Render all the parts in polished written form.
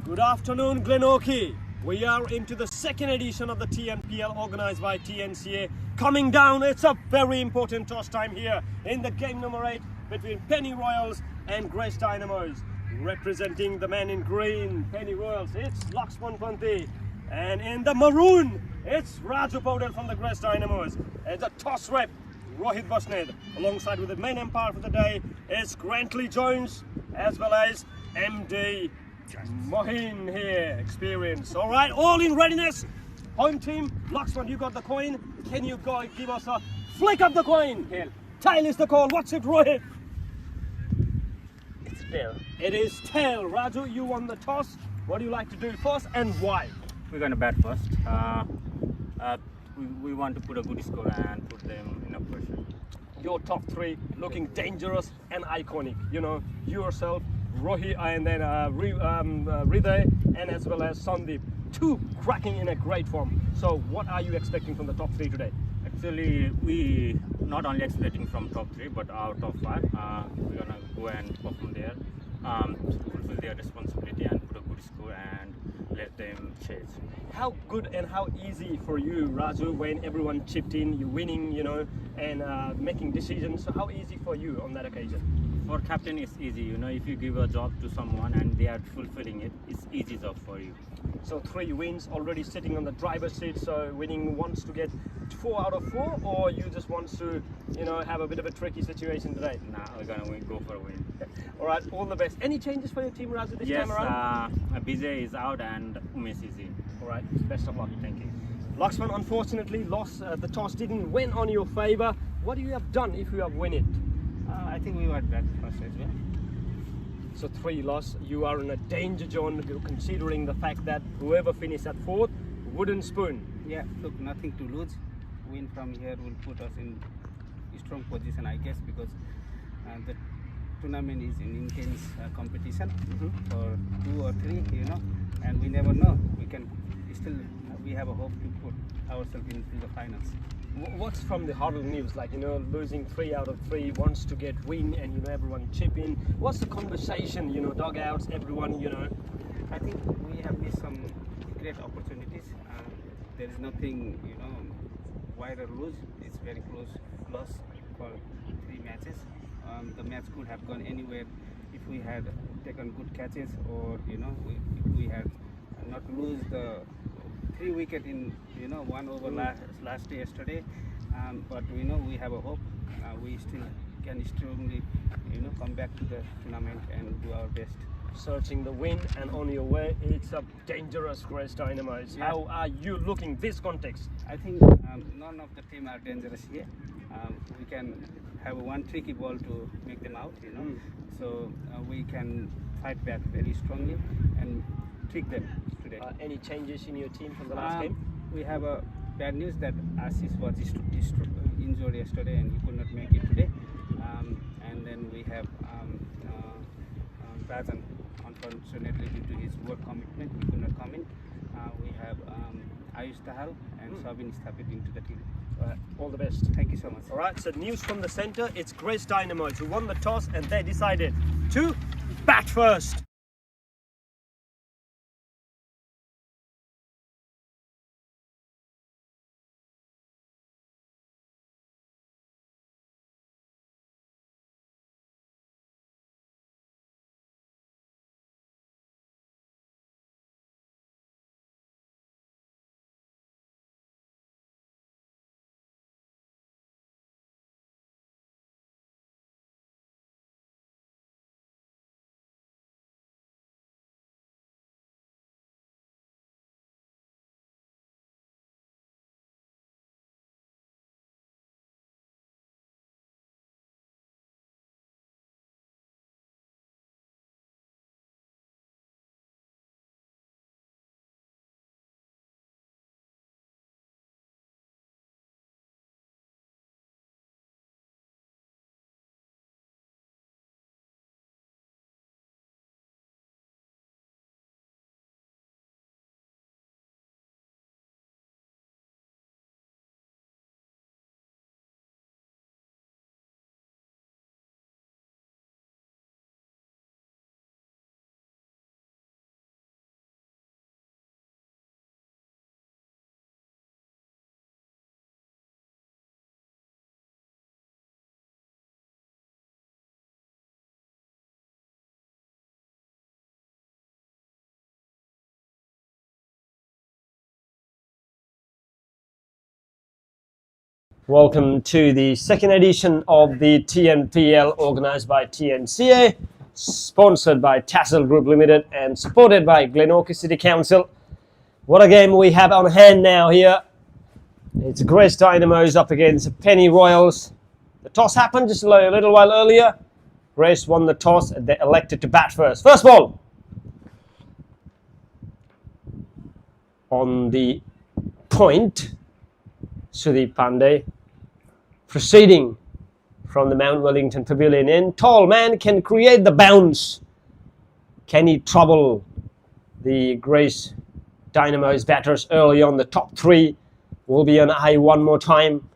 Good afternoon, Glenorchy. We are into the second edition of the TNPL organised by TNCA. Coming down, it's a very important toss time here in the game number 8 between Penny Royals and Grace Dynamos. Representing the man in green, Penny Royals, it's Laxman Panthi. And in the maroon, it's Raju Powdel from the Grace Dynamos. And the toss rep, Rohit Vasned. Alongside with the main umpire for the day is Grantley Jones as well as MD Mohin here, experience. All right, all in readiness. Home team, Laxman, you got the coin. Can you go give us a flick of the coin? Tail. Tail is the call. What's it, Rohit? It's tail. It is tail. Raju, you won the toss. What do you like to do first and why? We're going to bat first. We want to put a good score and put them in a pressure. Your top 3 looking dangerous and iconic. You know, yourself, Rohi, and then Hriday, and as well as Sandeep. 2 cracking in a great form. So what are you expecting from the top 3 today? Actually, we not only expecting from top 3 but our top 5. We're going to go and perform there, fulfill their responsibility and put a good score and let them chase. How good and how easy for you, Raju, when everyone chipped in, you're winning, you know, and making decisions. So how easy for you on that occasion? For captain, it's easy. You know, if you give a job to someone and they are fulfilling it, it's easy job for you. So 3 wins, already sitting on the driver's seat. So winning wants to get 4 out of 4, or you just wants to, you know, have a bit of a tricky situation today? Nah, we're gonna go for a win. All right, all the best. Any changes for your team, Raju, this time around? Yes, Bijay is out and Umesh is in. All right, best of luck. Thank you. Laxman unfortunately lost. The toss didn't win on your favour. What do you have done if you have won it? I think we were back first as well. So 3 loss. You are in a danger zone considering the fact that whoever finished at 4th wooden spoon. Yeah, look, nothing to lose. Win from here will put us in a strong position, I guess, because the tournament is an intense competition for 2 or 3, you know, and we never know. We can still, we have a hope to put ourselves into the finals. What's from the huddle news, like, you know, losing 3 out of 3, wants to get win, and you know everyone chip in. What's the conversation, you know, dugouts, everyone, you know? I think we have missed some great opportunities. There is nothing, you know, wide or lose. It's very close loss for 3 matches. The match could have gone anywhere if we had taken good catches, or you know, if we had not lose the 3 wicket in, you know, 1 over last day yesterday. But we know we have a hope. We still can strongly, you know, come back to the tournament and do our best. Searching the win and on your way. It's a dangerous Grace Dynamos. Yeah. How are you looking this context? I think none of the team are dangerous here. We can have one tricky ball to make them out, you know. So we can fight back very strongly and trick them today. Any changes in your team from the last game? We have a bad news that Assis was injured yesterday and he could not make it today. And then we have Rajan, unfortunately due to his work commitment, he could not come in. We have Ayush Tahal and Sabin Stapit into the team. All the best. Thank you so much. All right, so news from the centre, it's Grace Dynamos who won the toss and they decided to bat first. Welcome to the second edition of the TNPL organised by TNCA, sponsored by Tassel Group Limited and supported by Glenorchy City Council. What a game we have on hand now here. It's Grace Dynamos up against Penny Royals. The toss happened just a little while earlier. Grace won the toss and they elected to bat first. First ball. On the point, Sudeep Pandey. Proceeding from the Mount Wellington Pavilion in. Tall man can create the bounce. Can he trouble the Grace Dynamos batters early on? The top three will be on eye one more time.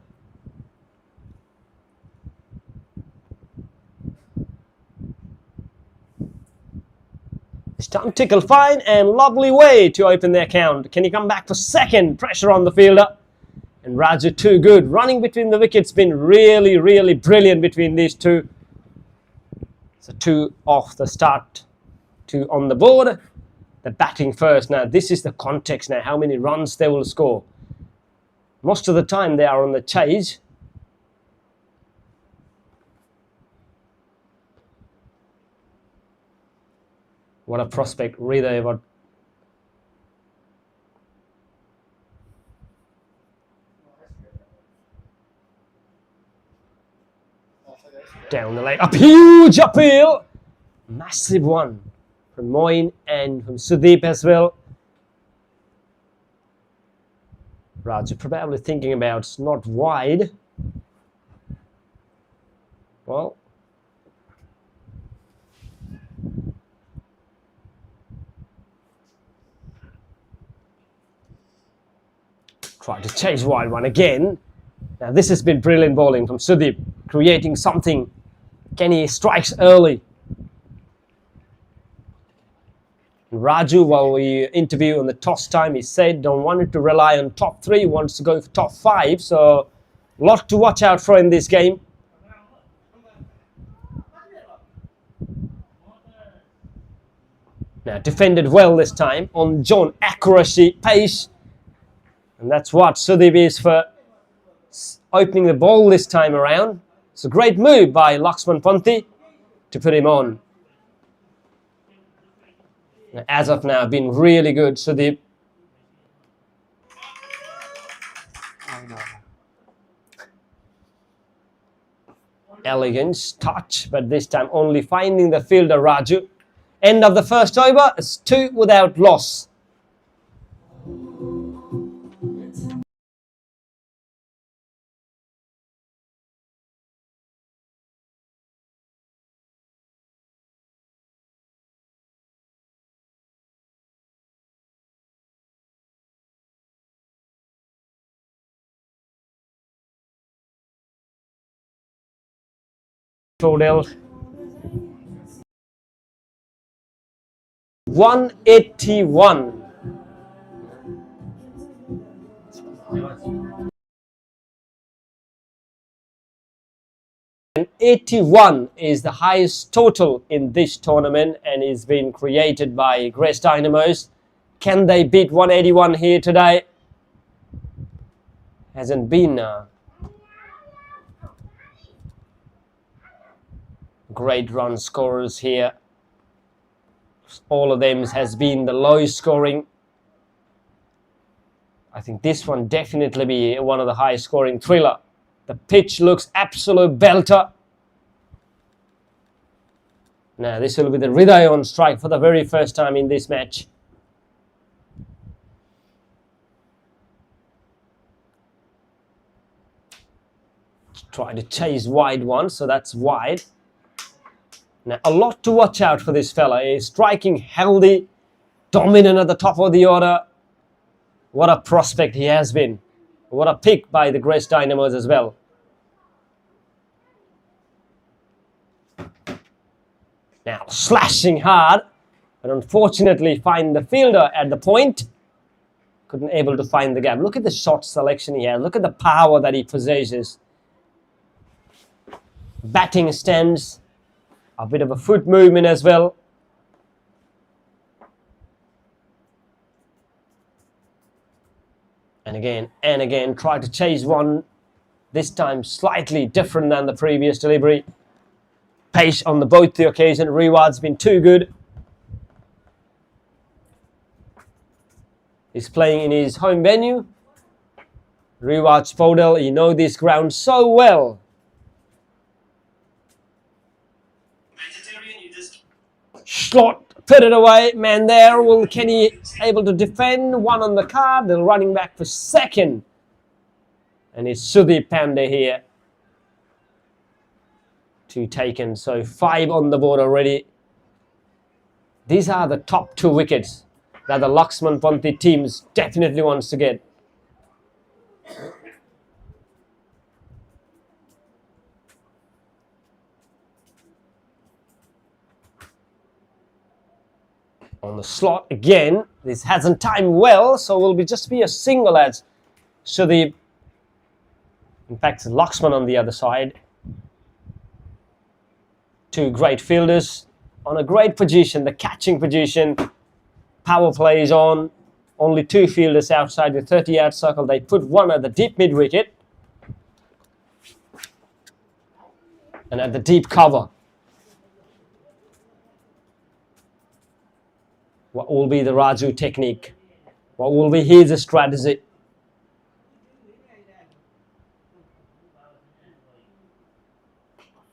Stump tickle fine and lovely way to open their count. Can he come back for second? Pressure on the fielder. And Raju too good. Running between the wickets been really, really brilliant between these two. So 2 off the start, 2 on the board. The batting first. Now this is the context now. How many runs they will score. Most of the time they are on the chase. What a prospect, really. What down the lane, a huge appeal, massive one from Moin and from Sudeep as well. Raju probably thinking about it's not wide. Well, try to chase wide one again. Now this has been brilliant bowling from Sudeep, creating something. Kenny strikes early. Raju, while we interview on the toss time, he said don't want it to rely on top 3, wants to go for top 5. So a lot to watch out for in this game. Now defended well this time on John, accuracy, pace. And that's what Sudeep is for opening the ball this time around. It's a great move by Laxman Panthi to put him on. As of now, been really good, Sudeep. Elegance, touch, but this time only finding the fielder Raju. End of the first over, it's 2 without loss. Total 181. And 81 is the highest total in this tournament and is being created by Grace Dynamos. Can they beat 181 here today? Hasn't been great run scorers here. All of them has been the lowest scoring. I think this one definitely be one of the highest scoring thriller. The pitch looks absolute belter. Now this will be the Hriday on strike for the very first time in this match. Try to chase wide one, so that's wide. Now, a lot to watch out for this fella. He's striking healthy, dominant at the top of the order. What a prospect he has been. What a pick by the Grace Dynamos as well. Now, slashing hard, but unfortunately find the fielder at the point. Couldn't able to find the gap. Look at the shot selection he has. Look at the power that he possesses. Batting stance. A bit of a foot movement as well. And again, try to chase one. This time slightly different than the previous delivery. Pace on both the occasion. Reward's been too good. He's playing in his home venue. Reward Spodel, you know this ground so well. Slot, put it away. Man there. Will Kenny able to defend? One on the card. They're running back for second. And it's Sudeep Pandey here. 2 taken. So 5 on the board already. These are the top 2 wickets that the Laxman Panthi teams definitely wants to get. On the slot again, this hasn't timed well, so will be just be a single as Sudeep. In fact, Laxman on the other side. 2 great fielders on a great position, the catching position. Power play is on. Only 2 fielders outside the 30-yard circle. They put one at the deep mid wicket and at the deep cover. What will be the Raju technique? What will be his strategy?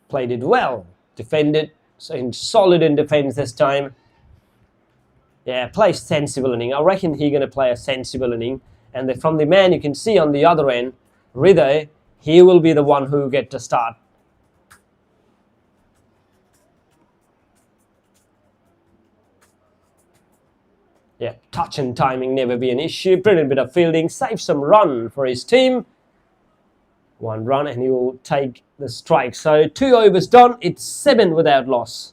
Played it well. Defended. So solid in defense this time. Yeah, play sensible inning. I reckon he's going to play a sensible inning. And from the man you can see on the other end, Hriday, he will be the one who get to start. Yeah, touch and timing never be an issue. Brilliant bit of fielding. Save some run for his team. 1 run and he will take the strike. So 2 overs done. It's 7 without loss.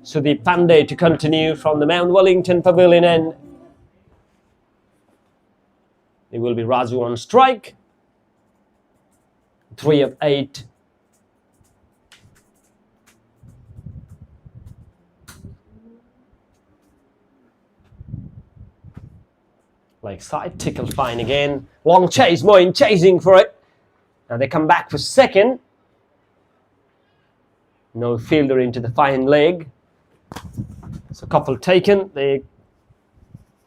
Sudeep Pandey to continue from the Mount Wellington Pavilion end. It will be Raju on strike. 3 of 8. Like side, tickle fine again. Long chase, Moin chasing for it. Now they come back for second. No fielder into the fine leg. So a couple taken. They're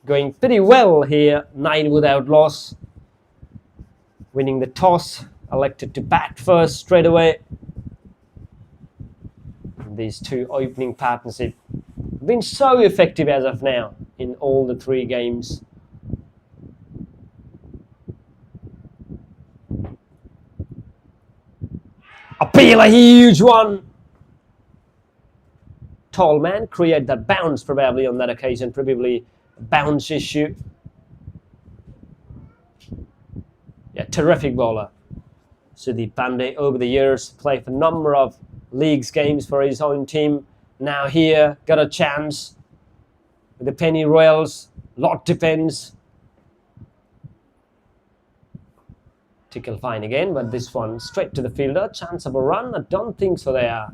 going pretty well here. 9 without loss. Winning the toss. Elected to bat first straight away. And these 2 opening partnerships have been so effective as of now in all the 3 games. Appeal, a huge one. Tall man, create that bounce probably on that occasion, probably a bounce issue. Yeah, terrific bowler. Sudeep Pandey over the years played for a number of leagues games for his own team. Now here, got a chance with the Penny Royals. Lot depends. Tickle fine again, but this one straight to the fielder. Chance of a run? I don't think so. They are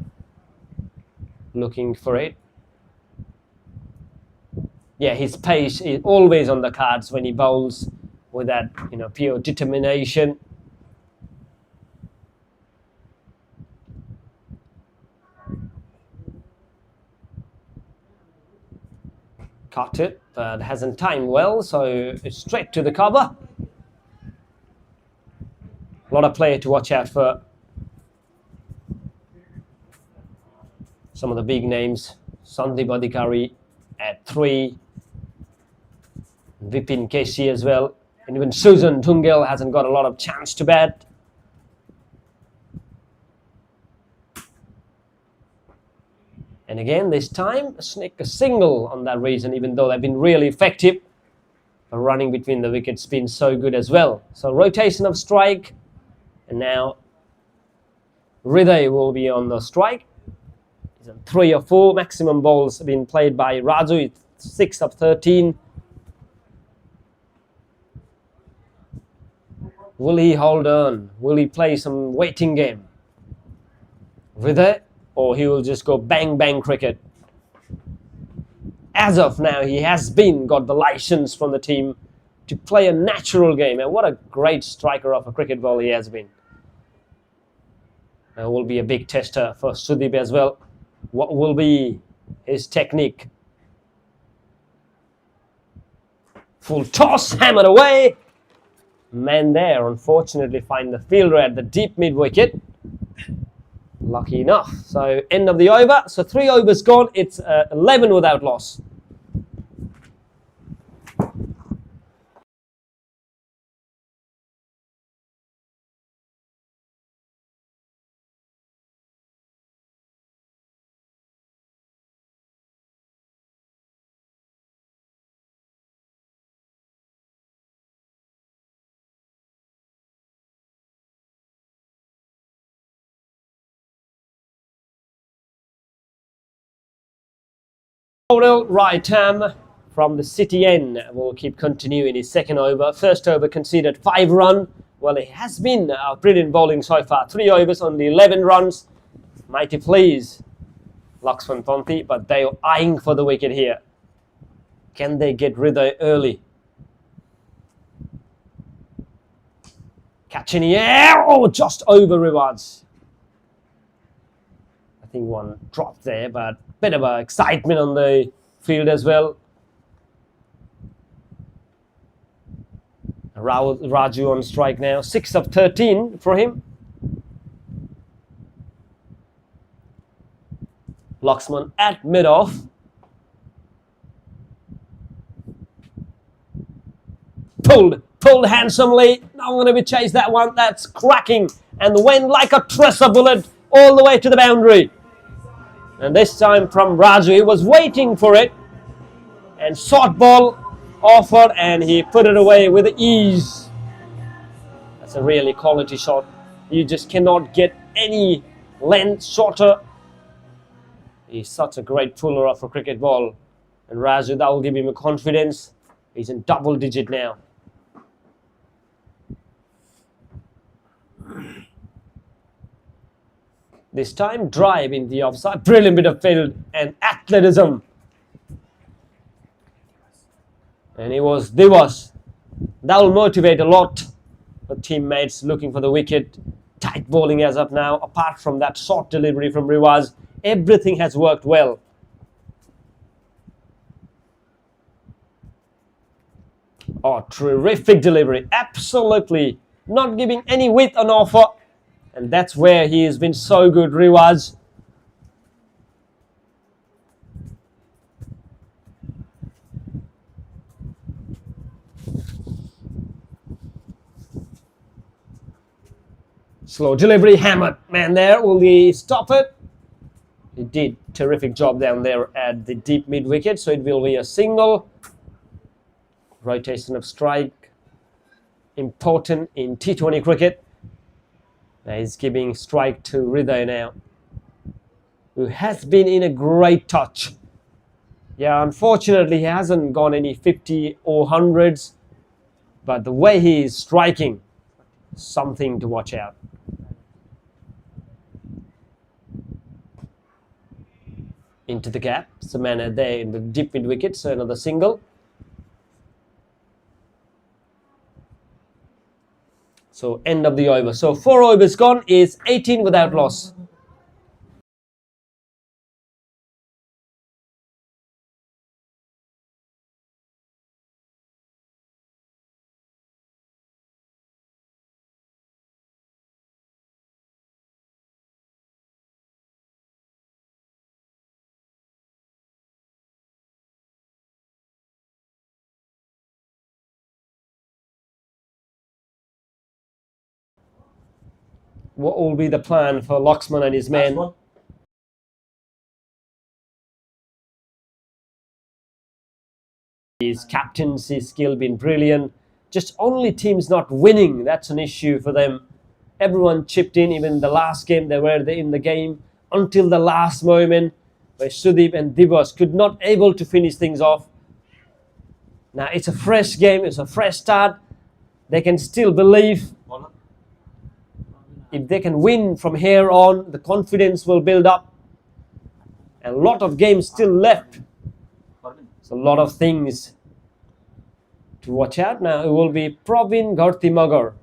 looking for it. Yeah, his pace is always on the cards when he bowls with that, pure determination. Cut it, but hasn't timed well, so it's straight to the cover. A lot of player to watch out for. Some of the big names. Sandeep Adhikari at 3. Vipin Kesey as well. And even Susan Tungel hasn't got a lot of chance to bat. And again, this time, a single on that reason, even though they've been really effective. The running between the wickets been so good as well. So rotation of strike, and now Hriday will be on the strike. 3 or 4 maximum balls have been played by Raju. It's 6 of 13. Will he hold on? Will he play some waiting game? Hriday, or he will just go bang bang cricket? As of now, he has got the license from the team to play a natural game. And what a great striker of a cricket ball he has been. That will be a big tester for Sudeep as well. What will be his technique? Full toss, hammered away. Man there, unfortunately, find the fielder at the deep mid wicket. Lucky enough. So end of the over. So 3 overs gone. It's 11 without loss. Total right hand from the City end will keep continuing his second over. First over conceded 5 runs. Well, it has been a brilliant bowling so far. 3 overs, only 11 runs. Mighty please, Laxman Ponti, but they are eyeing for the wicket here. Can they get Hriday early? Catch in the air. Oh, just over rewards. I think one dropped there, but bit of excitement on the field as well. Raju on strike now. 6 of 13 for him. Laxman at mid-off. Pulled handsomely. Now going to be chased that one. That's cracking and went like a tracer bullet all the way to the boundary. And this time from Raju, he was waiting for it. And short ball offered and he put it away with ease. That's a really quality shot. You just cannot get any length shorter. He's such a great puller of a cricket ball. And Raju, that will give him a confidence. He's in double digit now. This time, drive in the offside. Brilliant bit of field and athleticism. And it was Divas. That will motivate a lot the teammates looking for the wicket. Tight bowling as of now. Apart from that short delivery from Riwaz, everything has worked well. Oh, terrific delivery. Absolutely not giving any width on offer. And that's where he has been so good, Riwaz. Slow delivery, hammered. Man there, will he stop it? He did. Terrific job down there at the deep mid wicket. So it will be a single. Rotation of strike. Important in T20 cricket. He's giving strike to Hriday now, who has been in a great touch. Yeah, unfortunately, he hasn't gone any 50 or 100s, but the way he is striking, something to watch out. Into the gap, Samana there in the deep mid wicket, so another single. So end of the over. So 4 overs gone is 18 without loss. What will be the plan for Laxman and his men? His captaincy skill been brilliant. Just only teams not winning, that's an issue for them. Everyone chipped in, even in the last game they were in the game until the last moment, where Sudeep and Divas could not able to finish things off. Now it's a fresh game, it's a fresh start. They can still believe if they can win from here on, the confidence will build up. A lot of games still left. So a lot of things to watch out. Now it will be Pravin Gartimagar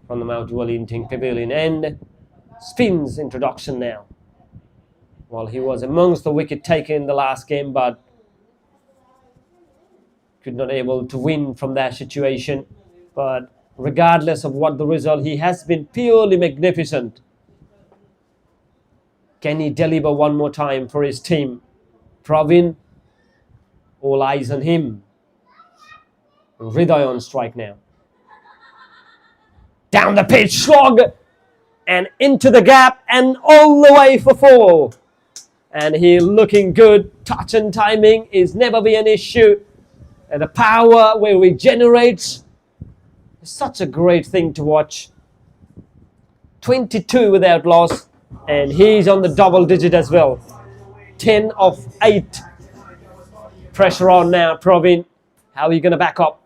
from the Mount Wellington Pavilion, and Spin's introduction now. Well, he was amongst the wicket taker in the last game, but could not able to win from that situation. But regardless of what the result, he has been purely magnificent. Can he deliver one more time for his team? Pravin, all eyes on him. Hriday on strike now. Down the pitch, slog, and into the gap, and all the way for 4. And he looking good. Touch and timing is never be an issue. And the power where he generates is such a great thing to watch. 22 without loss, and he's on the double digit as well. 10 of 8. Pressure on now, Pravin. How are you going to back up?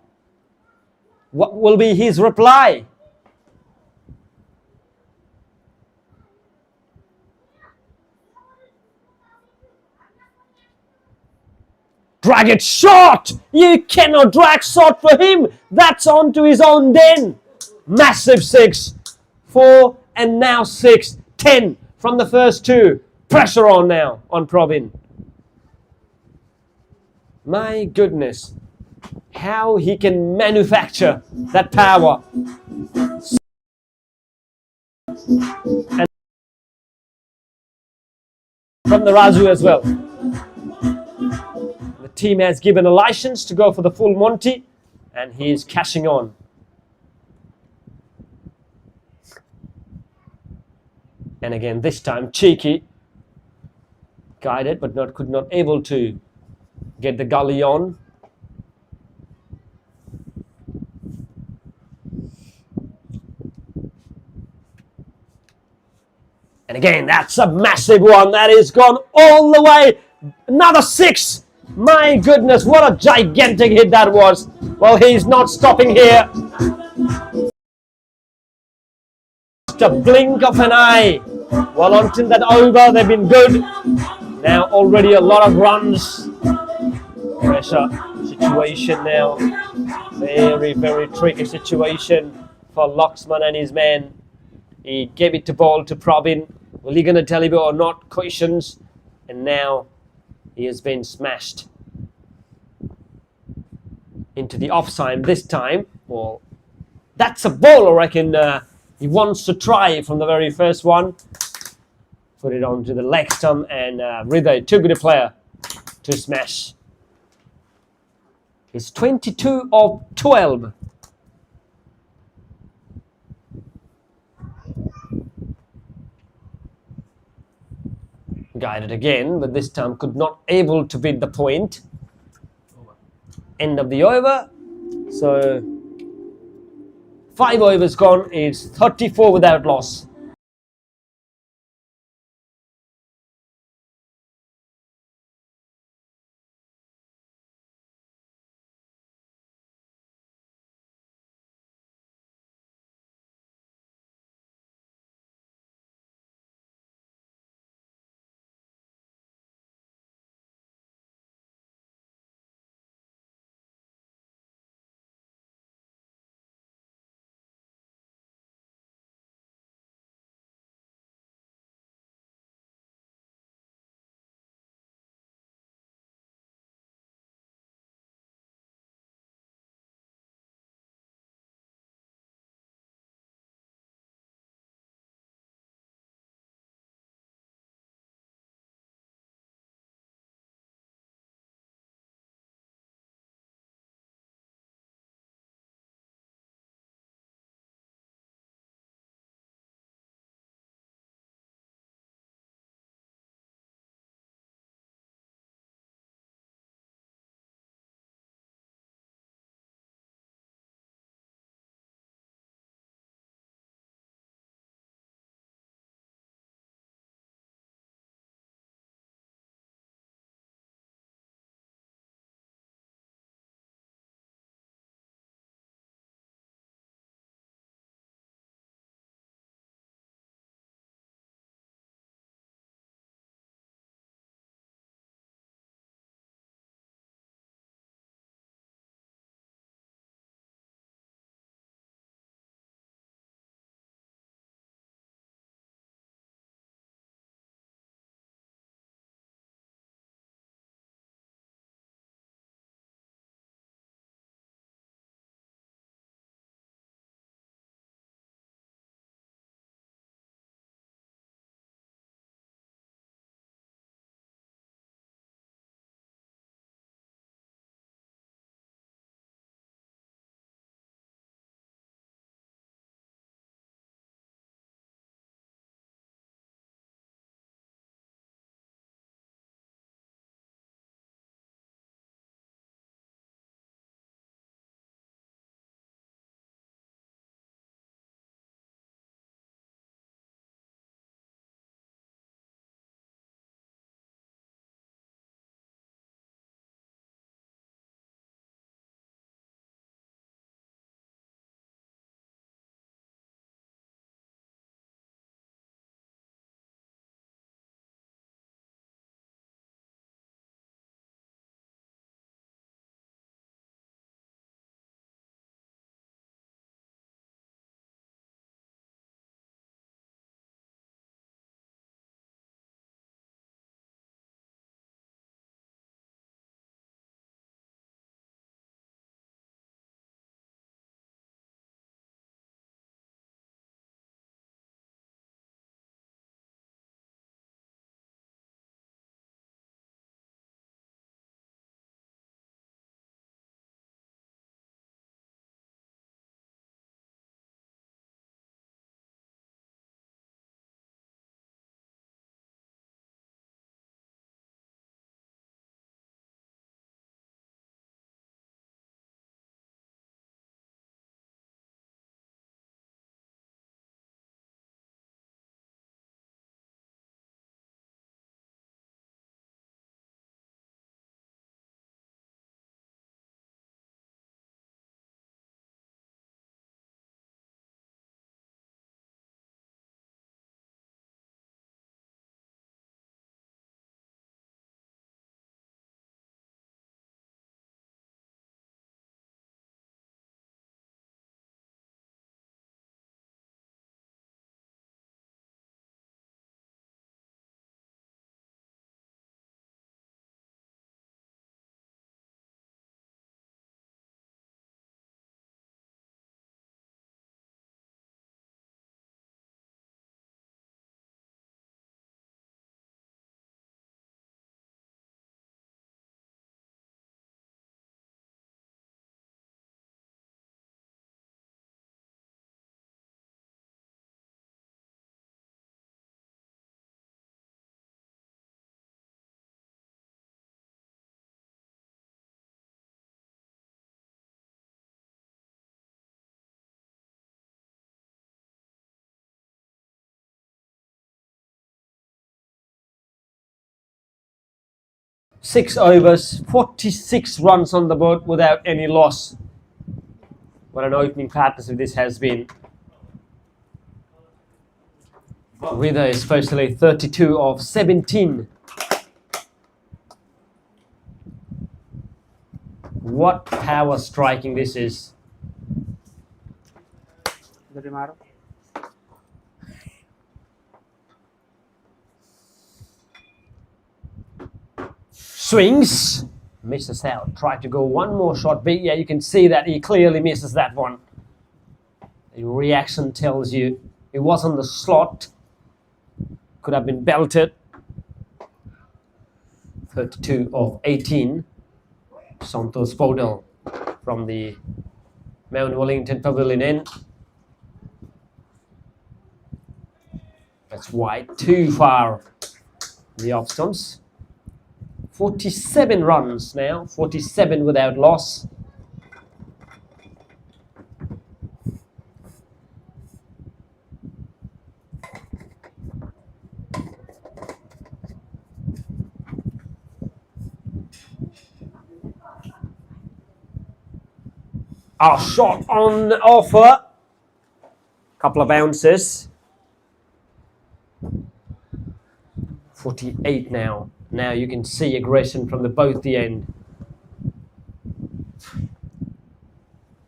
What will be his reply? Drag it short! You cannot drag short for him. That's onto his own den. Massive 6. 4 and now 6. 10 from the first 2. Pressure on now on Pravin. My goodness. How he can manufacture that power. And from the Raju as well. The team has given a license to go for the full Monty, and he is cashing on. And again, this time Cheeky guided, but could not able to get the gully on. And again, that's a massive one. That is gone all the way. Another 6. My goodness, what a gigantic hit that was. Well, he's not stopping here. Just a blink of an eye. Well, until that over, they've been good. Now already a lot of runs. Pressure situation now. Very, very tricky situation for Laxman and his man. He gave it to ball to Pravin. Will he going to deliver or not? Questions. And now he has been smashed into the offside this time. Well, that's a ball, I reckon. He wants to try from the very first one. Put it onto the leg stump, and Hriday, too good a player to smash. He's 22 of 12. Guided again, but this time could not able to beat the point. End of the over. So 5 overs gone. It's 34 without loss. 6 overs, 46 runs on the board without any loss. What an opening partnership this has been. Ritha especially 32 of 17. What power striking this is. Swings, misses out. Tried to go one more shot big. Yeah, you can see that he clearly misses that one. The reaction tells you it was on the slot. Could have been belted. 32 of 18. Santos Podel from the Mount Wellington Pavilion end. That's wide, too far. The off stumps. 47 runs now, 47 without loss. A shot on offer. Couple of bounces. 48 now. Now you can see aggression from both the end.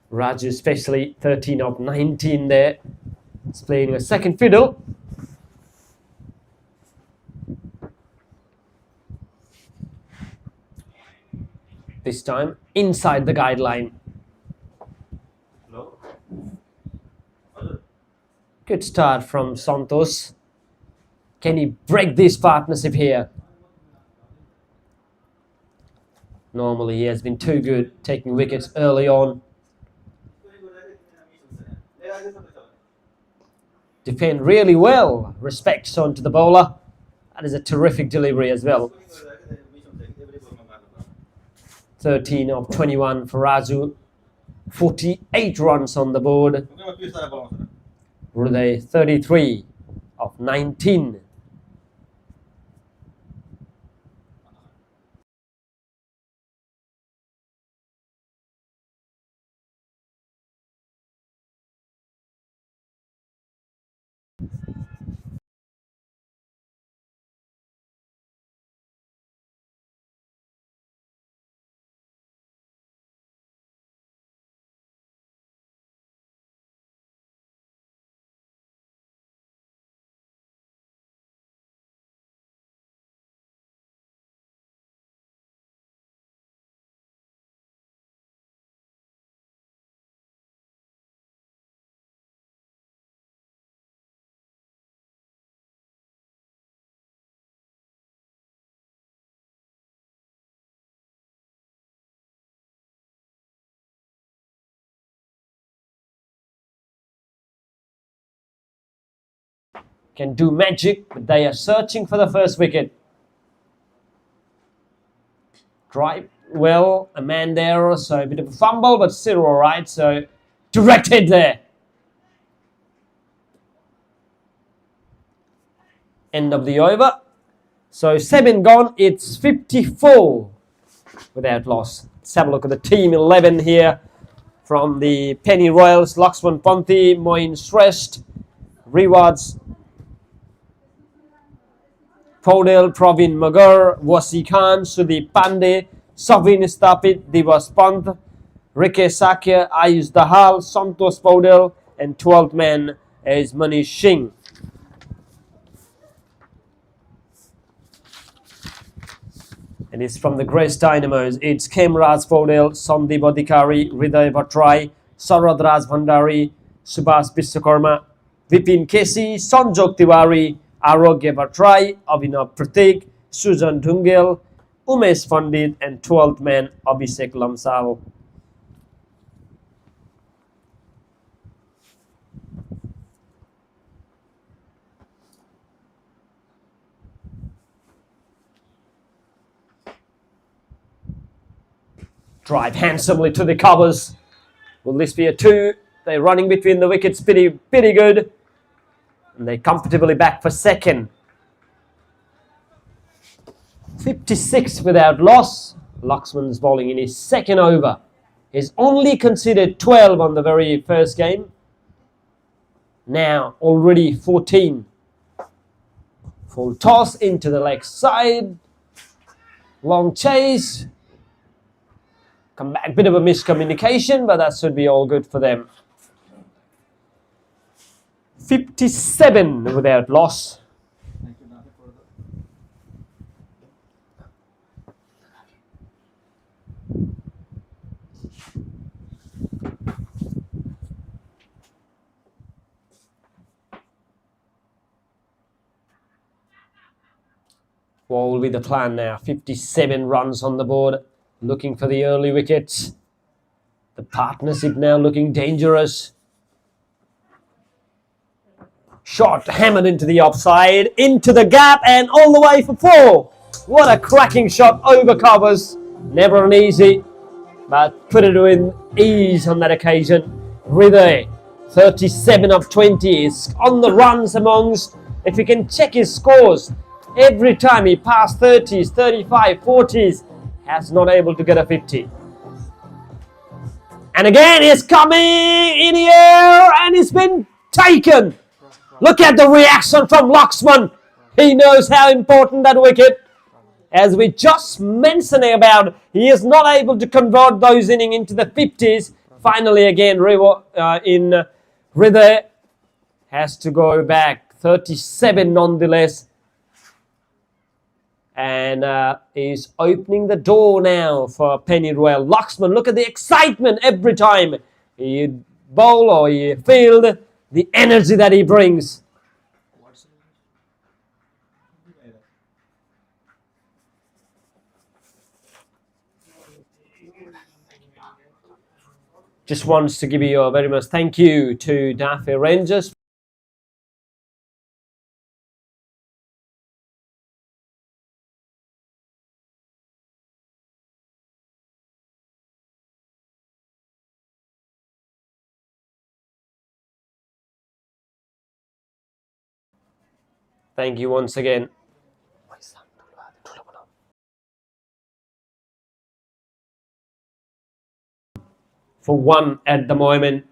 Raju especially 13 of 19 there. He's playing a second fiddle. This time inside the guideline. Good start from Santos. Can he break this partnership here? Normally he has been too good taking wickets early on. Defend really well. Respects on to the bowler. That is a terrific delivery as well. 13 of 21 for Raju. 48 runs on the board. Ruday 33 of 19. Can do magic, but they are searching for the first wicket. Drive well, a man there, so a bit of a fumble, but still all right. So direct hit there. End of the over. So 7 gone, it's 54 without loss. Let's have a look at the team 11 here from the Penny Royals. Laxman Panthi, Moin Shrestha, Rewards, Podel, Praveen Magar, Wasi Khan, Sudeep Pandey, Savin Stapit, Divas Pant, Rike Sakya, Ayush Dahal, Santos Podel, and 12th man is Manish Singh. And it's from the Grace Dynamos. It's Khemraj Podel, Sandeep Adhikari, Hriday Bhattrai, Sarad Raj Bhandari, Subhash Vishwakarma, Vipin Kesi, Sanjog Tiwari, Arogya Bhattrai, Abhinav Pratik, Sujan Dhungel, Umesh Pandit, and 12th man Abhishek Lamsal. Drive handsomely to the covers. Will this be a 2? They're running between the wickets pretty good. And they're comfortably back for second. 56 without loss. Laxman's bowling in his second over. He's only conceded 12 on the very first game. Now already 14. Full toss into the leg side. Long chase. Come back, bit of a miscommunication, but that should be all good for them. 57 without loss. What will be the plan now? 57 runs on the board, looking for the early wickets. The partnership now looking dangerous. Shot hammered into the offside, into the gap and all the way for 4. What a cracking shot over covers. Never an easy, but put it with ease on that occasion. Hriday, 37 of 20 is on the runs amongst. If you can check his scores, every time he passed 30s, 35, 40s, has not able to get a 50. And again, he's coming in here and it's been taken. Look at the reaction from Laxman. He knows how important that wicket. As we just mentioned about, he is not able to convert those innings into the 50s. Finally, again, in Hriday has to go back. 37 nonetheless. And is opening the door now for Penny Royal. Laxman, look at the excitement every time he bowl or he field. The energy that he brings. Just wants to give you a very much thank you to Daffy Rangers. Thank you once again. For 1 at the moment.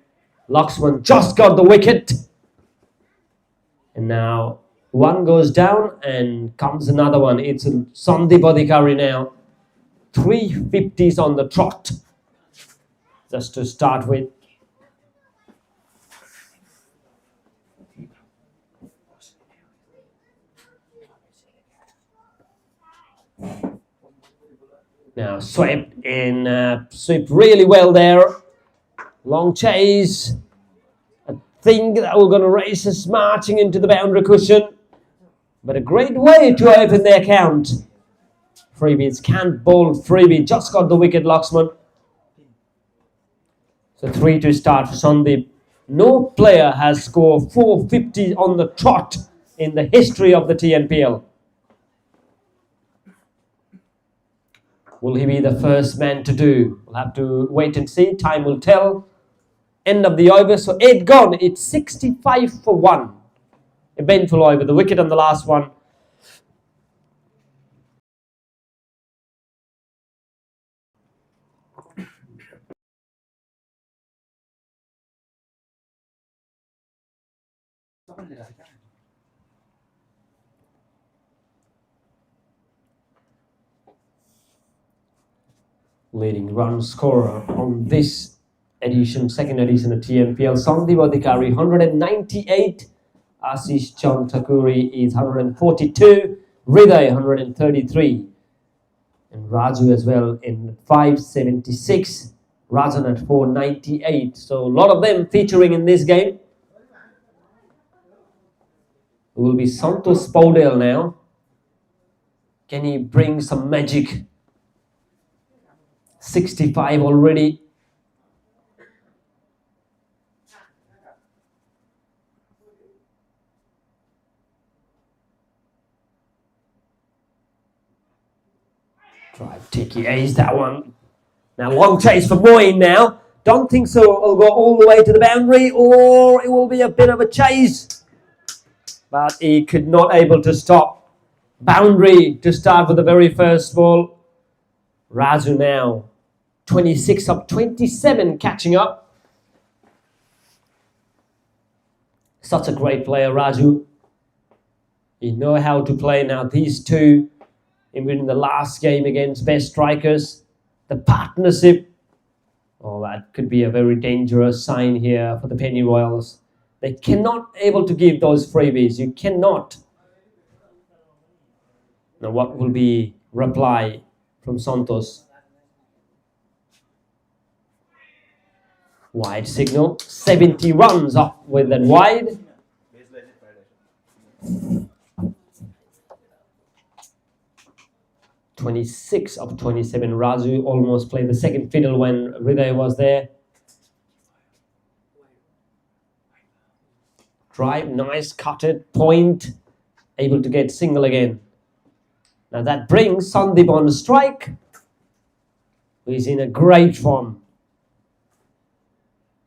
Laxman just got the wicket. And now 1 goes down and comes another one. It's Sandeep Adhikari now. 3 50s on the trot. Just to start with. Now swept really well there. Long chase. I think that we're going to race us marching into the boundary cushion. But a great way to open the account. Freebies can't bowl. Freebie just got the wicket, Laxman. So 3 to start for Sandeep. No player has scored 450 on the trot in the history of the TNPL. Will he be the first man to do? We'll have to wait and see. Time will tell. End of the over. So 8 gone. It's 65 for 1. Eventful over. The wicket on the last one. Leading run scorer on this edition, second edition of TNPL, Sandeep Adhikari, 198. Ashish Chantakuri is 142. Hriday, 133. And Raju as well in 576. Rajan at 498. So a lot of them featuring in this game. It will be Santosh Paudel now. Can he bring some magic? 65 already. Drive Tiki ace that one. Now long chase for Moeen now. Don't think so. It'll go all the way to the boundary or it will be a bit of a chase. But he could not able to stop. boundary to start with the very first ball. Raju now 26 of 27 catching up. Such a great player, Raju. You know how to play. Now these two, even in the last game against best strikers, the partnership, oh, that could be a very dangerous sign here for the Penny Royals. They cannot able to give those freebies. You cannot. Now what will be reply from Santos? Wide signal. 70 runs up with that wide. 26 of 27. Raju almost played the second fiddle when Hriday was there. Drive, nice, cut it, point, able to get single again. Now that brings Sandeep on strike, who is in a great form.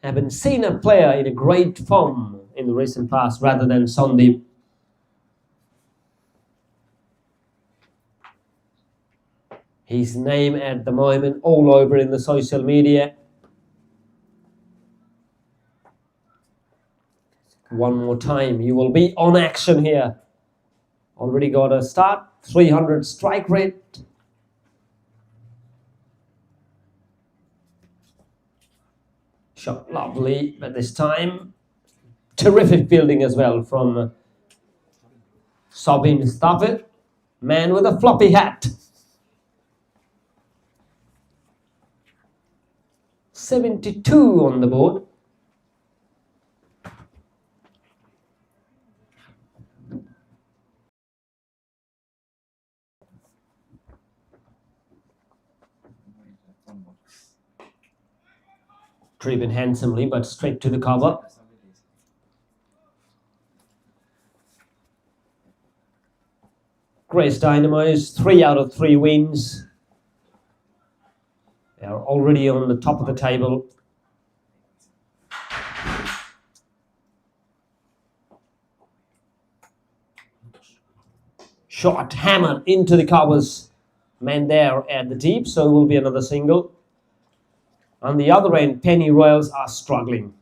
Haven't seen a player in a great form in the recent past rather than Sandeep. His name at the moment all over in the social media. One more time, you will be on action here. Already got a start, 300 strike rate. Shot lovely, but this time terrific fielding as well from Sabin Stafford, man with a floppy hat. 72 on the board. Driven handsomely, but straight to the cover. Grace Dynamos, 3 out of 3 wins. They are already on the top of the table. Shot hammered into the covers. Man there at the deep, so it will be another single. On the other end, Penny Royals are struggling.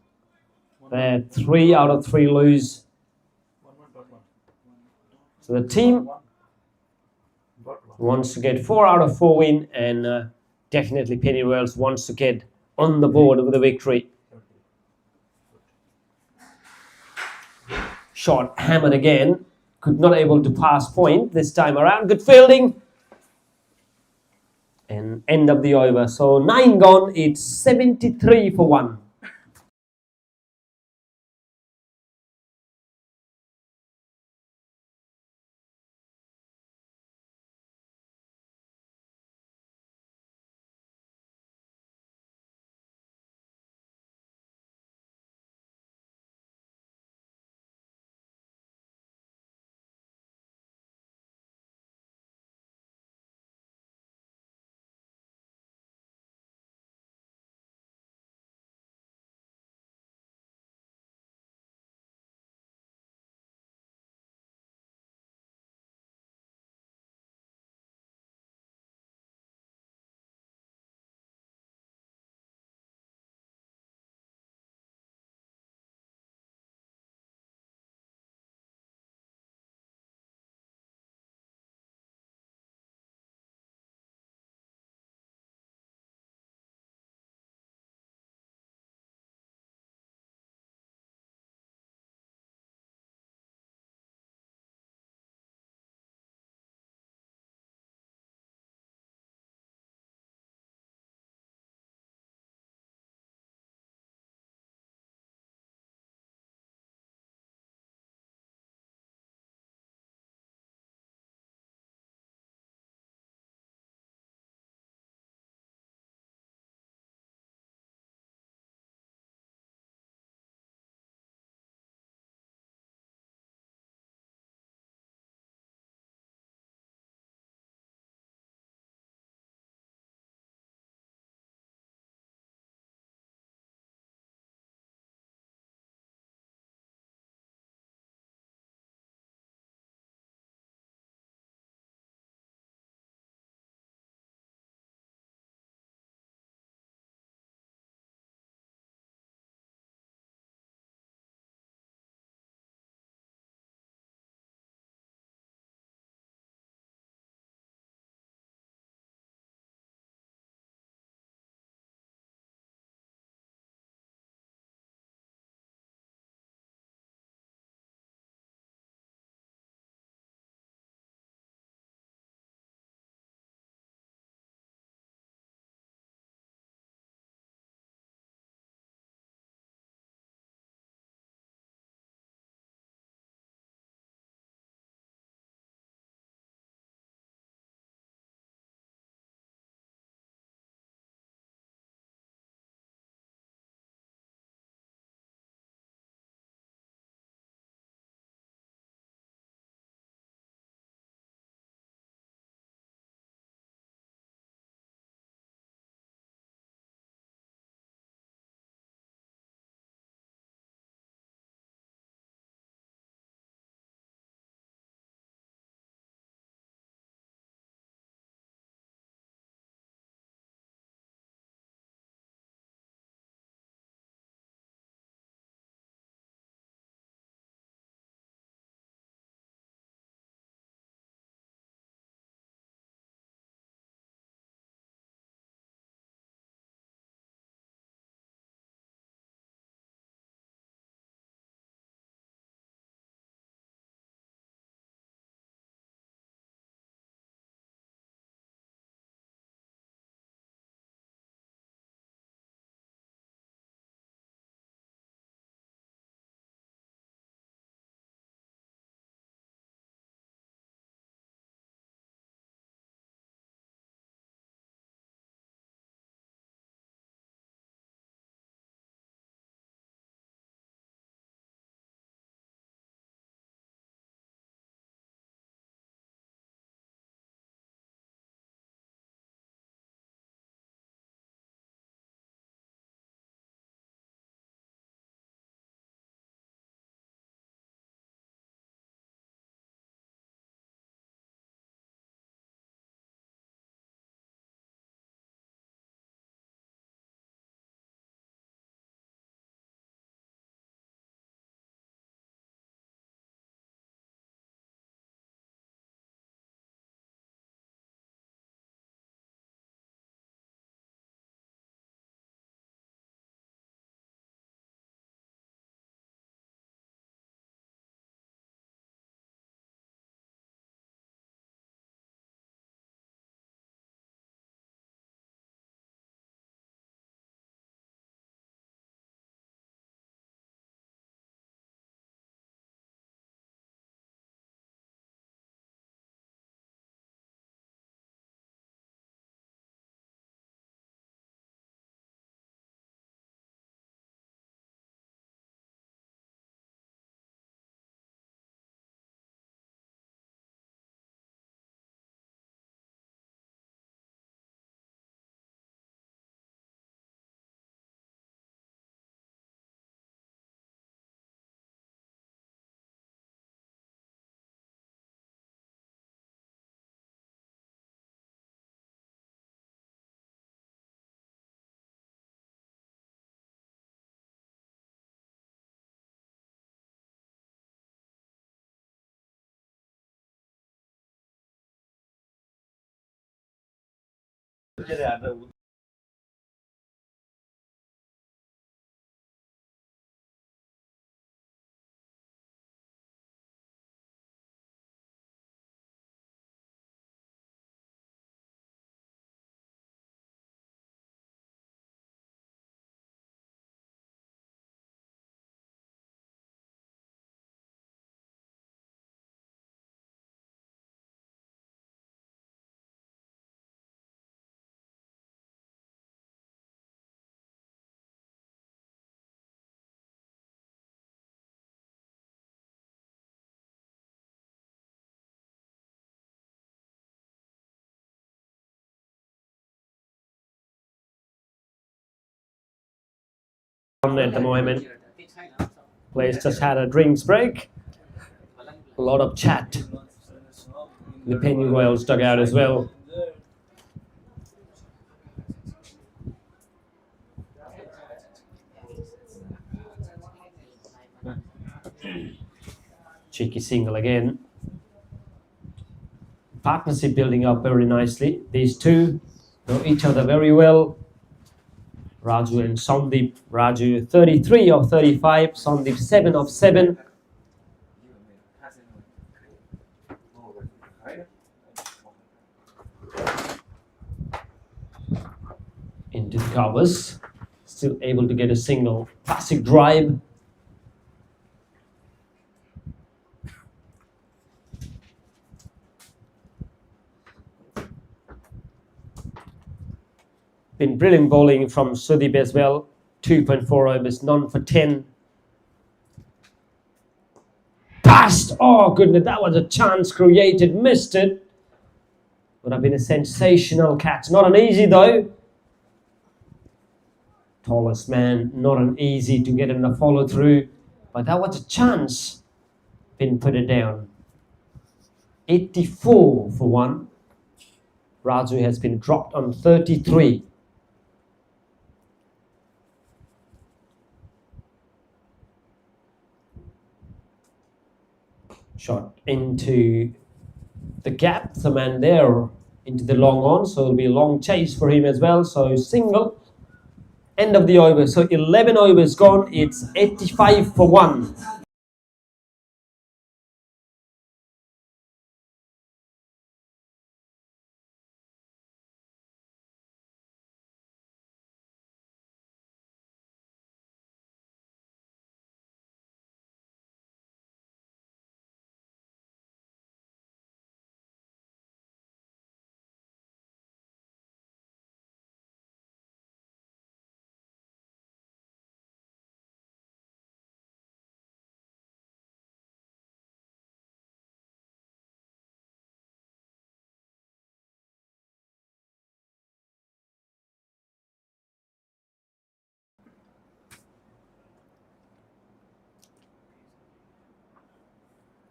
They're 3 out of 3 lose. So the team wants to get 4 out of 4 win, and definitely Penny Royals wants to get on the board with a victory. Shot hammered again. Could not able to pass point this time around. Good fielding. And end of the over. So 9 gone. It's 73 for 1. At the moment, players just had a drinks break. A lot of chat. The Penny Royals dugout as well. Cheeky single again. Partnership building up very nicely. These two know each other very well. Raju and Sandeep. Raju 33 of 35, Sandeep 7 of 7. Into the covers. Still able to get a single. Classic drive. Been brilliant bowling from Sudeep as well. 2.4 overs, none for 10. Passed! Oh goodness, that was a chance created. Missed it. Would have been a sensational catch. Not an easy though. Tallest man, not an easy to get in the follow through. But that was a chance. Been put it down. 84 for 1. Raju has been dropped on 33. Shot into the gap, the man there into the long on, so it'll be a long chase for him as well. So single, end of the over. So 11 overs gone, it's 85 for 1.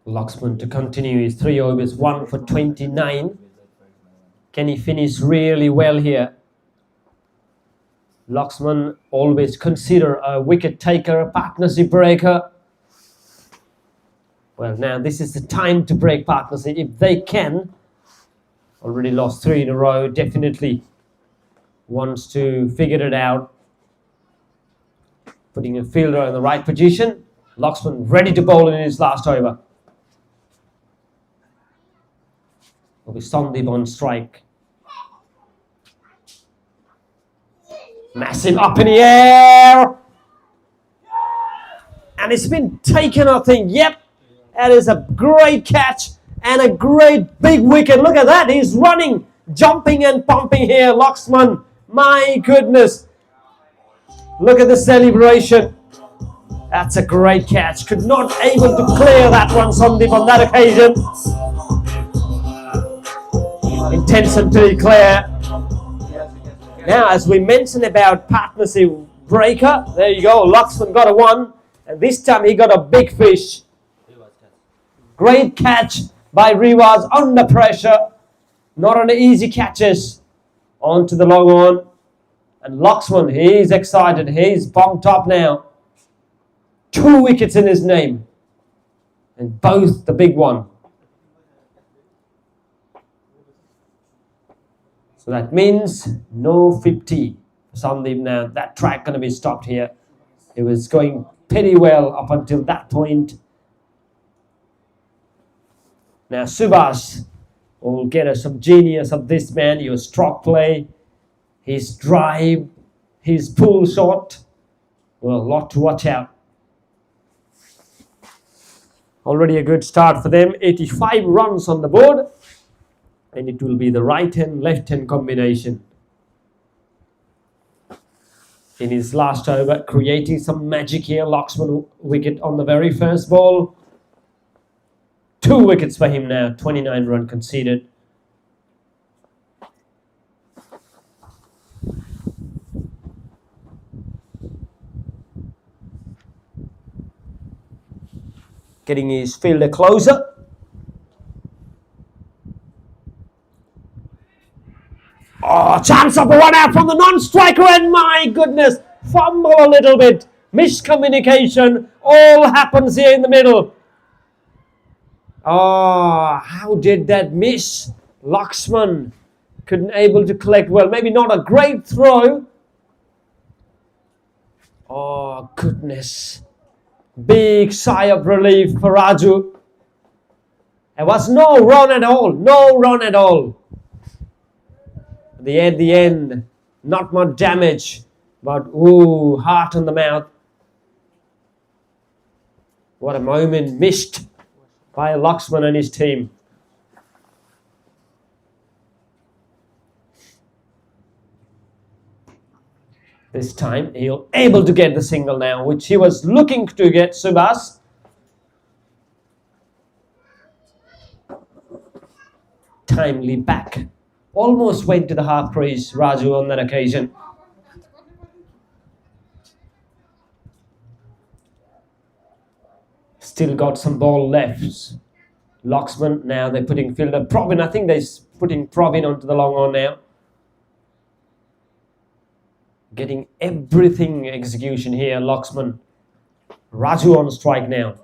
Luxman to continue his 3 overs, 1 for 29. Can he finish really well here? Luxman always consider a wicket taker, a partnership breaker. Well, now this is the time to break partnership if they can. Already lost 3 in a row, definitely wants to figure it out. Putting a fielder in the right position. Luxman ready to bowl in his last over. Will be Sandeep on strike. Massive up in the air. And it's been taken, I think. Yep, that is a great catch and a great big wicket. Look at that. He's running, jumping and pumping here, Luxman. My goodness. Look at the celebration. That's a great catch. Could not able to clear that one, Sandeep, on that occasion. Intention to declare. Now, as we mentioned about partnership breaker, there you go. Luxman got a 1, and this time he got a big fish. Great catch by Riwaz under pressure. Not an easy catches. Onto the long on. And Luxman, he's excited. He's pumped up now. 2 wickets in his name. And both the big one. So that means no 50 for Sandeep now. That track going to be stopped here. It was going pretty well up until that point. Now Subhas will get some genius of this man. Your stroke play, his drive, his pull shot. Well, a lot to watch out. Already a good start for them. 85 runs on the board. And it will be the right-hand, left-hand combination. In his last over, creating some magic here. Laxman wicket on the very first ball. 2 wickets for him now. 29 run conceded. Getting his fielder closer. Oh, chance of a run out from the non-striker, and my goodness, fumble a little bit. Miscommunication, all happens here in the middle. Oh, how did that miss? Laxman couldn't able to collect well. Maybe not a great throw. Oh, goodness. Big sigh of relief for Raju. There was no run at all. No run at all. At the end, not much damage, but ooh, heart on the mouth. What a moment missed by Laxman and his team. This time he'll able to get the single now, which he was looking to get, Subhas. Timely back. Almost went to the half crease, Raju, on that occasion. Still got some ball left. Laxman, now they're putting fielder Provin. I think they're putting Provin onto the long on now. Getting everything execution here, Laxman. Raju on strike now.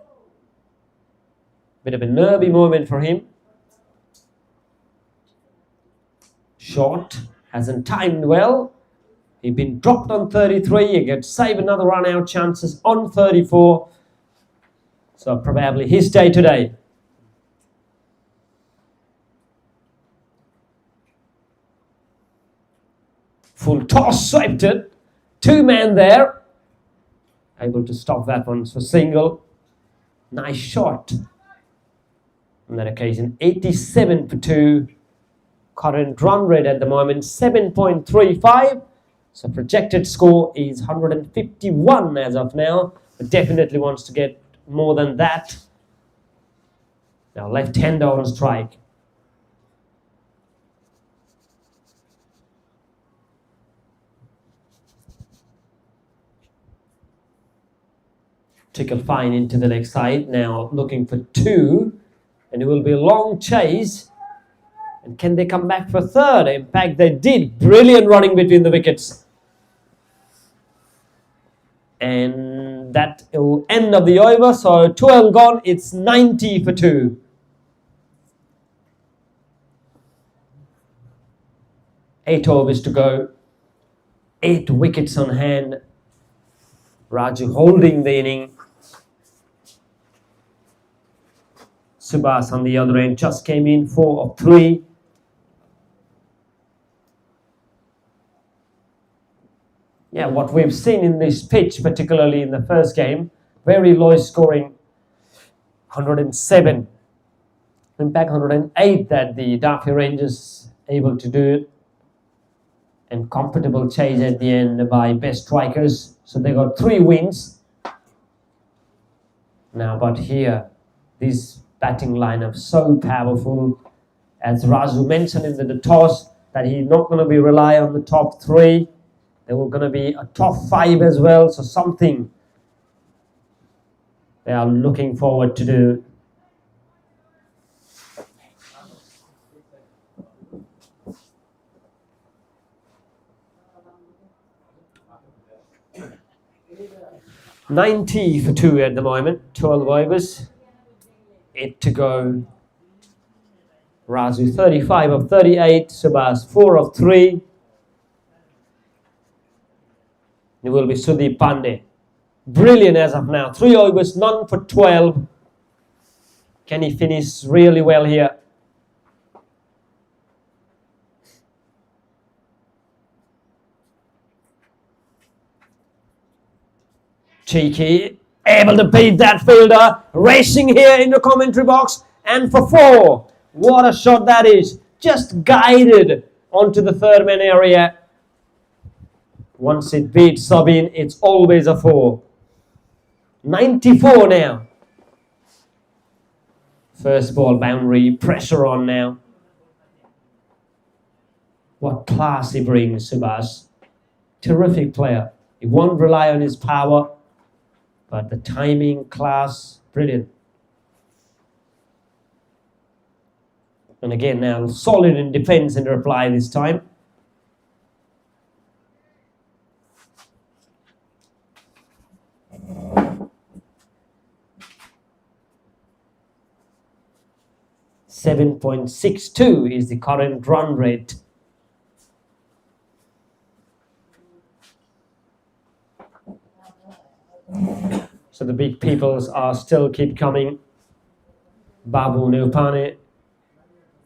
Bit of a nervy moment for him. Short, hasn't timed well. He's been dropped on 33. He could save another run out chances on 34. So probably his day today. Full toss, swept it. 2 men there. Able to stop that one for single. Nice shot. On that occasion, 87 for 2. Current run rate at the moment 7.35. So projected score is 151 as of now. But definitely wants to get more than that. Now left-hander on strike. Tickle fine into the leg side. Now looking for 2. And it will be a long chase. And can they come back for 3rd? In fact, they did. Brilliant running between the wickets. And that will end of the over. So 12 gone. It's 90 for 2. Eight overs to go. 8 wickets on hand. Raju holding the inning. Subhas on the other end just came in 4 of 3. Yeah, what we've seen in this pitch, particularly in the first game, very low scoring, 107. In fact, 108 that the Darfur Rangers able to do it. And comfortable chase at the end by best strikers. So they got 3 wins. Now, but here, this batting lineup so powerful. As Raju mentioned in the toss, that he's not going to be rely on the top 3. There were going to be a top 5 as well. So something they are looking forward to do. $90 for 2 at the moment. 12 overs. 8 to go. Razu 35 of 38, Subhas 4 of 3. It will be Sudeep Pandey. Brilliant as of now. 3 overs, none for 12. Can he finish really well here? Cheeky, able to beat that fielder. Racing here in the commentary box. And for 4. What a shot that is. Just guided onto the third man area. Once it beats Sabin, it's always a 4. 94 now. First ball boundary, pressure on now. What class he brings, Subhas. Terrific player. He won't rely on his power, but the timing, class, brilliant. And again now, solid in defense in reply this time. .62 is the current run rate. So the big peoples are still keep coming. Babu Neupane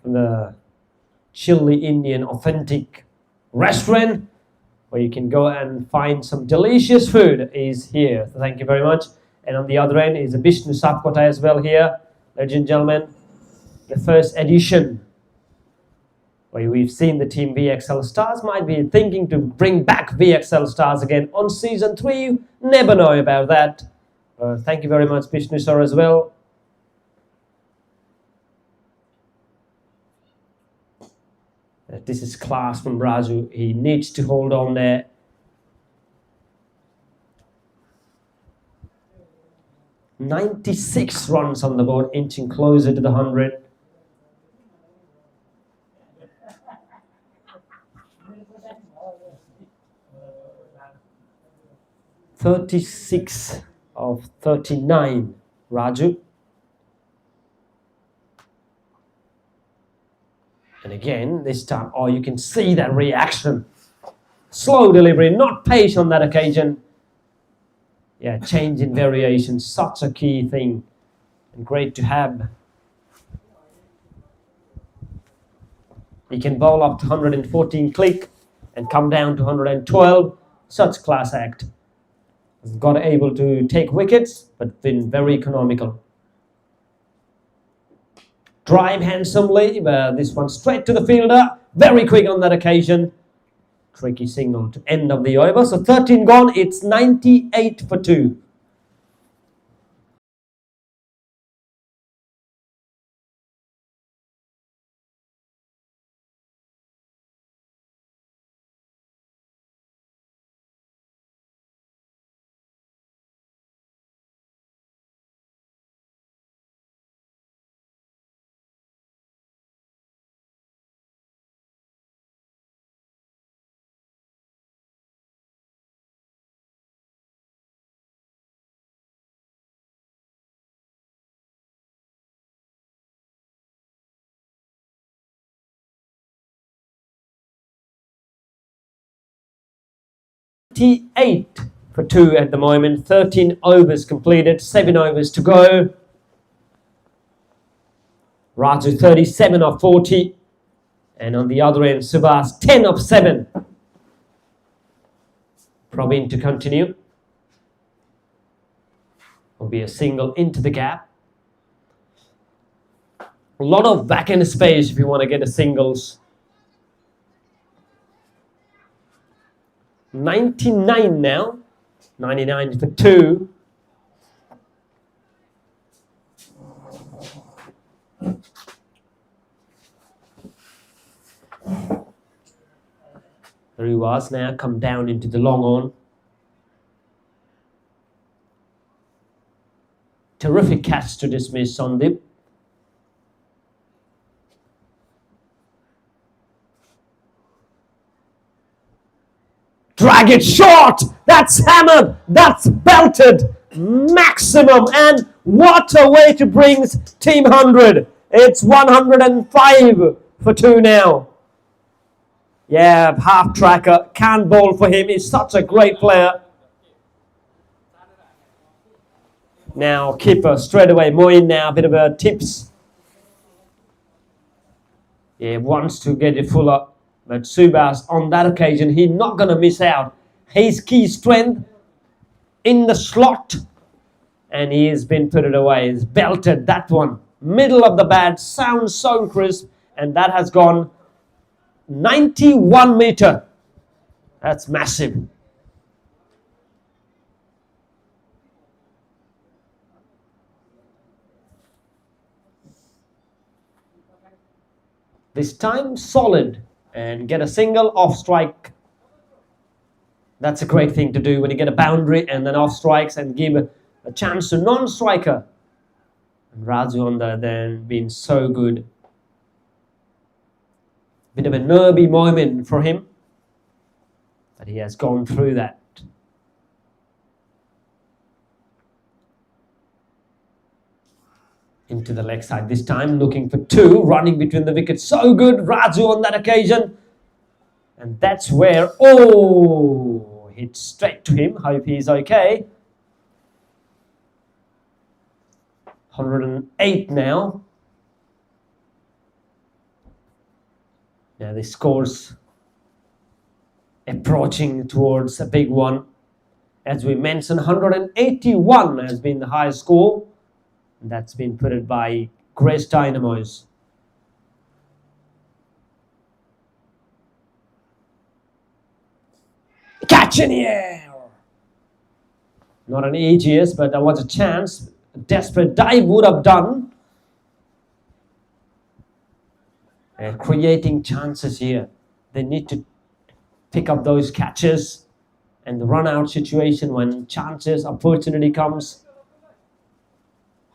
from the Chili Indian authentic restaurant where you can go and find some delicious food is here. So thank you very much. And on the other end is a Vishnu Sapkota as well here, ladies and gentlemen. The first edition where we've seen the team VXL Stars might be thinking to bring back VXL Stars again on season 3. You never know about that. Thank you very much, Vishnu sir, as well. This is class from Raju. He needs to hold on there. .96 runs on the board, inching closer to the 100. .36 of 39, Raju. And again, this time, oh, you can see that reaction. Slow delivery, not pace on that occasion. Yeah, change in variation, such a key thing. And great to have. He can bowl up to 114 click and come down to 112. Such class act. Got able to take wickets, but been very economical. Drive handsomely, but this one straight to the fielder. Very quick on that occasion. Tricky single to end of the over. So 13 gone, it's 98 for 2. .8 for 2 at the moment. 13 overs completed, 7 overs to go. Raju 37 of 40. And on the other end, Subhas 10 of 7. Praveen to continue. Will be a single into the gap. A lot of vacant space if you want to get a singles. 99 now. 99 for 2. There he was now, come down into the long on. Terrific catch to dismiss Sandeep. Drag it short! That's hammered! That's belted! Maximum! And what a way to bring Team 100 It's 105 for 2 now. Yeah, half tracker, can't bowl for him. He's such a great player. Now keeper straight away. Moin now, a bit of a tips. Yeah, wants to get it fuller. But Subhas on that occasion, he's not going to miss out. His key strength in the slot. And he has been put it away. He's belted that one. Middle of the bat, sounds so crisp. And that has gone 91 meter. That's massive. This time solid and get a single off strike. That's a great thing to do when you get a boundary and then off strikes and give a chance to non-striker. And Raju on the other end been so good. Bit of a nervy moment for him, but he has gone through that. Into the leg side this time, looking for 2, running between the wickets. So good, Raju on that occasion. And that's where, oh, hit straight to him. Hope he's okay. 108 now. Now the scores approaching towards a big one. As we mentioned, 181 has been the highest score. That's been put it by Grace Dynamos. Catch in the air! Not an AGS, but there was a chance. A desperate dive would have done. And creating chances here. They need to pick up those catches and the run-out situation when chances, opportunity comes.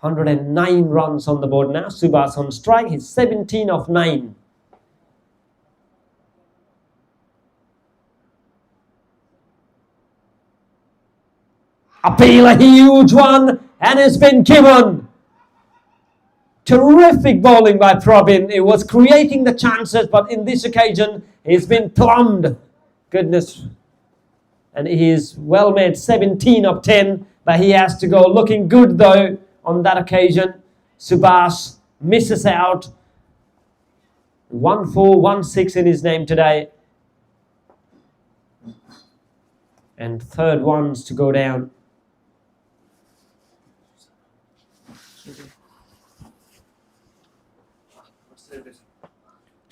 109 runs on the board now. Subhas on strike. He's 17 of 9. Appeal, a huge one, and it's been given. Terrific bowling by Probin. It was creating the chances, but in this occasion, he's been plumbed. Goodness. And he is well made, 17 of 10, but he has to go looking good though. On that occasion, Subhas misses out. 1416 in his name today. And third ones to go down.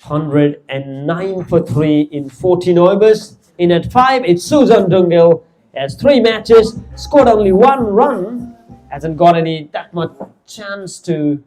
$109 for 3 in 14 overs. In at 5, it's Susan Dungill. Has 3 matches, scored only 1 run. Hasn't got that much chance to.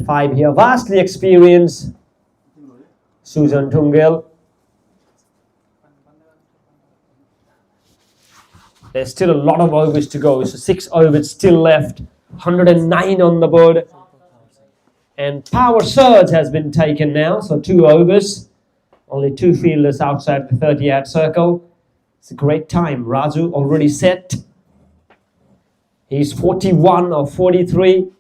Five here, vastly experienced. Susan Tungel. There's still a lot of overs to go, so 6 overs still left. 109 on the board. And power surge has been taken now, so 2 overs. Only 2 fielders outside the 30-yard circle. It's a great time. Raju already set. He's 41 of 43.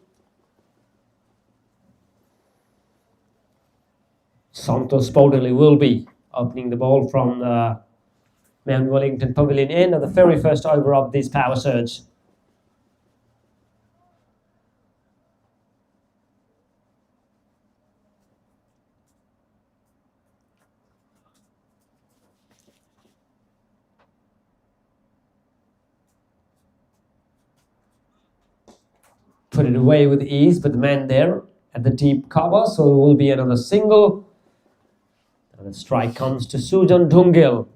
Santos Bodley will be opening the ball from the Mount Wellington Pavilion end of the very first over of this power surge. Put it away with ease, but the man there at the deep cover, so it will be another single. And the strike comes to Sujan Dungil.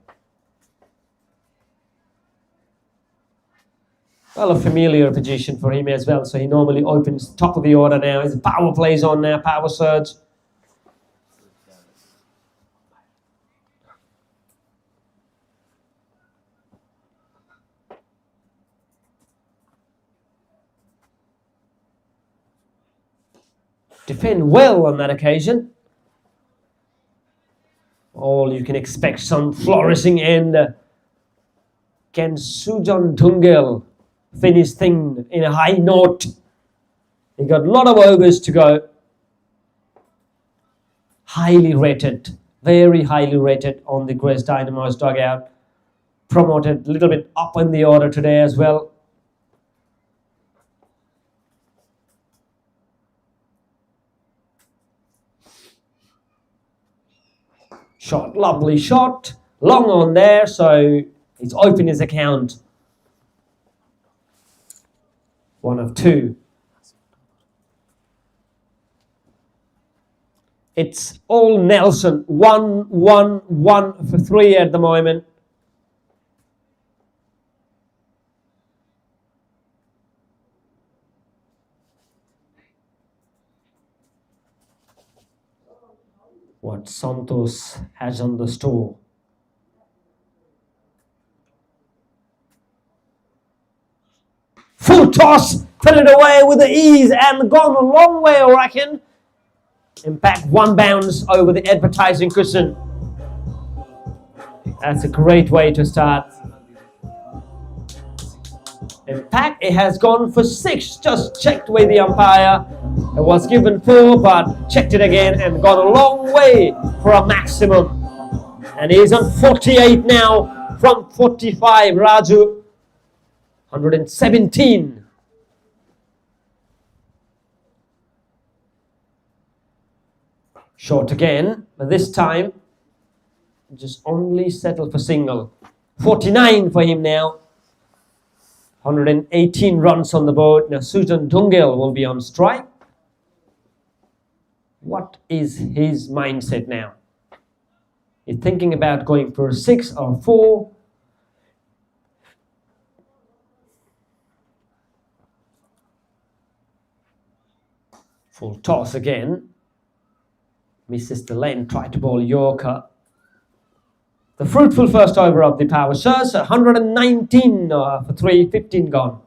Well, a familiar position for him as well, so he normally opens top of the order now. His power plays on now, power surge. defend well on that occasion. All you can expect some flourishing end. Can Sujan Dungel finish thing in a high note? He got a lot of overs to go. Highly rated, very highly rated on the Grace Dynamos dugout. Promoted a little bit up in the order today as well. Shot, lovely shot. Long on there, so he's opened his account. 1 of 2. It's all Nelson. 1, 1, 1 for 3 at the moment. What Santos has on the store. Full toss, put it away with the ease and gone a long way, I reckon. Impact 1 bounce over the advertising cushion. That's a great way to start. Impact, it has gone for 6, just checked with the umpire. It was given 4, but checked it again and gone a long way for a maximum. And he's on 48 now from 45, Raju. 117. Short again, but this time just only settled for single. 49 for him now. 118 runs on the board. Now Sujan Dungel will be on strike. What is his mindset now? He's thinking about going for a 6 or 4. Full toss again. Misses the lane, tried to bowl Yorker. The fruitful first over of the power surge, 119 for 3, 15 gone.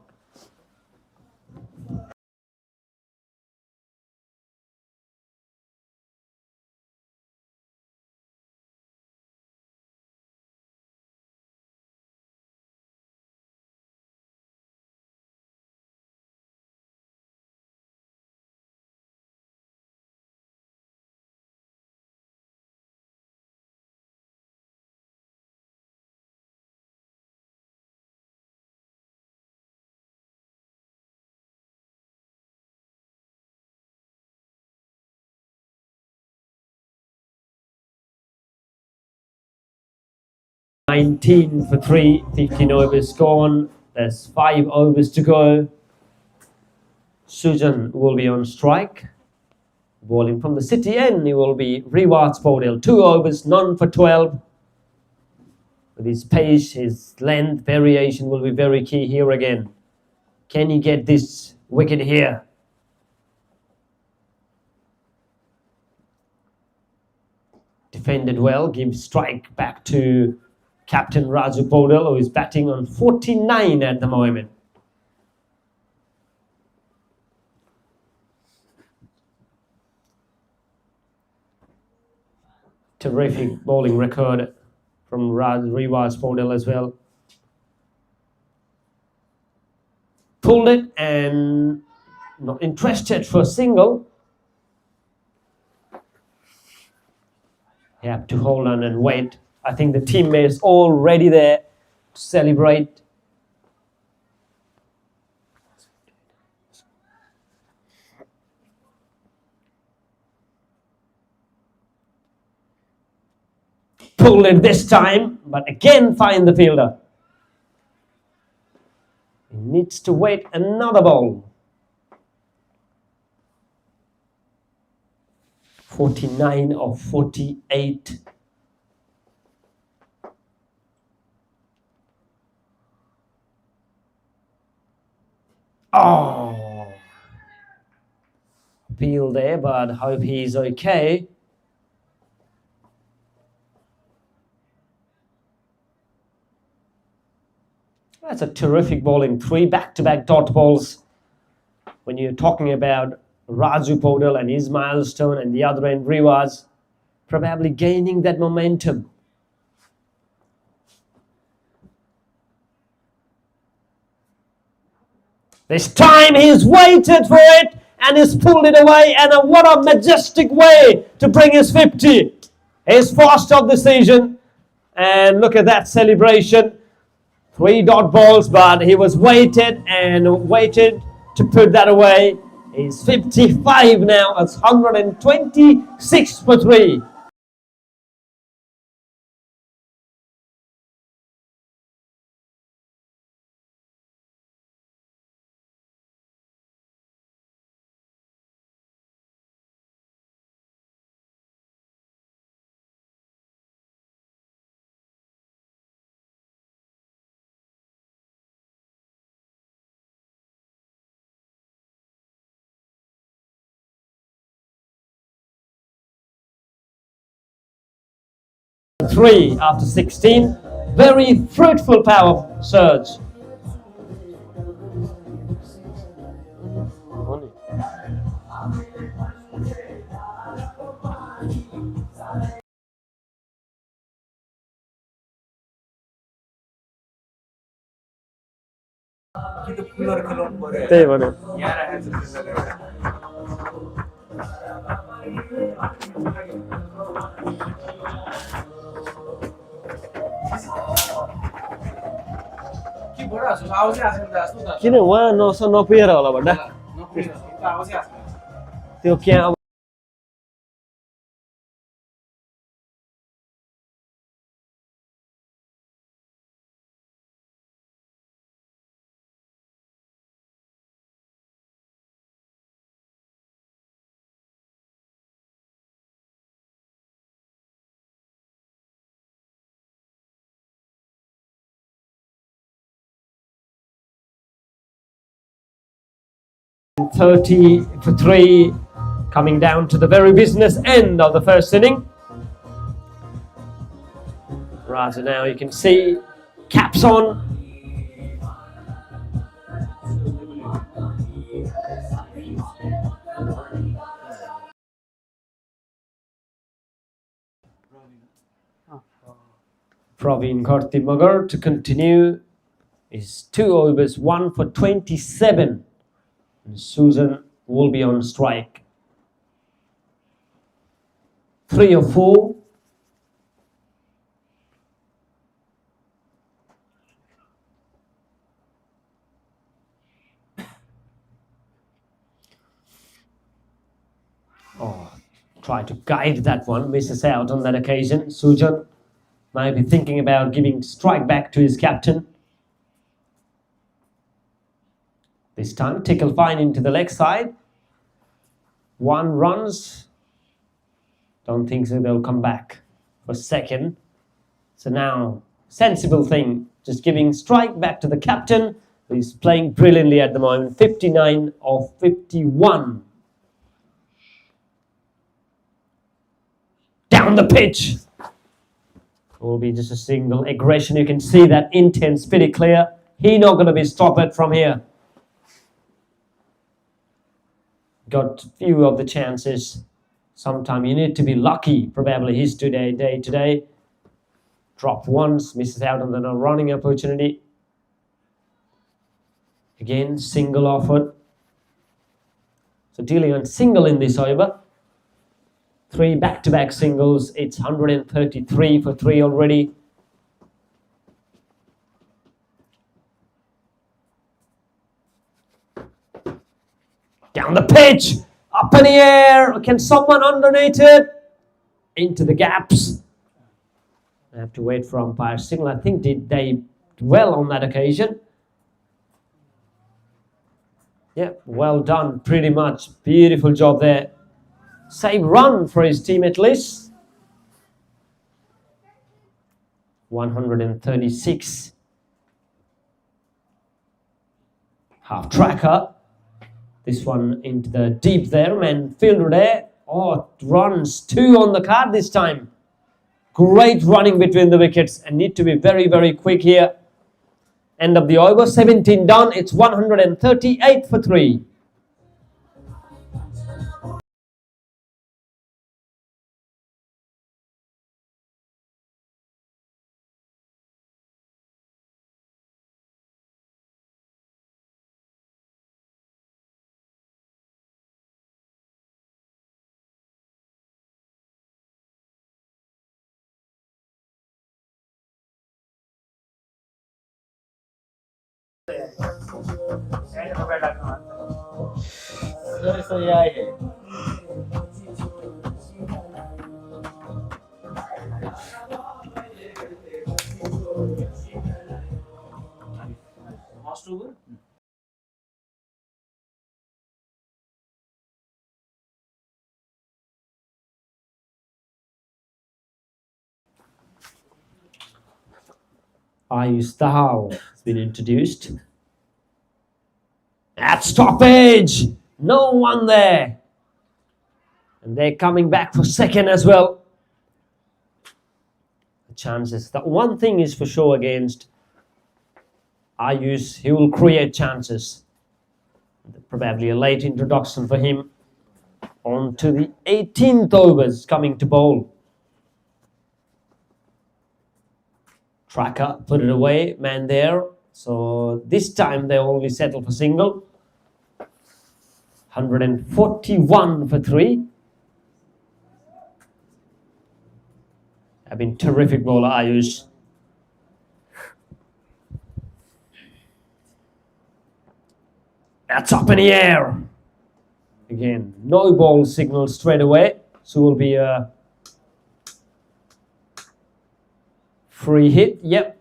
$19 for 3, 15 overs gone. There's 5 overs to go. Sujan will be on strike. Bowling from the city end, he will be Reward Spodell. 2 overs, none for 12. With his pace, his length, variation will be very key here again. Can he get this wicket here? Defended well, gives strike back to Captain Raju Podal, who is batting on 49 at the moment. Terrific bowling record from Reward Podal as well. Pulled it and not interested for a single. You have to hold on and wait. I think the teammates already there to celebrate. Pulled it this time, but again find the fielder. He needs to wait another ball. 49 of 48. Oh, appeal there, but hope he's okay. That's a terrific bowling. 3 back-to-back dot balls. When you're talking about Raju Podal and his milestone, and the other end Rivas probably gaining that momentum. This time he's waited for it and he's pulled it away, and what a majestic way to bring his 50. His first of the season, and look at that celebration. 3 dot balls, but he was waited to put that away. He's 55 now. It's 126 for 3. Three after 16. Very fruitful power surge. त्यही भन्यो किन उहाँ नपुगेर होला भन्दा त्यो क्या अब .30 for 3, coming down to the very business end of the first inning. Right, so now you can see caps on. Praveen Kartimagar to continue is 2 overs, 1 for 27. And Susan will be on strike. 3 or 4. Oh, try to guide that one, misses out on that occasion. Sujan might be thinking about giving strike back to his captain. This time, tickle fine into the leg side. 1 runs. Don't think so they'll come back for second. So now, sensible thing, just giving strike back to the captain, who is playing brilliantly at the moment. 59 of 51. Down the pitch. Will be just a single aggression. You can see that intense, pretty clear. He's not going to be stopped from here. Got few of the chances. Sometimes you need to be lucky. Probably his day today. Drop once, misses out on the running opportunity. Again, single offered. So dealing on single in this over. 3 back-to-back singles. It's 133 for 3 already. Down the pitch, up in the air. Can someone underneath it? Into the gaps. I have to wait for umpire signal. I think they did well on that occasion. Yeah, well done, pretty much. Beautiful job there. Save run for his team at least. 136. Half tracker. This one into the deep there, man, fielder there. Oh, runs 2 on the card this time. Great running between the wickets and need to be very, very quick here. End of the over, 17 done. It's 138 for 3. Ayush Dahal has been introduced. At stoppage! No one there. And they're coming back for second as well. The chances. The one thing is for sure against Ayush, he will create chances. Probably a late introduction for him. On to the 18th overs coming to bowl. Tracker put it away, man there. So this time they only settle for single. 141 for 3. Have been terrific bowler Ayush. That's up in the air. Again, no ball signal straight away. So will be a free hit. Yep.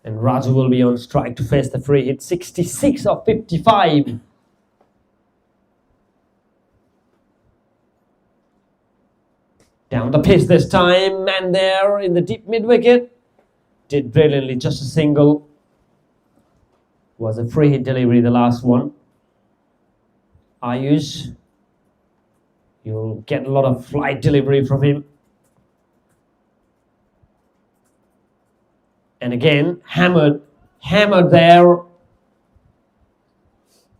And Raju will be on strike to face the free hit. 66 of 55. Down the pitch this time. Man there in the deep mid-wicket. Did brilliantly, just a single. Was a free hit delivery, the last one. Ayush. You'll get a lot of flight delivery from him. And again, hammered there.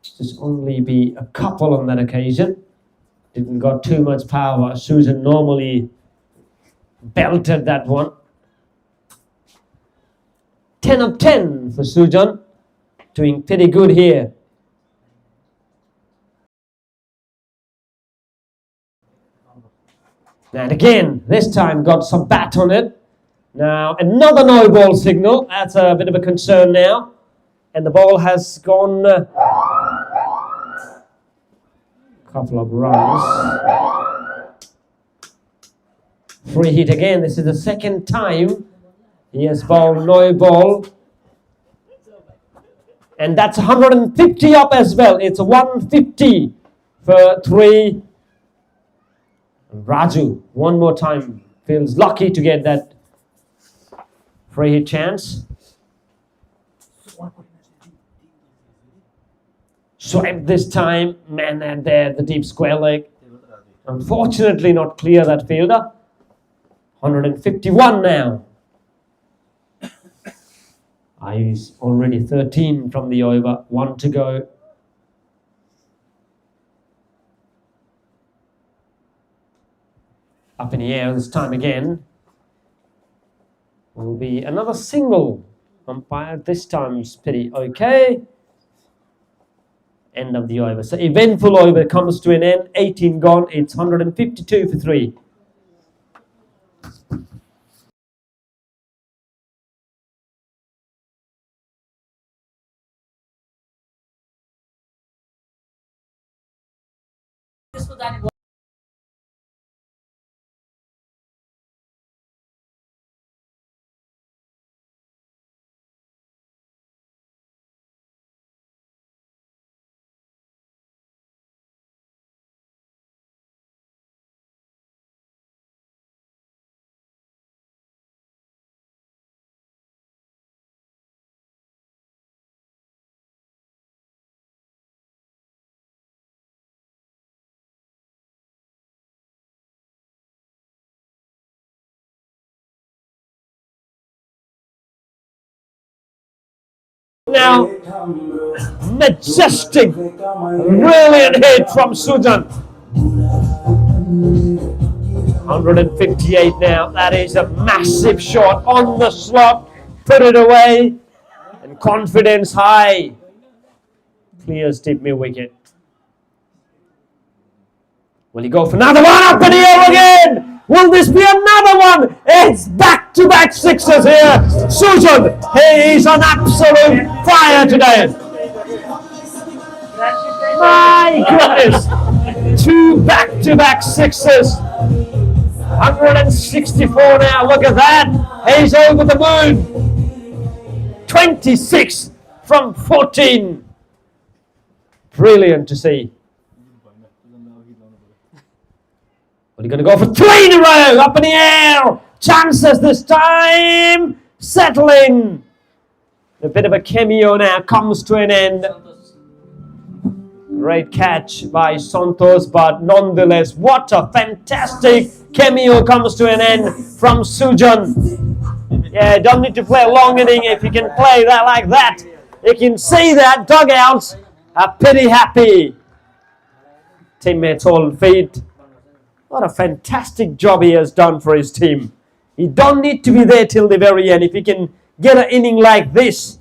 Just only be a couple on that occasion. Didn't got too much power. Susan normally belted that one. 10 of 10 for Sujan. Doing pretty good here. And again, this time got some bat on it. Now, another no ball signal. That's a bit of a concern now. And the ball has gone a couple of runs. Free hit again. This is the second time he has bowled no ball. And that's 150 up as well. It's 150 for 3. Raju, one more time, feels lucky to get that free hit chance. Swipe this time, man and there, the deep square leg. Unfortunately not clear that fielder. 151 now. Ayush already 13 from the over, 1 to go. Up in the air this time again. Will be another single. Umpire this time is pretty okay. End of the over. So eventful over comes to an end. 18 gone. It's 152 for 3. Now, majestic, brilliant hit from Sujan. 158 now. That is a massive shot on the slot. Put it away. And confidence high. Clears deep mid wicket. Will he go for another one? Up in the air again. Will this be another one? It's back-to-back sixes here. Sujan, he's on absolute fire today. My goodness. 2 back-to-back sixes. 164 now. Look at that. He's over the moon. 26 from 14. Brilliant to see. But he's going to go for 3 in a row. Up in the air. Chances this time. Settling. A bit of a cameo now comes to an end. Great catch by Santos, but nonetheless, what a fantastic cameo comes to an end from Sujan. Yeah, don't need to play a long inning if you can play that like that. You can see that dugouts are pretty happy. Teammates all on feet. What a fantastic job he has done for his team. He don't need to be there till the very end. If he can get an inning like this.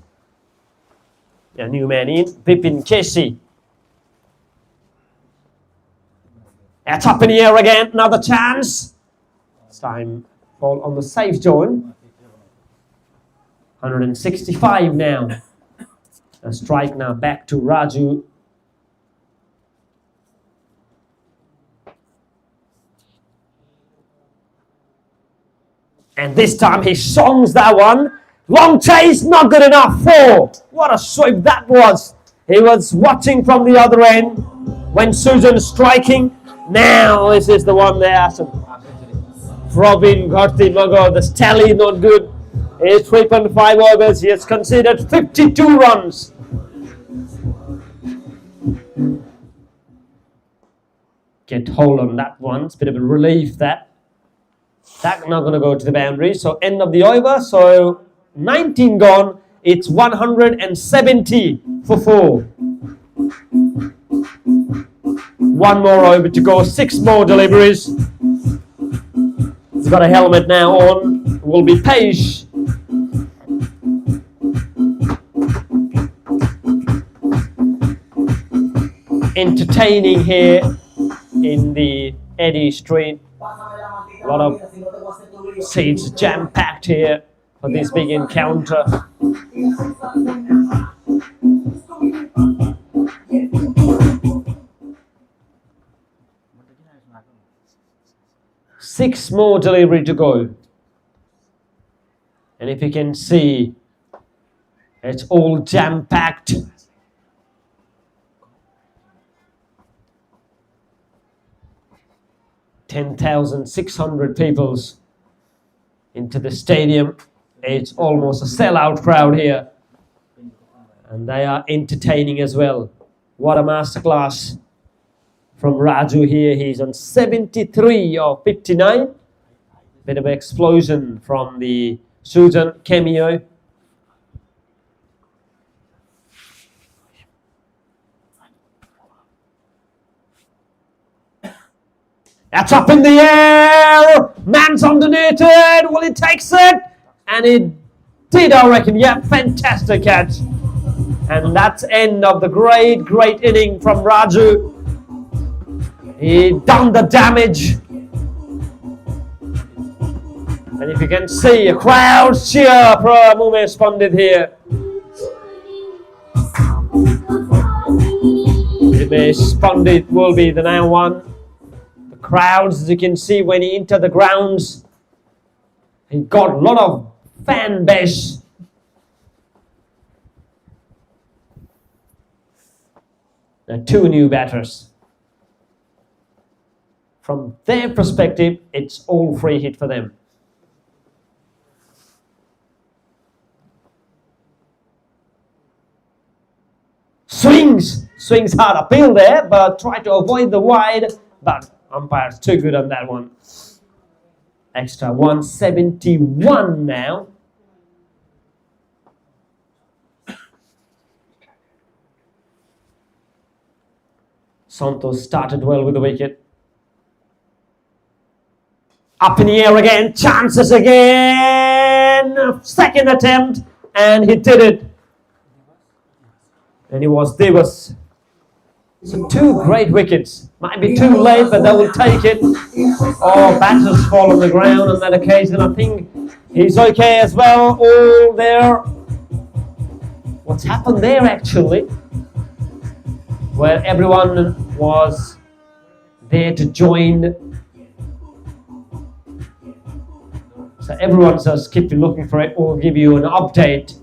A new man in, Bipin Casey. That's up in the air again, another chance. This time, ball on the safe zone. 165 now. A strike now back to Raju. And this time he songs that one. Long chase, not good enough. 4. What a sweep that was. He was watching from the other end when Sujan is striking. Now this is the one there. Robin Gharti Mago, the tally not good. It's 3.5 overs. He has conceded 52 runs. Get hold on that one. It's a bit of a relief that. That's not going to go to the boundary. So end of the over. So 19 gone. It's 170 for 4. 1 more over to go. 6 more deliveries. He's got a helmet now on. Will be Page. Entertaining here in the Eddie Street. A lot of seats jam-packed here for this big encounter. Six more delivery to go. And if you can see, it's all jam-packed. $10,600 people into the stadium. It's almost a sellout crowd here. And they are entertaining as well. What a masterclass from Raju here. He's on 73 of 59. Bit of an explosion from the Sujan cameo. That's up in the air. Man's underneath it. Well, he takes it. And it did, I reckon. Yeah, fantastic catch. And that's end of the great inning from Raju. He done the damage. And if you can see, a crowd cheer for Mumesh Pandit here. Mumesh Pandit will be the now one. The crowds, as you can see, when he entered the grounds, he got a lot of fan base. Now 2 new batters. From their perspective, it's all free hit for them. Swings hard appeal there, but try to avoid the wide, but umpire's too good on that one. Extra 171 now. Santos started well with the wicket. Up in the air again, chances again. Second attempt, and he did it. And it was Divas. So 2 great wickets. Might be too late, but they will take it. Oh, batters fall on the ground on that occasion. I think he's okay as well. All there. What's happened there actually? Where everyone was there to join. So everyone's just keep looking for it. We'll give you an update.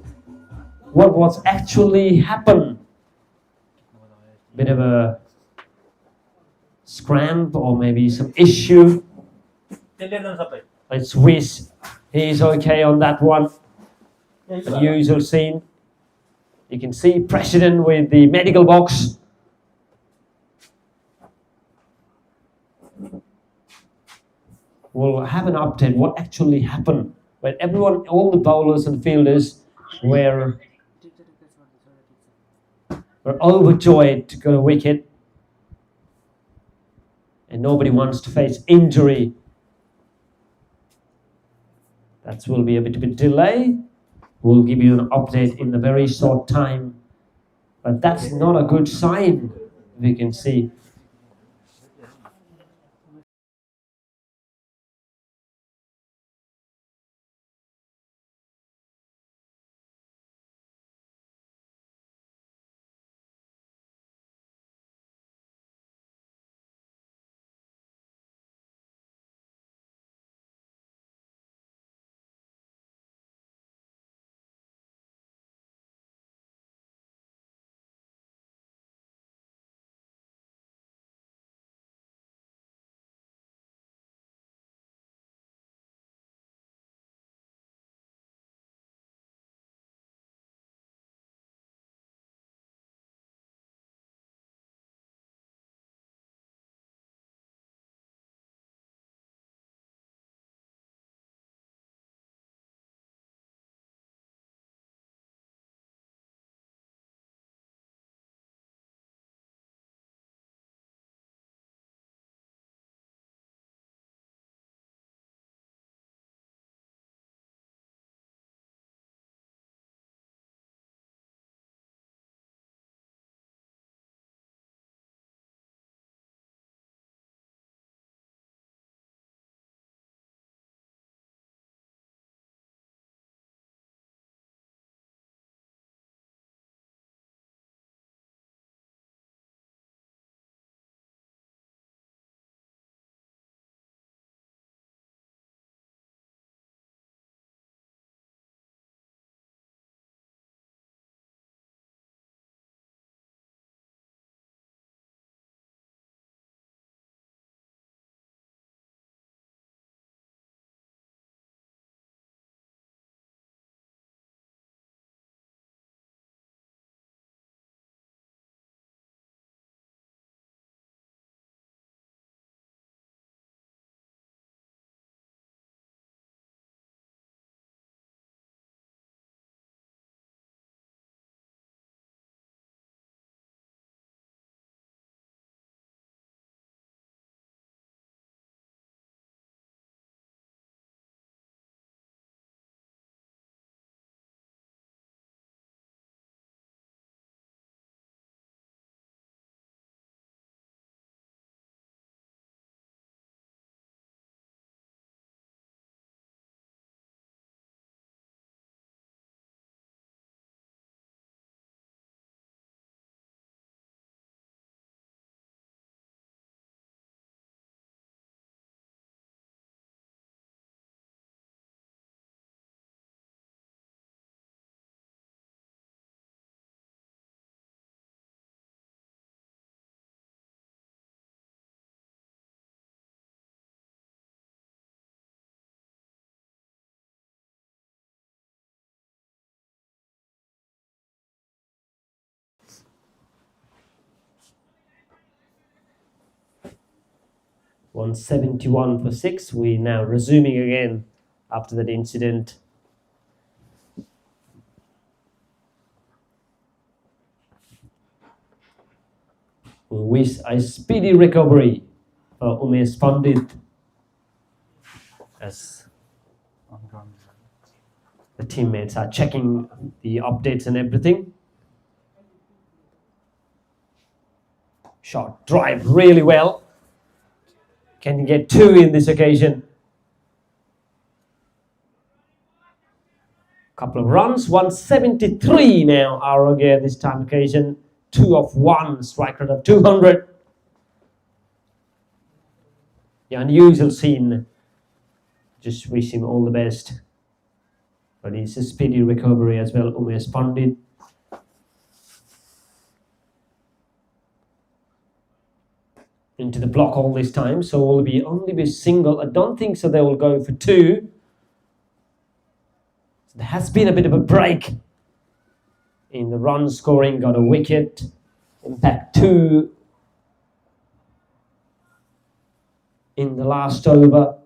What was actually happened? Bit of a scramble or maybe some issue. Let's wish he's okay on that one. The usual scene. You can see President with the medical box. We'll have an update what actually happened. When everyone, all the bowlers and fielders were overjoyed to get a wicket. And nobody wants to face injury. That will be a bit of a delay. We'll give you an update in a very short time. But that's not a good sign, we can see. .171 for 6. We're now resuming again after that incident. We wish a speedy recovery for Umesh Pandit as the teammates are checking the updates and everything. Shot drive really well. Can he get 2 in this occasion? Couple of runs, 173 now. Aroge this time occasion, 2 of 1, strike rate of 200. The unusual scene. Just wish him all the best. But it's a speedy recovery as well, Umesh Pandit. Into the block all this time, so will be only be single. I don't think so they will go for 2. So there has been a bit of a break in the run scoring, got a wicket. Impact 2 in the last over.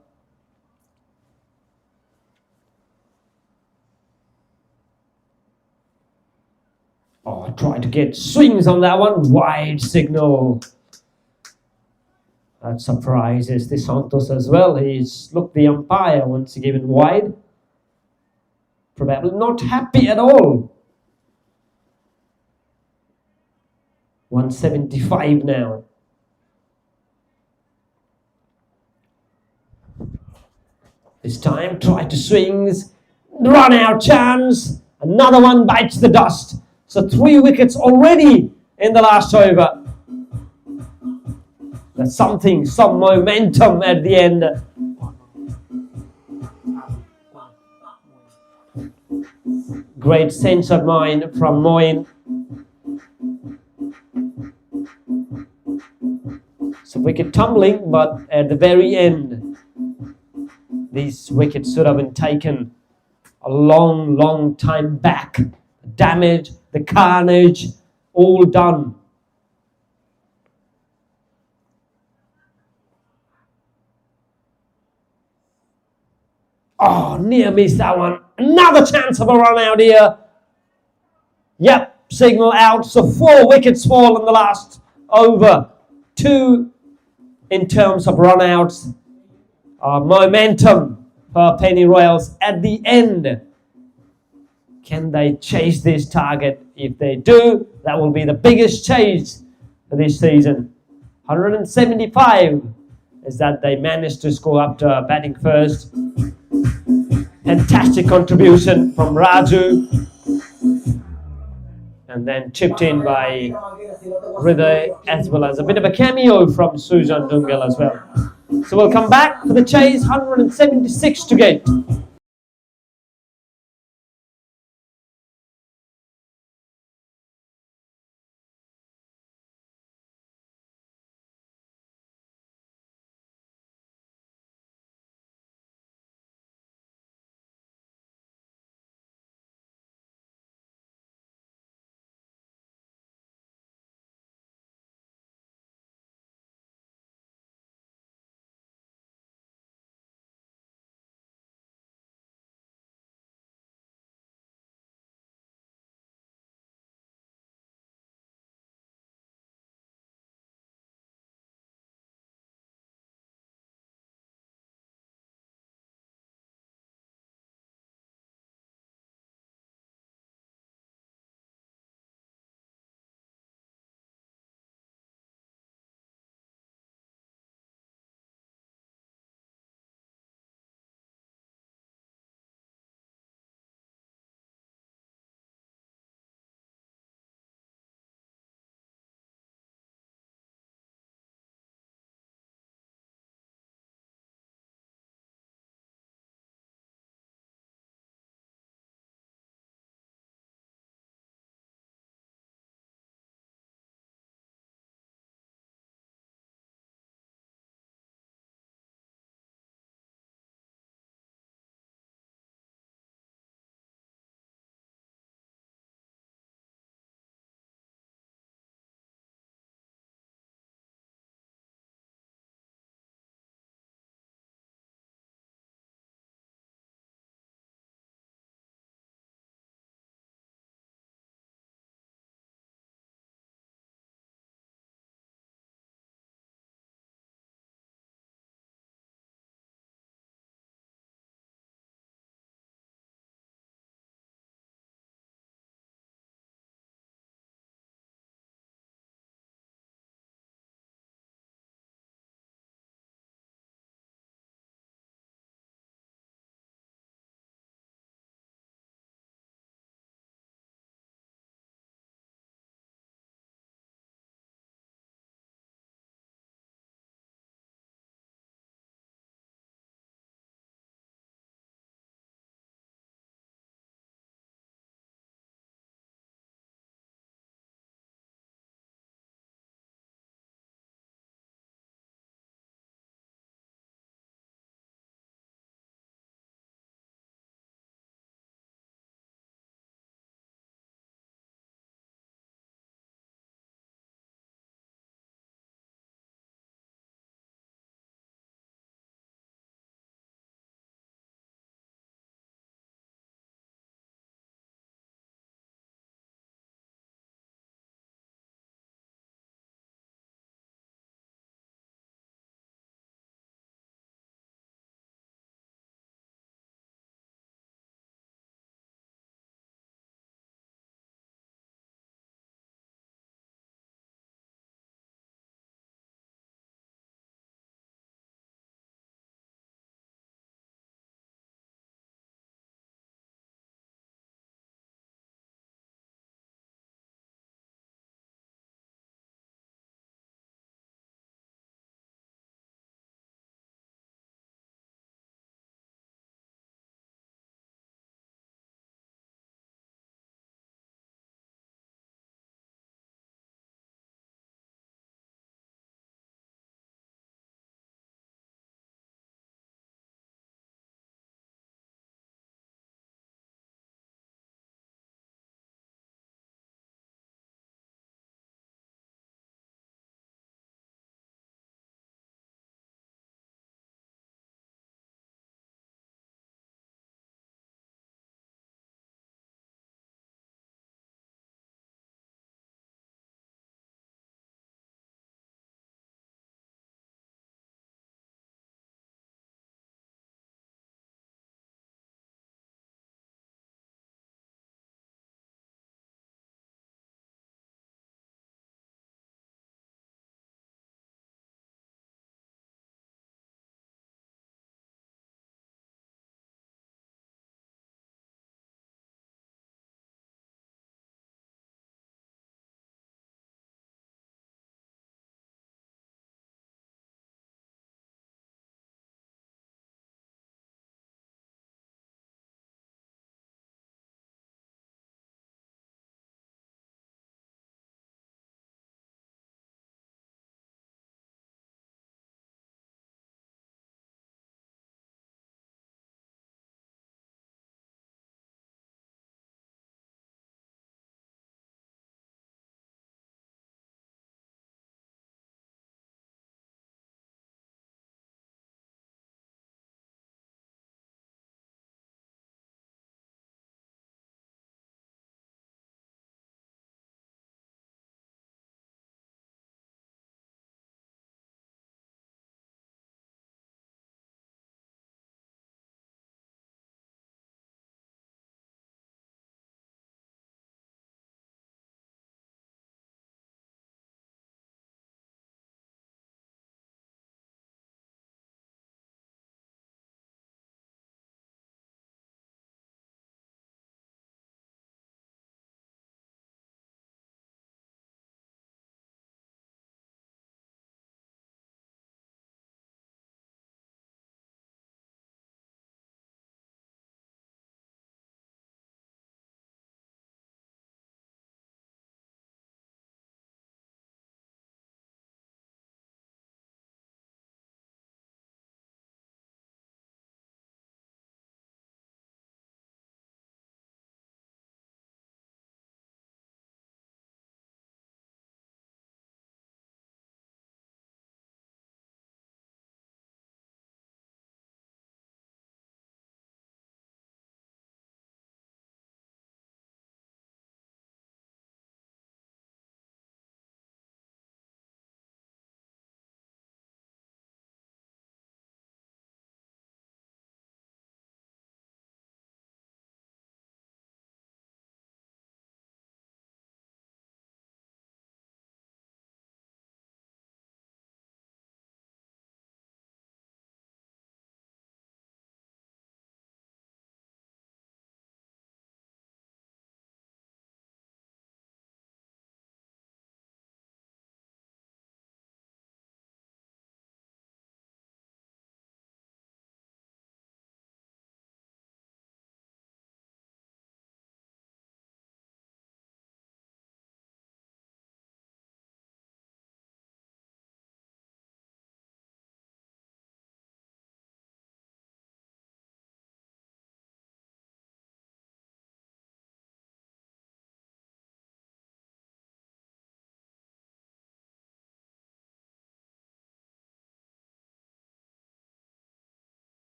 Oh, try to get swings on that one. Wide signal. That surprises the Santos as well. He's looked the umpire once given wide. Probably not happy at all. 175 now. This time, try to swings. Run out chance. Another one bites the dust. So 3 wickets already in the last over. That's something, some momentum at the end. Great sense of mind from Moin. So wicket tumbling, but at the very end, these wickets should have been taken a long time back. The damage, the carnage, all done. Oh, near missed that one. Another chance of a run out here. Yep, signal out. So 4 wickets fall in the last over. 2 in terms of run outs. Momentum for Penny Royals at the end. Can they chase this target? If they do, that will be the biggest chase this season. 175 is that they managed to score after batting first. Fantastic contribution from Raju. And then chipped in by Hriday, as well as a bit of a cameo from Sujan Dungal as well. So we'll come back for the chase, 176 to get.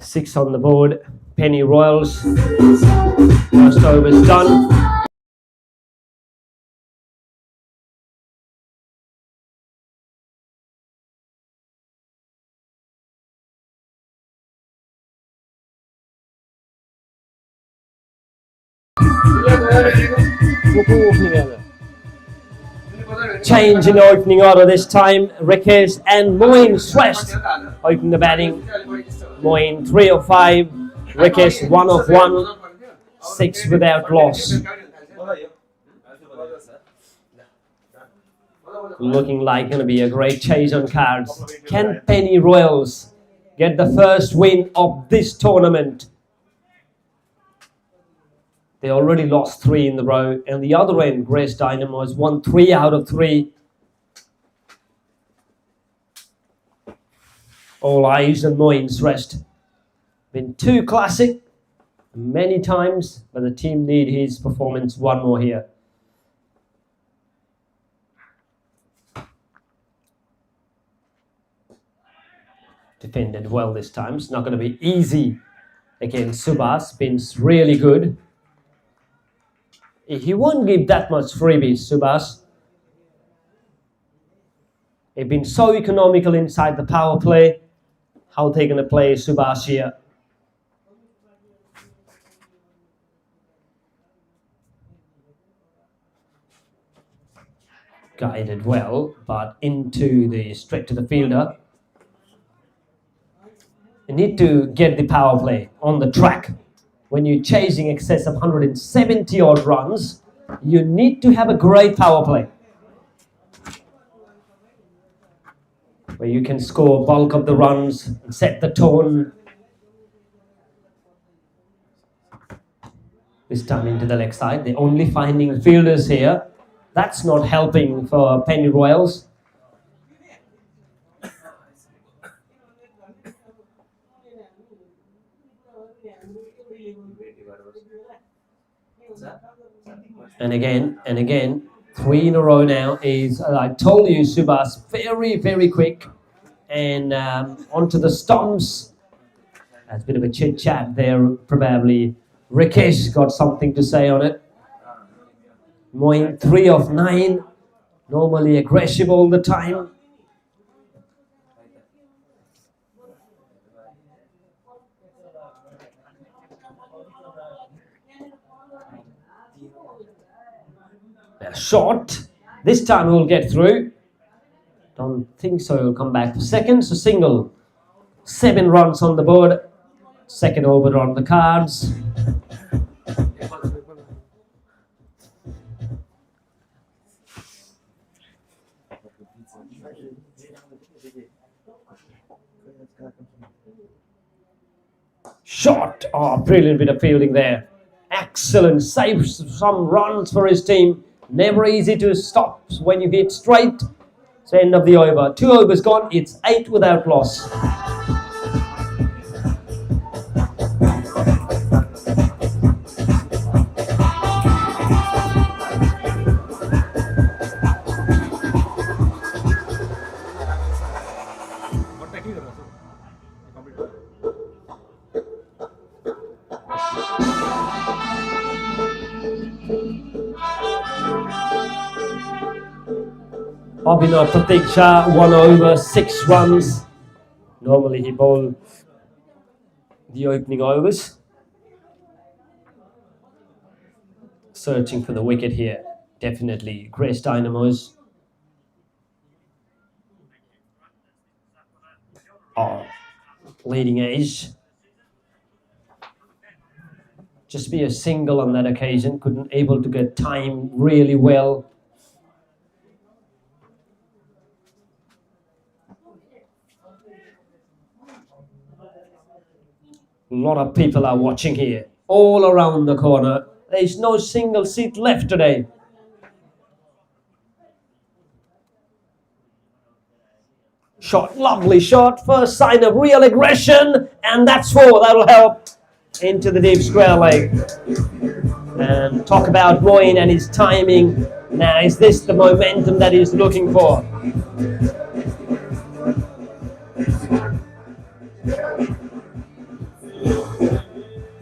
6 on the board. Penny Royals. First over is done. Change in the opening order this time. Rikesh and Moin Swest open the batting. Moin 3 of 5. Rikesh 1 of 1. 6 without loss. Looking like going to be a great chase on cards. Can Penny Royals get the first win of this tournament? They already lost 3 in the row. And the other end, Grace Dynamos won 3 out of 3. All eyes on Moin's rest. Been too classic many times, but the team need his performance one more here. Defended well this time. It's not going to be easy against Subhas. Been really good. He won't give that much freebies, Subhas. They've been so economical inside the power play. How are they going to play Subhas here? Guided well, but straight to the fielder. You need to get the power play on the track. When you're chasing excess of 170 odd runs, you need to have a great power play where you can score bulk of the runs and set the tone. This time into the leg side. They're only finding fielders here. That's not helping for Penny Royals. And again, 3 in a row now is, I told you, Subhas, very, very quick. And onto the stumps. That's a bit of a chit-chat there, probably. Rikesh got something to say on it. Moin 3 of 9. Normally aggressive all the time. A shot. This time we'll get through. Don't think so. He'll come back for second. So single. 7 runs on the board. Second over on the cards. Shot. Oh, brilliant bit of fielding there. Excellent. Saves some runs for his team. Never easy to stop when you hit straight. It's the end of the over. 2 overs gone. It's 8 without loss. Abhinav Pratiksha, 1 over, 6 runs. Normally he bowled the opening overs. Searching for the wicket here. Definitely Grace Dynamos. Leading edge. Just be a single on that occasion. Couldn't able to get time really well. A lot of people are watching here, all around the corner. There's no single seat left today. Shot, lovely shot. First sign of real aggression, and that's 4. That'll help into the deep square leg. And talk about Moin and his timing. Now, is this the momentum that he's looking for?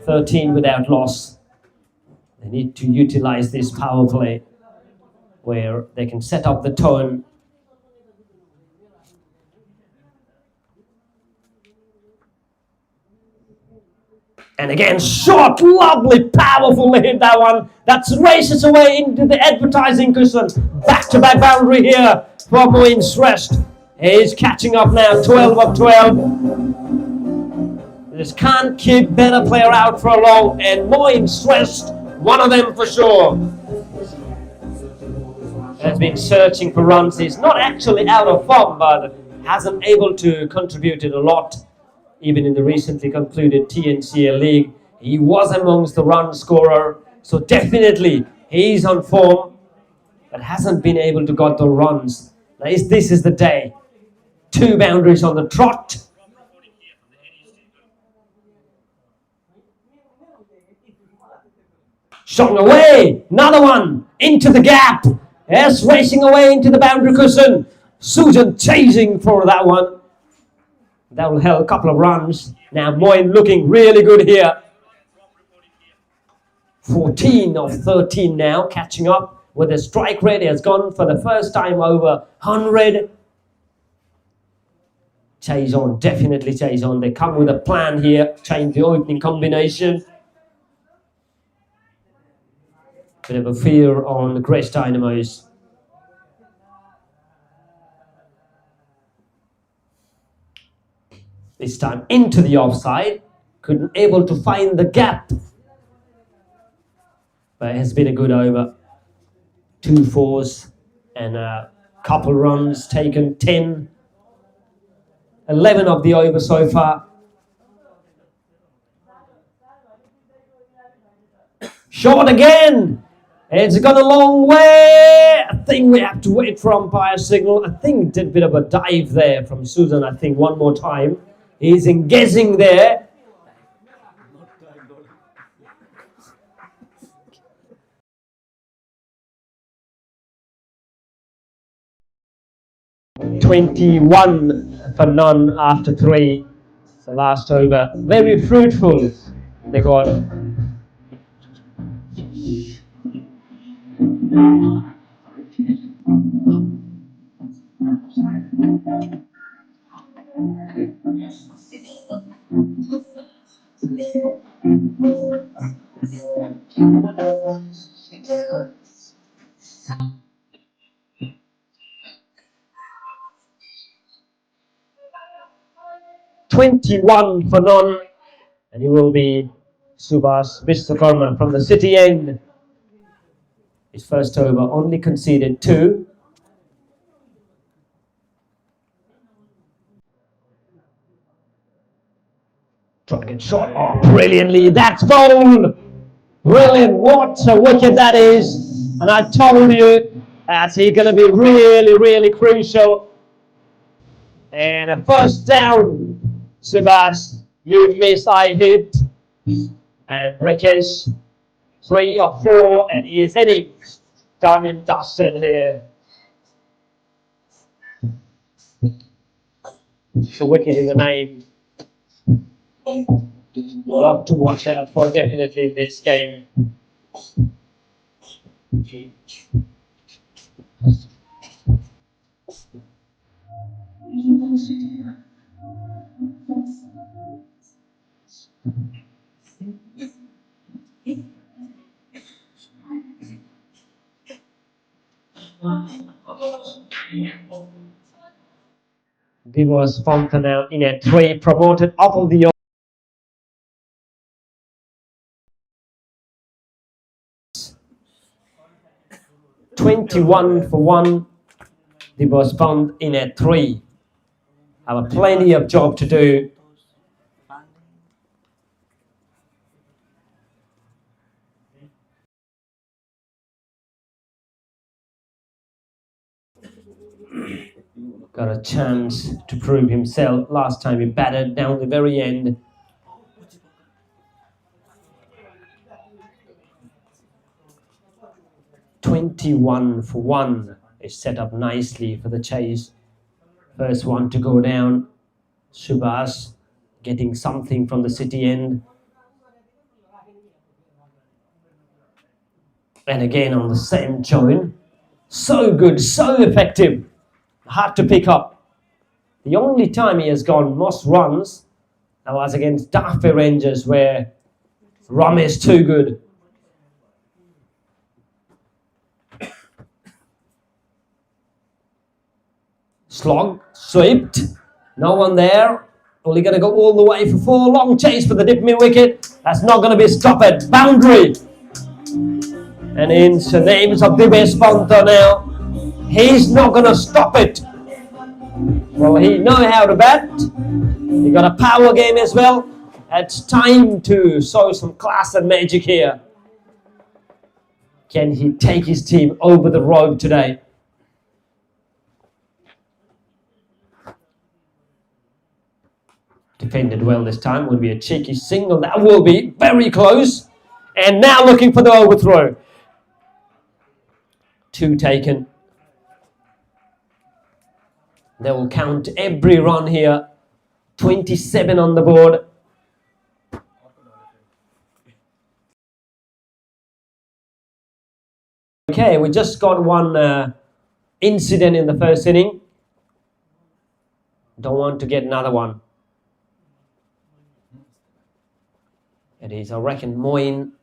13 without loss. They need to utilize this power play where they can set up the tone. And again, shot, lovely, powerfully hit that one. That races away into the advertising cushion. Back-to-back boundary here for Moin Shrest. He's catching up now, 12 of 12. Just can't keep better player out for long, and Moin Shrest, one of them for sure. Has been searching for runs. He's not actually out of form, but hasn't able to contribute a lot. Even in the recently concluded TNPL League, he was amongst the run scorer. So definitely he's on form, but hasn't been able to get the runs. Now this is the day. 2 boundaries on the trot. Shot away, another one into the gap. Yes, racing away into the boundary cushion. Susan chasing for that one. That will help a couple of runs. Now Moin looking really good here. 14 of 13 now, catching up with a strike rate. He has gone for the first time over 100. Chase on, definitely chase on. They come with a plan here. Change the opening combination. Bit of a fear on the Grace Dynamos. This time into the offside. Couldn't able to find the gap. But it has been a good over. 2 fours and a couple runs taken. 10, 11 of the over so far. Shot again. It's gone a long way. I think we have to wait for umpire signal. I think it did a bit of a dive there from Susan. I think one more time. He's engaging there. $21 for none after 3. It's the last over. Very fruitful. They got 21 for none, and he will be Subhas Vishwakarma from the city end. His first over only conceded 2. Try to get shot. Oh, brilliantly. That's bowled. Brilliant. What a wicket that is. And I told you that's going to be really, really crucial. And a first down, Subhas. You miss, I hit. And Rikesh, 3 or 4, and he is heading down in dusted here. The wicket in the name. Love to watch out for definitely this game. Dynamos Fontana in a 3 promoted off of the 21 for 1. Dynamos found in a 3. Have plenty of job to do. Got a chance to prove himself. Last time he batted down the very end. $21 for 1 is set up nicely for the chase. First one to go down. Subhas getting something from the city end. And again on the same joint. So good, so effective. Hard to pick up. The only time he has gone most runs that was against Darfur Rangers, where Rum is too good. Slog, swept, no one there. Only going to go all the way for 4. Long chase for the dip mid wicket. That's not going to be stopped. Boundary. And into the names of Divesh Panta now. He's not going to stop it. Well, he knows how to bat. He got a power game as well. It's time to show some class and magic here. Can he take his team over the road today? Defended well this time. Would be a cheeky single. That will be very close. And now looking for the overthrow. 2 taken. They will count every run here. 27 on the board. Okay, we just got one incident in the first inning. Don't want to get another one. It is, I reckon, Moin.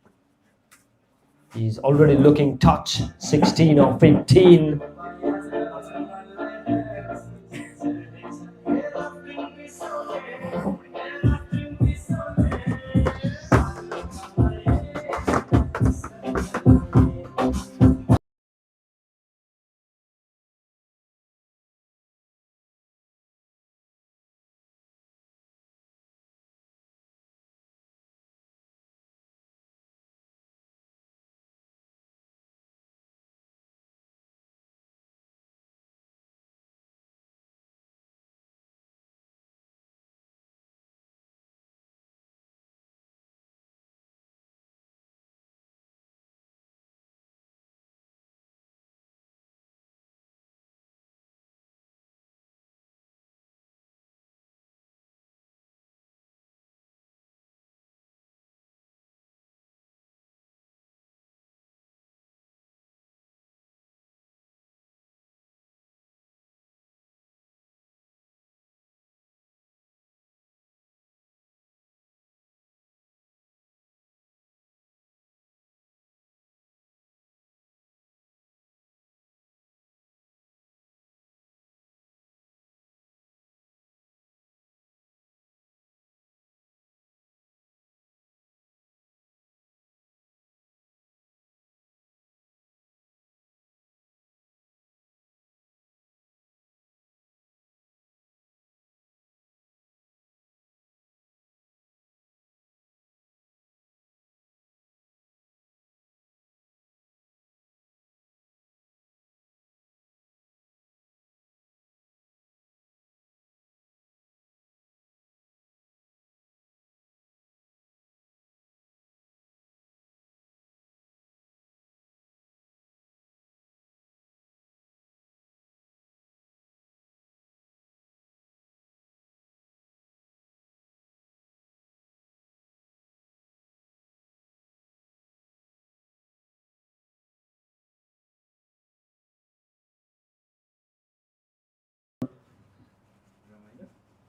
He's already looking touch. 16 or 15.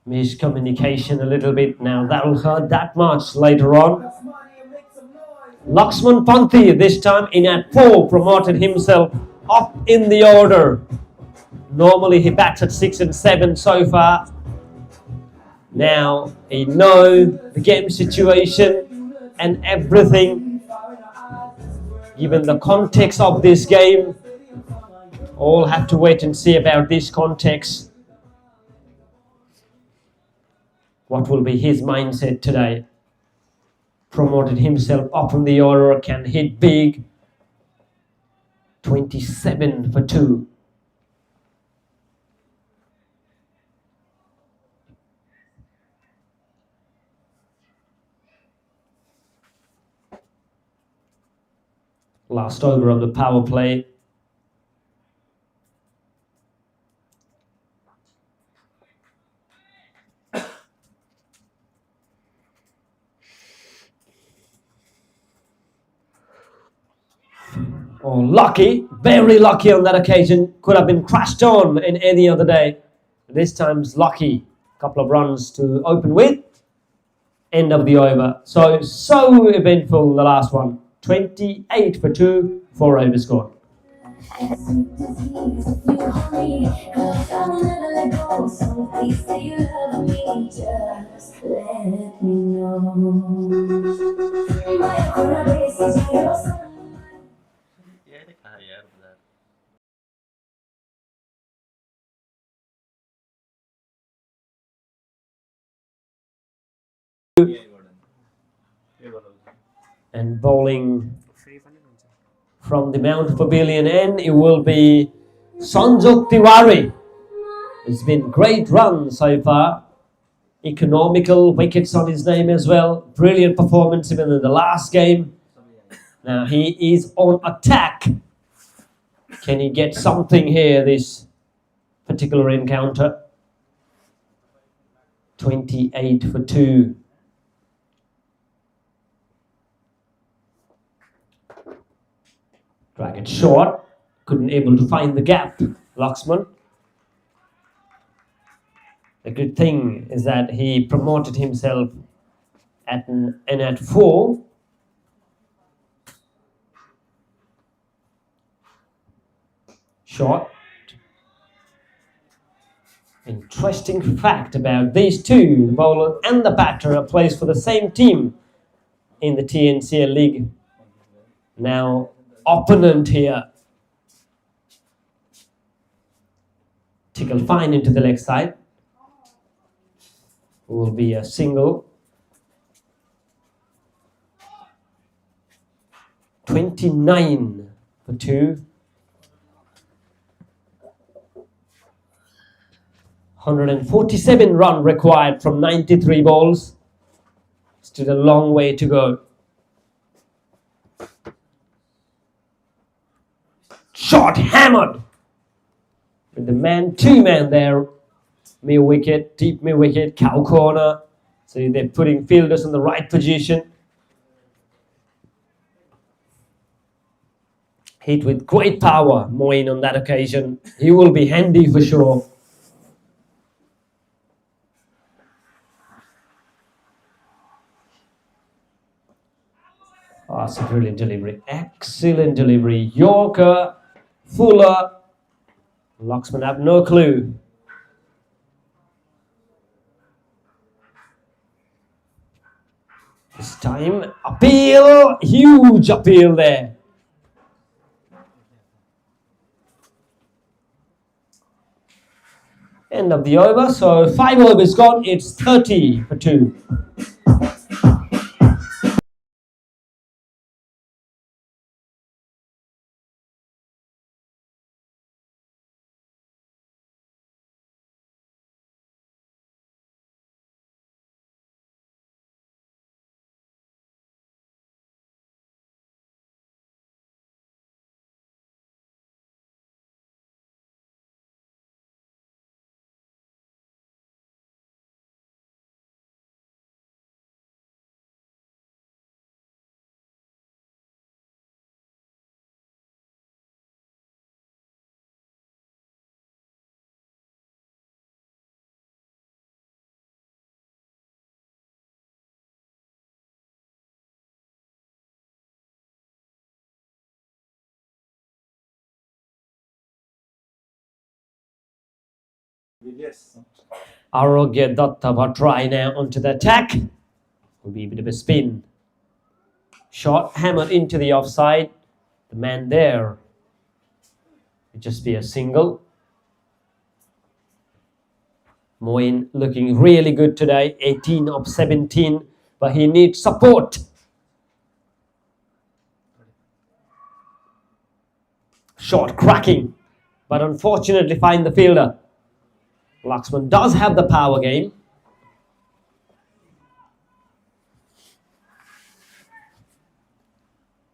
Miscommunication a little bit. Now that'll hurt that much later on. Laxman Panthi this time in at 4 promoted himself up in the order. Normally he bats at 6 and 7 so far. Now he knows the game situation and everything. Given the context of this game, all have to wait and see about this context. What will be his mindset today? Promoted himself up in the order, can hit big. 27 for 2. Last over of the power play. Oh, lucky, very lucky on that occasion. Could have been crashed on in any other day. This time's lucky. Couple of runs to open with. End of the over. So eventful, the last one. 28 for 2, 4 overs scored. And bowling from the Mount Pavilion end, it will be Sanjog Tiwari. It's been great run so far. Economical wickets on his name as well. Brilliant performance even in the last game. Now he is on attack. Can he get something here this particular encounter? 28 for 2. Drag it short. Couldn't able to find the gap. Laxman. The good thing is that he promoted himself at 4. Short. Interesting fact about these two, the bowler and the batter, plays for the same team in the TNPL League. Now, opponent here. Tickle fine into the leg side. Will be a single. 29 for 2. 147 run required from 93 balls. Still a long way to go. Shot hammered. With the two-man there. Mid wicket, deep mid wicket, cow corner. So they're putting fielders in the right position. Hit with great power, Moin on that occasion. He will be handy for sure. Oh, it's a brilliant delivery. Excellent delivery. Yorker, Fuller. Laxman have no clue. This time, appeal. Huge appeal there. End of the over. So 5 overs gone. It's 30 for 2. Arogya Datta will try now onto the attack. Will be a bit of a spin. Shot hammered into the offside. The man there. It just be a single. Moin looking really good today. 18 of 17. But he needs support. Shot cracking. But unfortunately find the fielder. Laxman does have the power game.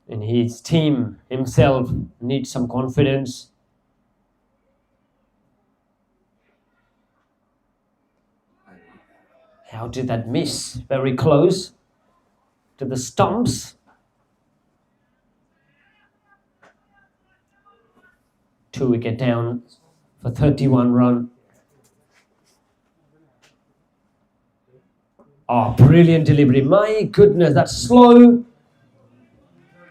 And his team himself needs some confidence. How did that miss? Very close to the stumps. 2 wicket down for 31 run. Oh, brilliant delivery. My goodness, that's slow.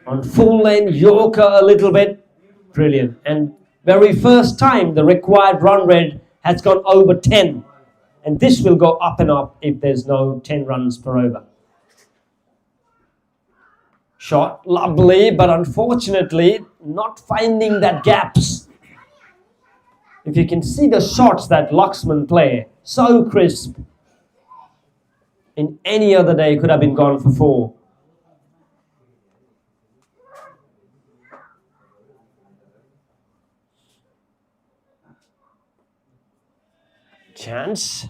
On full length, Yorker a little bit. Brilliant. And very first time the required run rate has gone over 10. And this will go up and up if there's no 10 runs per over. Shot, lovely, but unfortunately not finding that gaps. If you can see the shots that Laxman play, so crisp. In any other day could have been gone for 4. Chance.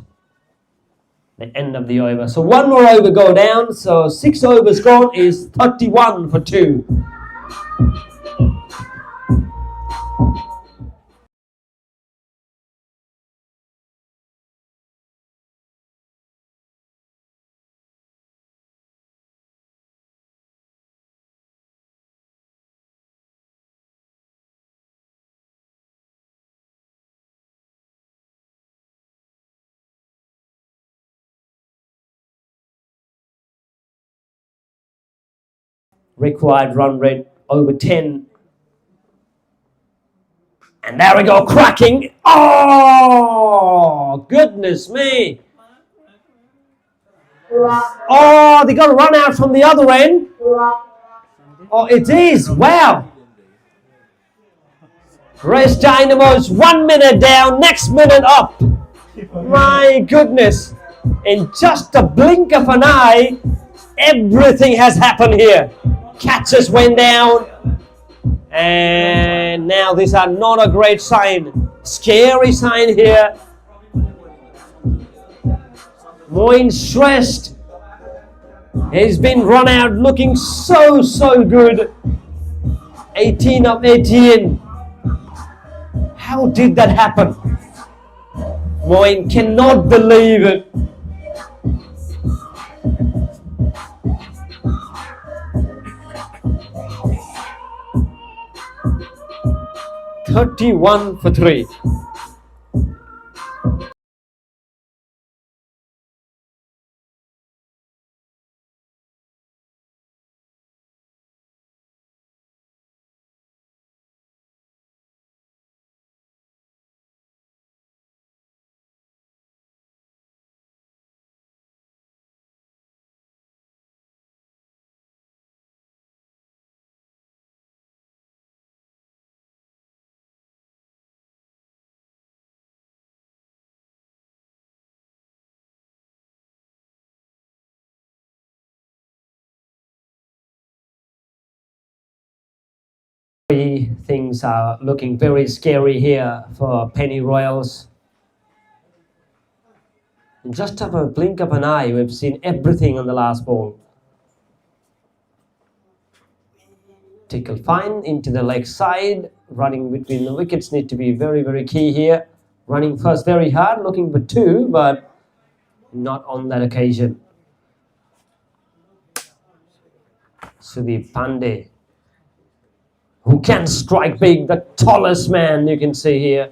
The end of the over. So 1 more over go down. So 6 overs gone is 31 for 2. Required run rate over 10. And there we go, cracking. Oh, goodness me. Oh, they got to run out from the other end. Oh, it is. Wow. Race Dynamos, 1 minute down, next minute up. My goodness. In just a blink of an eye, everything has happened here. Catches went down. And now these are not a great sign. Scary sign here. Moin stressed. He's been run out looking so good. 18 of 18. How did that happen? Moin cannot believe it. $31 for 3. Things are looking very scary here for Penny Royals. In just a blink of an eye, we've seen everything on the last ball. Tickle fine into the leg side. Running between the wickets need to be very key here. Running first very hard, looking for 2, but not on that occasion. Sudeep Pandey, who can strike big, the tallest man you can see here.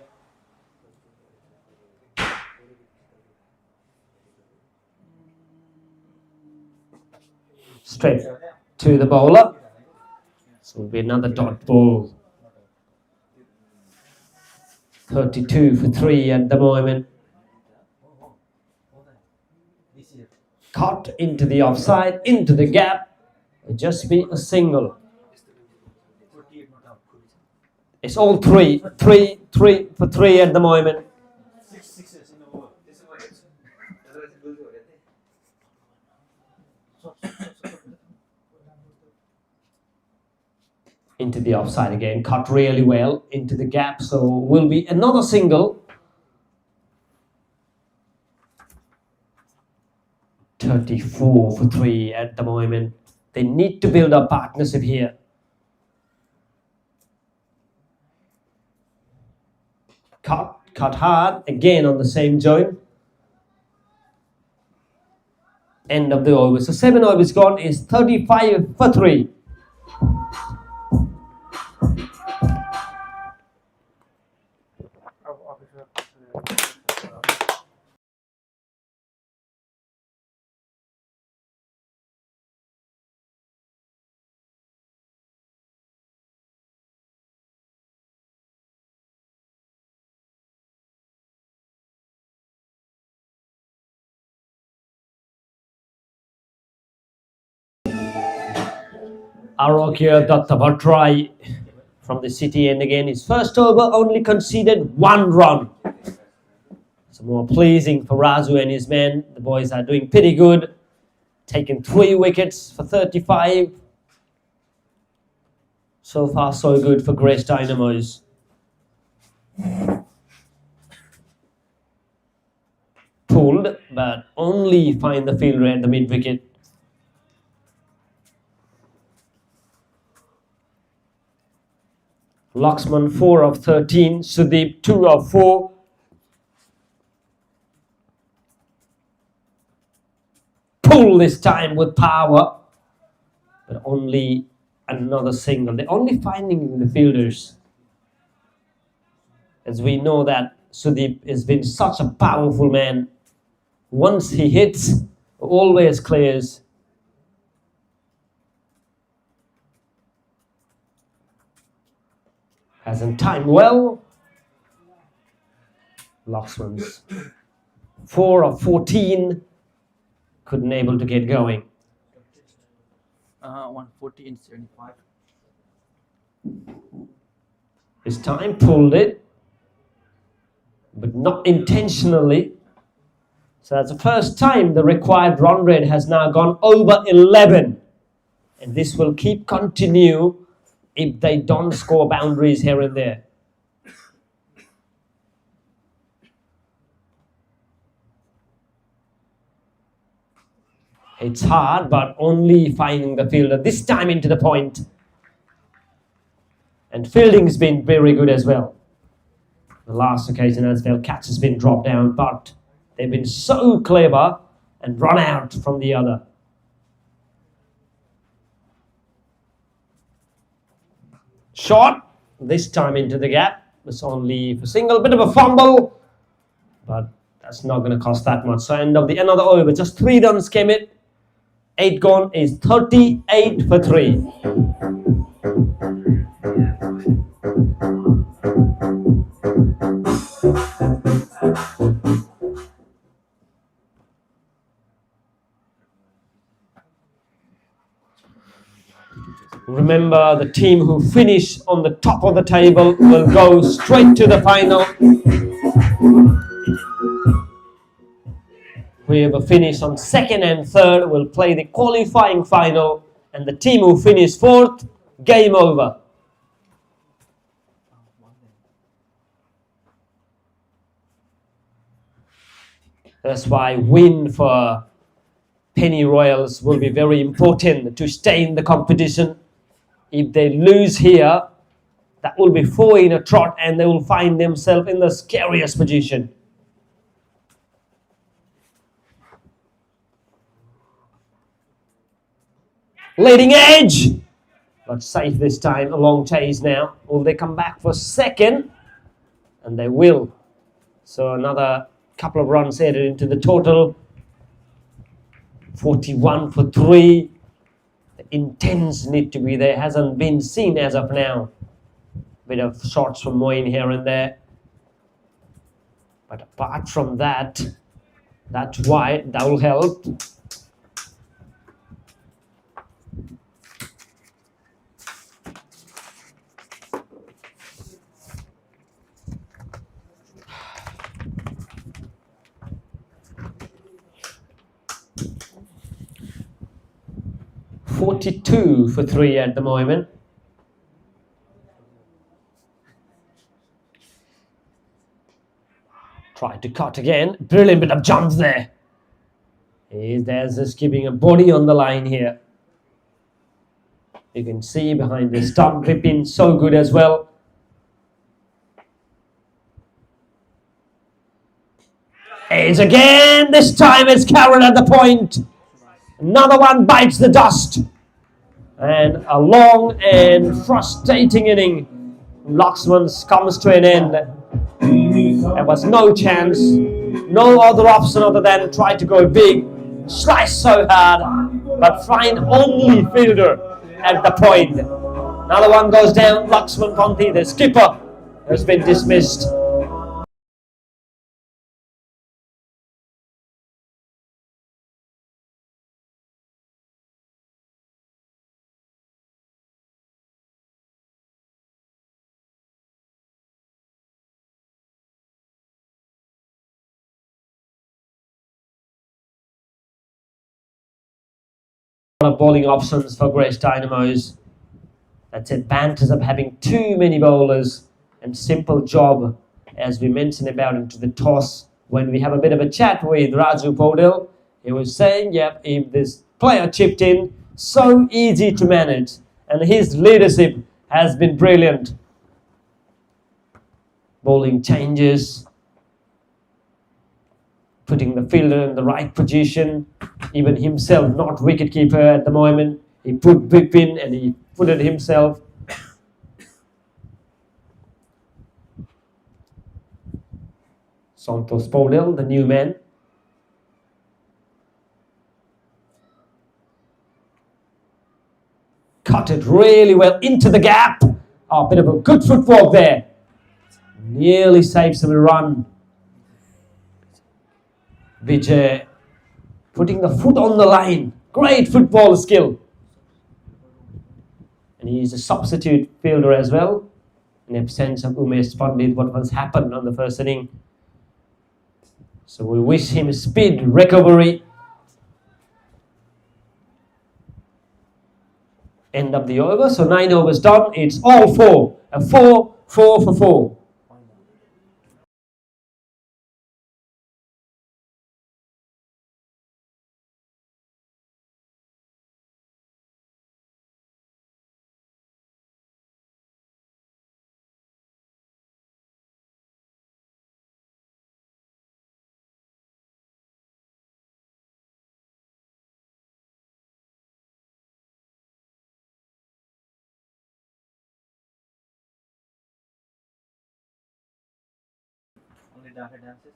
Straight to the bowler. So it'll be another dot ball. 32 for 3 at the moment. Caught into the offside, into the gap. It'll just be a single. It's all 3 for 3 at the moment. Into the offside again, cut really well into the gap, so will be another single. 34 for 3 at the moment. They need to build a partnership here. Cut hard, again on the same joint. End of the over. So 7 overs gone is 35 for 3. Arokya Dattavatrai from the city, and again his first over only conceded 1 run. So more pleasing for Razu and his men. The boys are doing pretty good, taking 3 wickets for 35. So far so good for Grace Dynamos. Pulled, but only find the fielder at the mid wicket. Laxman 4 of 13, Sudeep 2 of 4. Pull this time with power, but only another single. They're only finding the fielders, as we know that Sudeep has been such a powerful man. Once he hits, always clears. Hasn't timed well. Laxman's 4 of 14. Couldn't able to get going. 140 in 75. This time pulled it, but not intentionally. So that's the first time the required run rate has now gone over 11. And this will keep continue if they don't score boundaries here and there. It's hard, but only finding the fielder, this time into the point. And fielding's been very good as well. The last occasion as well, catch has been dropped down, but they've been so clever and run out from the other. Shot, this time into the gap. It's only for single, bit of a fumble, but that's not going to cost that much. So end of the another over, just 3 runs came in. 8 gone is 38 for 3. Remember, the team who finish on the top of the table will go straight to the final. Whoever finish on 2nd and 3rd will play the qualifying final, and the team who finish 4th, game over. That's why win for Penny Royals will be very important to stay in the competition. If they lose here, that will be 4 in a trot, and they will find themselves in the scariest position. Leading edge, but safe this time. A long chase now. Will they come back for 2nd? And they will. So another couple of runs added into the total. 41 for 3. The intents need to be there. Hasn't been seen as of now. Bit of shots from Moeen here and there. But apart from that, that's why that will help. $42 for 3 at the moment. Try to cut again. Brilliant bit of jumps there. There's just keeping a body on the line here. You can see behind the stump gripping so good as well. Edge again. This time it's carried at the point. Another one bites the dust. And a long and frustrating inning. Laxman comes to an end. There was no chance, no other option other than try to go big, slice so hard, but find only fielder at the point. Another one goes down. Laxman Ponti, the skipper, has been dismissed. of bowling options for Grace Dynamos. That's advantage of having too many bowlers, and simple job, as we mentioned about into the toss. When we have a bit of a chat with Raju Podel, he was saying, yep, if this player chipped in, so easy to manage, and his leadership has been brilliant. Bowling changes, putting the fielder in the right position, even himself not wicketkeeper at the moment. He put Bipin and he put it himself. Santos Podel, the new man. Cut it really well into the gap. Oh, a bit of a good footwork there. Nearly saves him a run. Vijay putting the foot on the line. Great football skill. And he's a substitute fielder as well. In absence of Umesh Pandit, what was happened on the first inning. So we wish him speed recovery. End of the over. So 9 overs done. It's all 4. A 4, 4 for 4. Only data dances.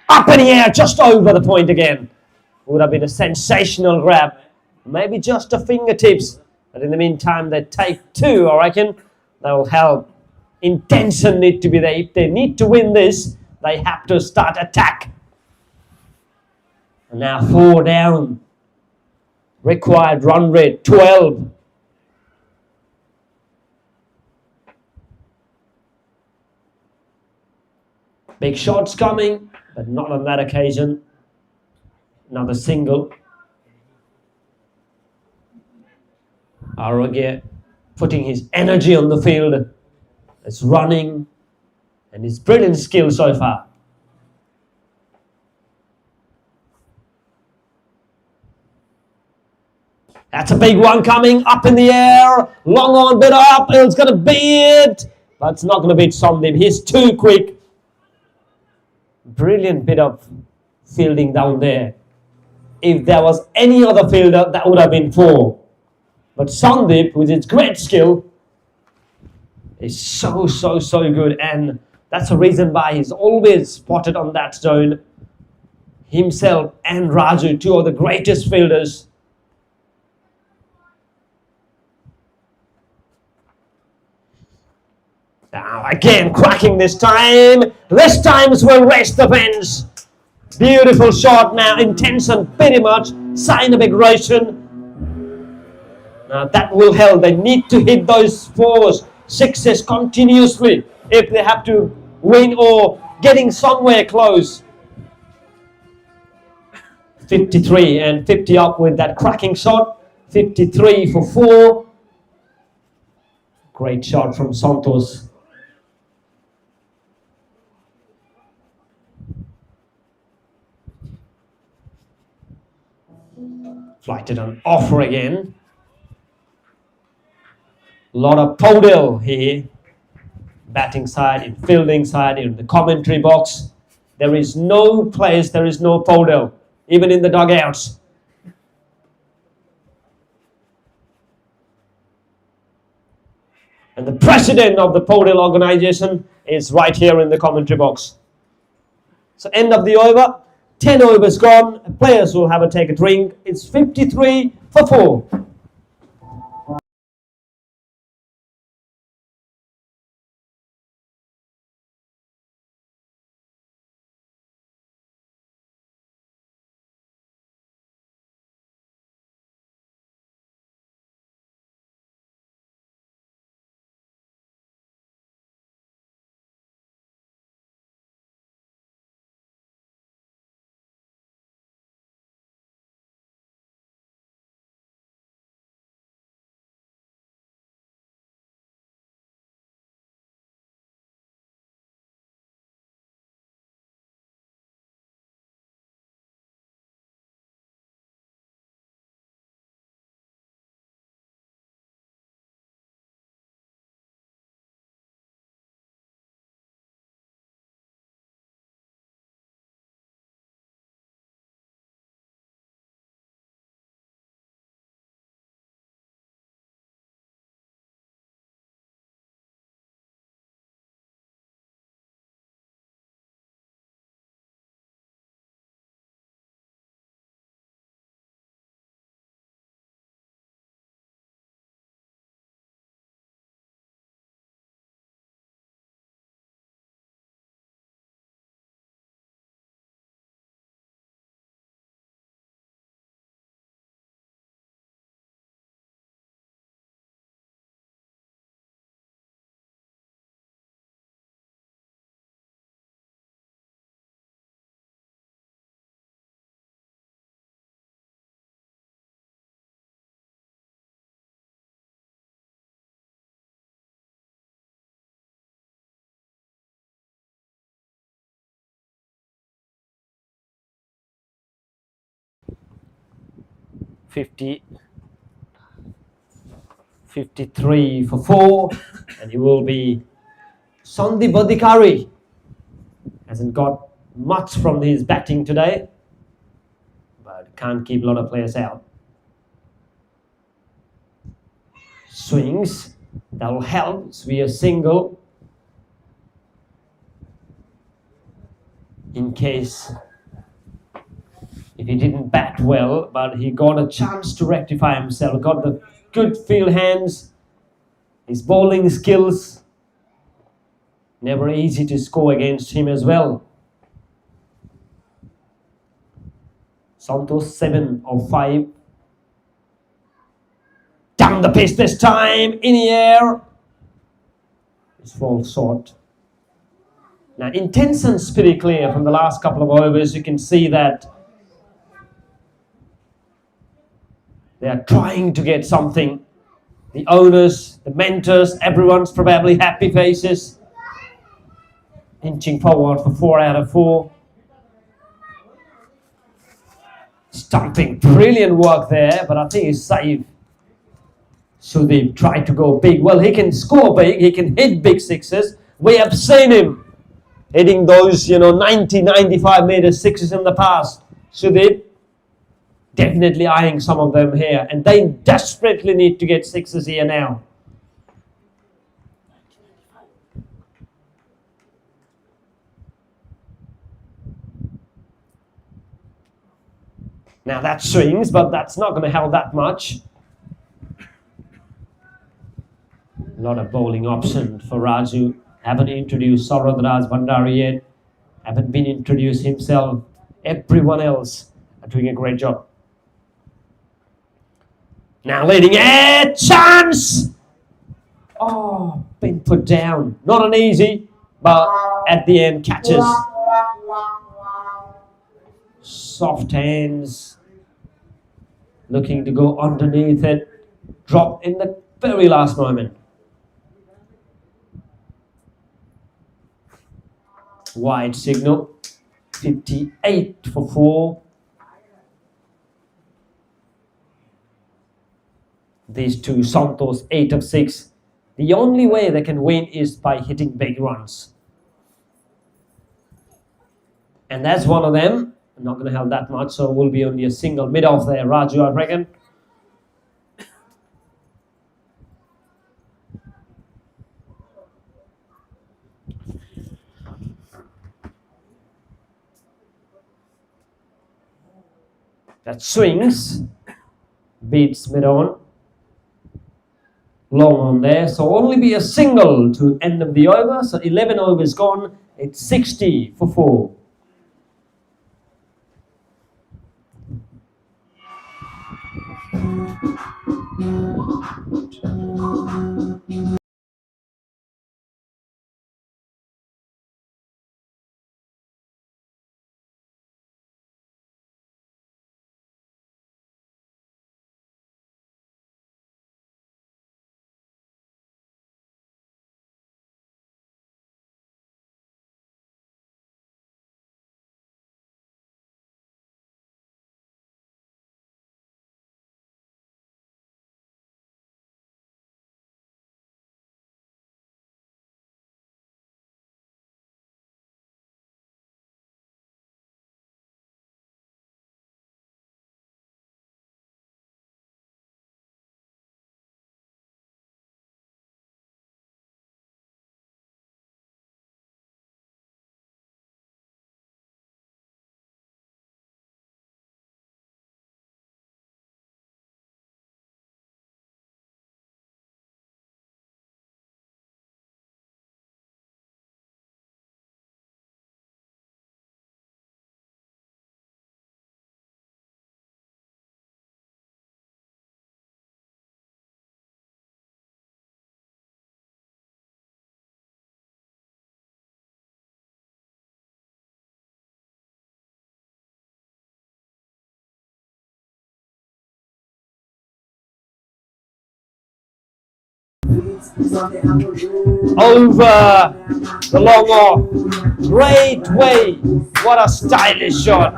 Up in the air, just over the point again. Would have been a sensational grab. Maybe just a fingertips. But in the meantime, they take 2, I reckon. That will help. Intention need to be there. If they need to win this, they have to start attack. And now 4 down. Required run rate 12. Big shots coming, but not on that occasion. Another single. Arroge putting his energy on the field. It's running, and his brilliant skill so far. That's a big one coming up in the air. Long on, bit up. It's going to be it. But it's not going to beat Sandeep. He's too quick. Brilliant bit of fielding down there. If there was any other fielder, that would have been 4. But Sandeep, with his great skill, is so good. And that's the reason why he's always spotted on that zone. Himself and Raju, 2 of the greatest fielders. Now again, cracking this time. This time will rest the fence. Beautiful shot now. Intention pretty much. Sign of aggression. Now that will help. They need to hit those 4s, 6s continuously if they have to win or getting somewhere close. 53 and 50 up with that cracking shot. 53 for 4. Great shot from Santos. Flighted an offer again. A lot of Podel here. Batting side, in fielding side, in the commentary box. There is no place, there is no Podel. Even in the dugouts. And the president of the Podel organization is right here in the commentary box. So end of the over. 10 overs gone. Players will have a take a drink. It's 53 for 4. 50, 53 for 4, and he will be Sandeep Adhikari. Hasn't got much from his batting today, but can't keep a lot of players out. Swings, that will help. It's be a single in case if he didn't bat well, but he got a chance to rectify himself, got the good field hands, his bowling skills, never easy to score against him as well. Santos 7 of 5. Down the pitch this time, in the air. It's falls short. Now intention's pretty clear from the last couple of overs. You can see that they are trying to get something. The owners, the mentors, everyone's probably happy faces. Inching forward for 4 out of 4. Stumping, brilliant work there, but I think it's safe. So they tried to go big. Well, he can score big, he can hit big sixes. We have seen him hitting those, 90, 95 meter sixes in the past. So they definitely eyeing some of them here, and they desperately need to get sixes here now. Now that swings, but that's not going to help that much. Not a bowling option for Raju. Haven't introduced Sauradraj Bhandari yet. Haven't been introduced himself. Everyone else are doing a great job. Now leading a chance. Oh, been put down. Not an easy, but at the end catches. Soft hands. Looking to go underneath it. Drop in the very last moment. Wide signal. 58 for 4. These two, Santos 8 of 6. The only way they can win is by hitting big runs. And that's one of them. I'm not going to have that much, so will be only a single mid-off there, Raju, I reckon. That swings, beats mid-on. Long on there, so only be a single to end of the over. So 11 overs gone, it's 60 for 4. Over the long off. Great way. What a stylish shot.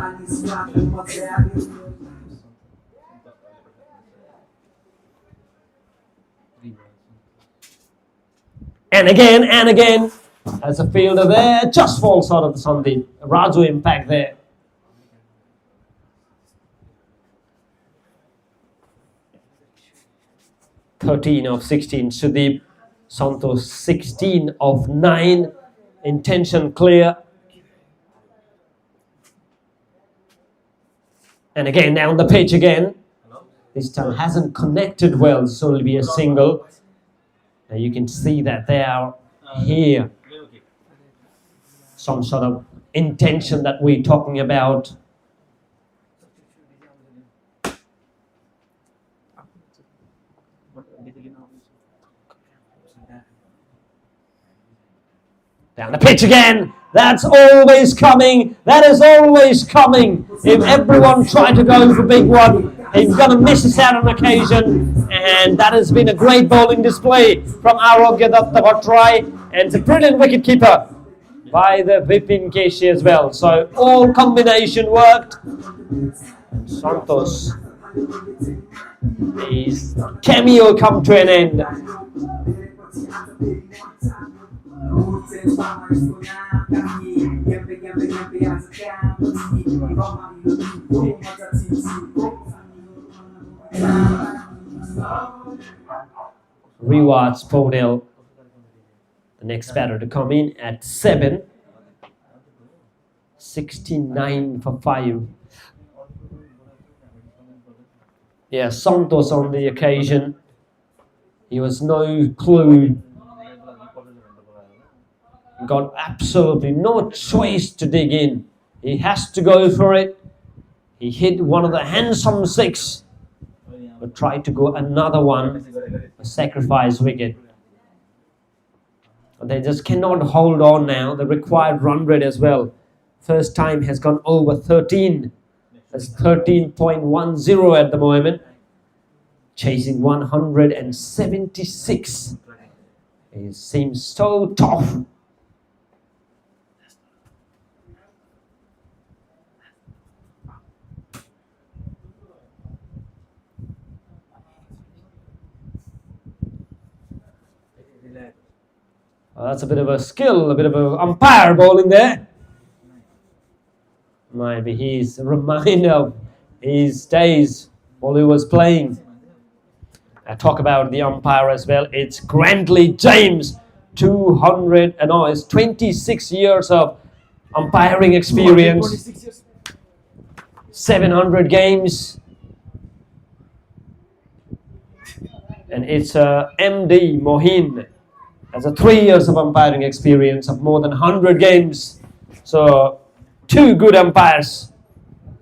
And again, as a fielder there, just falls out of the Sandeep. Raju impact there. (13 of 16). Sudeep. Santosh 16 of 9. Intention clear. And again, down the pitch again. This time hasn't connected well, so it'll be a single. Now you can see that they are here. Some sort of intention that we're talking about. Down the pitch again. That's always coming. That is always coming. If everyone tried to go for big one, he's going to miss us out on occasion. And that has been a great bowling display from Arogya Datta try. And it's a brilliant wicket keeper by the Vipin Keshi as well. So all combination worked. Santosh, his cameo come to an end. Rewards Podell, the next batter to come in at 7. 69 for 5. Yeah, Santos on the occasion. He was no clue. Got absolutely no choice to dig in. He has to go for it. He hit one of the handsome 6, but tried to go another one, a sacrifice wicket. They just cannot hold on now. The required run rate as well. First time has gone over 13. That's 13.10 at the moment. Chasing 176. It seems so tough. That's a bit of a skill, a bit of an umpire bowling there. Maybe he's a reminder of his days while he was playing. I talk about the umpire as well. It's Grantley James, 26 years of umpiring experience. 700 games. And it's MD Mohin. Has a 3 years of umpiring experience of more than 100 games. So 2 good umpires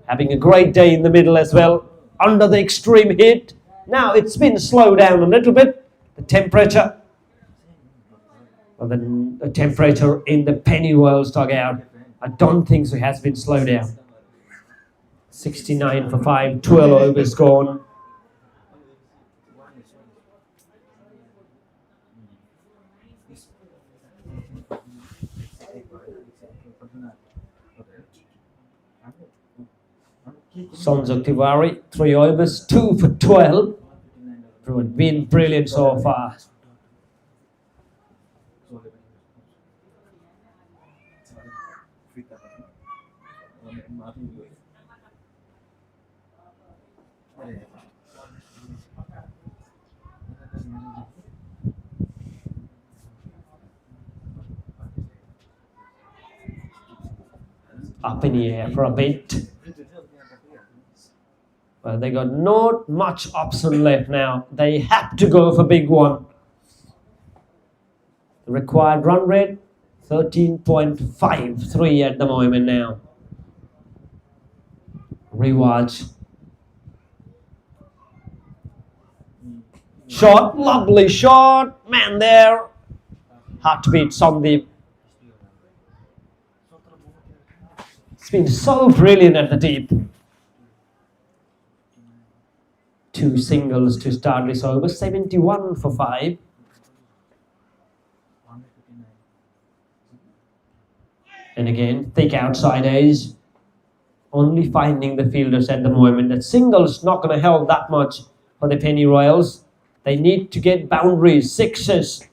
having a great day in the middle as well. Under the extreme heat. Now it's been slowed down a little bit. The temperature. Well, the temperature in the Pennyworld's dugout, I don't think so, has been slowed down. 69 for 5, 12 overs gone. Sanjay Tiwari, 3 overs, 2 for 12. Been brilliant so far. Up in the air for a bit. Well, they got not much option left now. They have to go for big one. The required run rate, 13.53 at the moment now. Rewatch. Shot, lovely shot. Man there. Hard to beat Sandeep. It's been so brilliant at the deep. 2 singles to start this over. 71 for 5. And again, thick outside edge. Only finding the fielders at the moment. That singles not going to help that much for the Penny Royals. They need to get boundaries, 6s.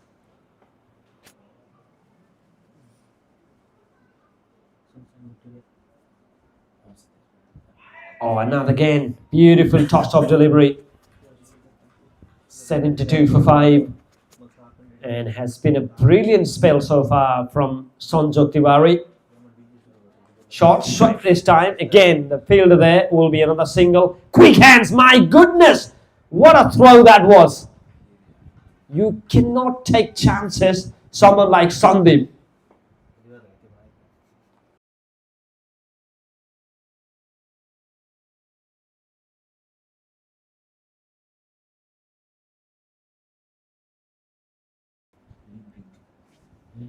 Oh, another again. Beautiful toss-off delivery. 72 for 5. And has been a brilliant spell so far from Sanjog Tiwari. Short swipe this time. Again, the fielder there will be another single. Quick hands, my goodness! What a throw that was. You cannot take chances, someone like Sandeep.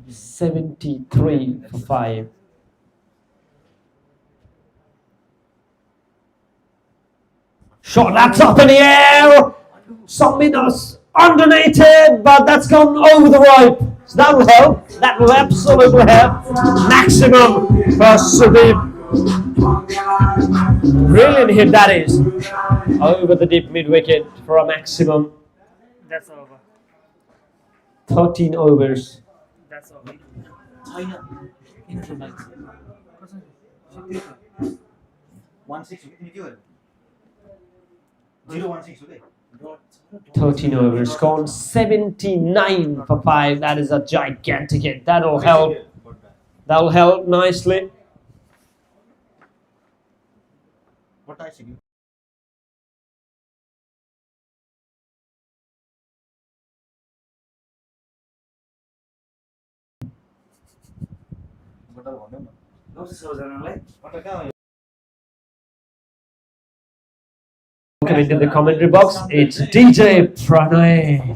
$73 for 5. Shot, that's up in the air. Sammina's underneath it, but that's gone over the rope. So that will help. That will absolutely help. Maximum for Sudeep. Brilliant hit that is. Over the deep mid wicket for a maximum. That's over. 13 overs. That's over. One six. 016 today. 13 overs, gone 79 for 5. That is a gigantic hit. That'll help. That'll help nicely. What I see? Welcome into the commentary box. It's DJ Pranay.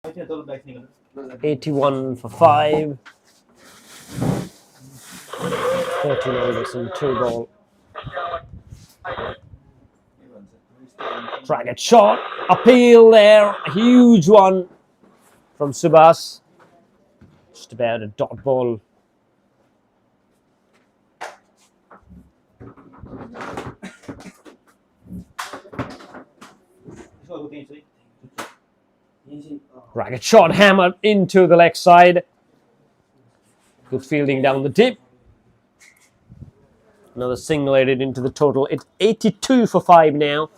$81 for 5. 13 overs and 2 ball. Dragon shot. Appeal there. A huge one from Subhas. Just about a dot ball. Ragged shot hammered into the leg side. Good fielding down the tip. Another single added into the total. It's 82 for 5 now.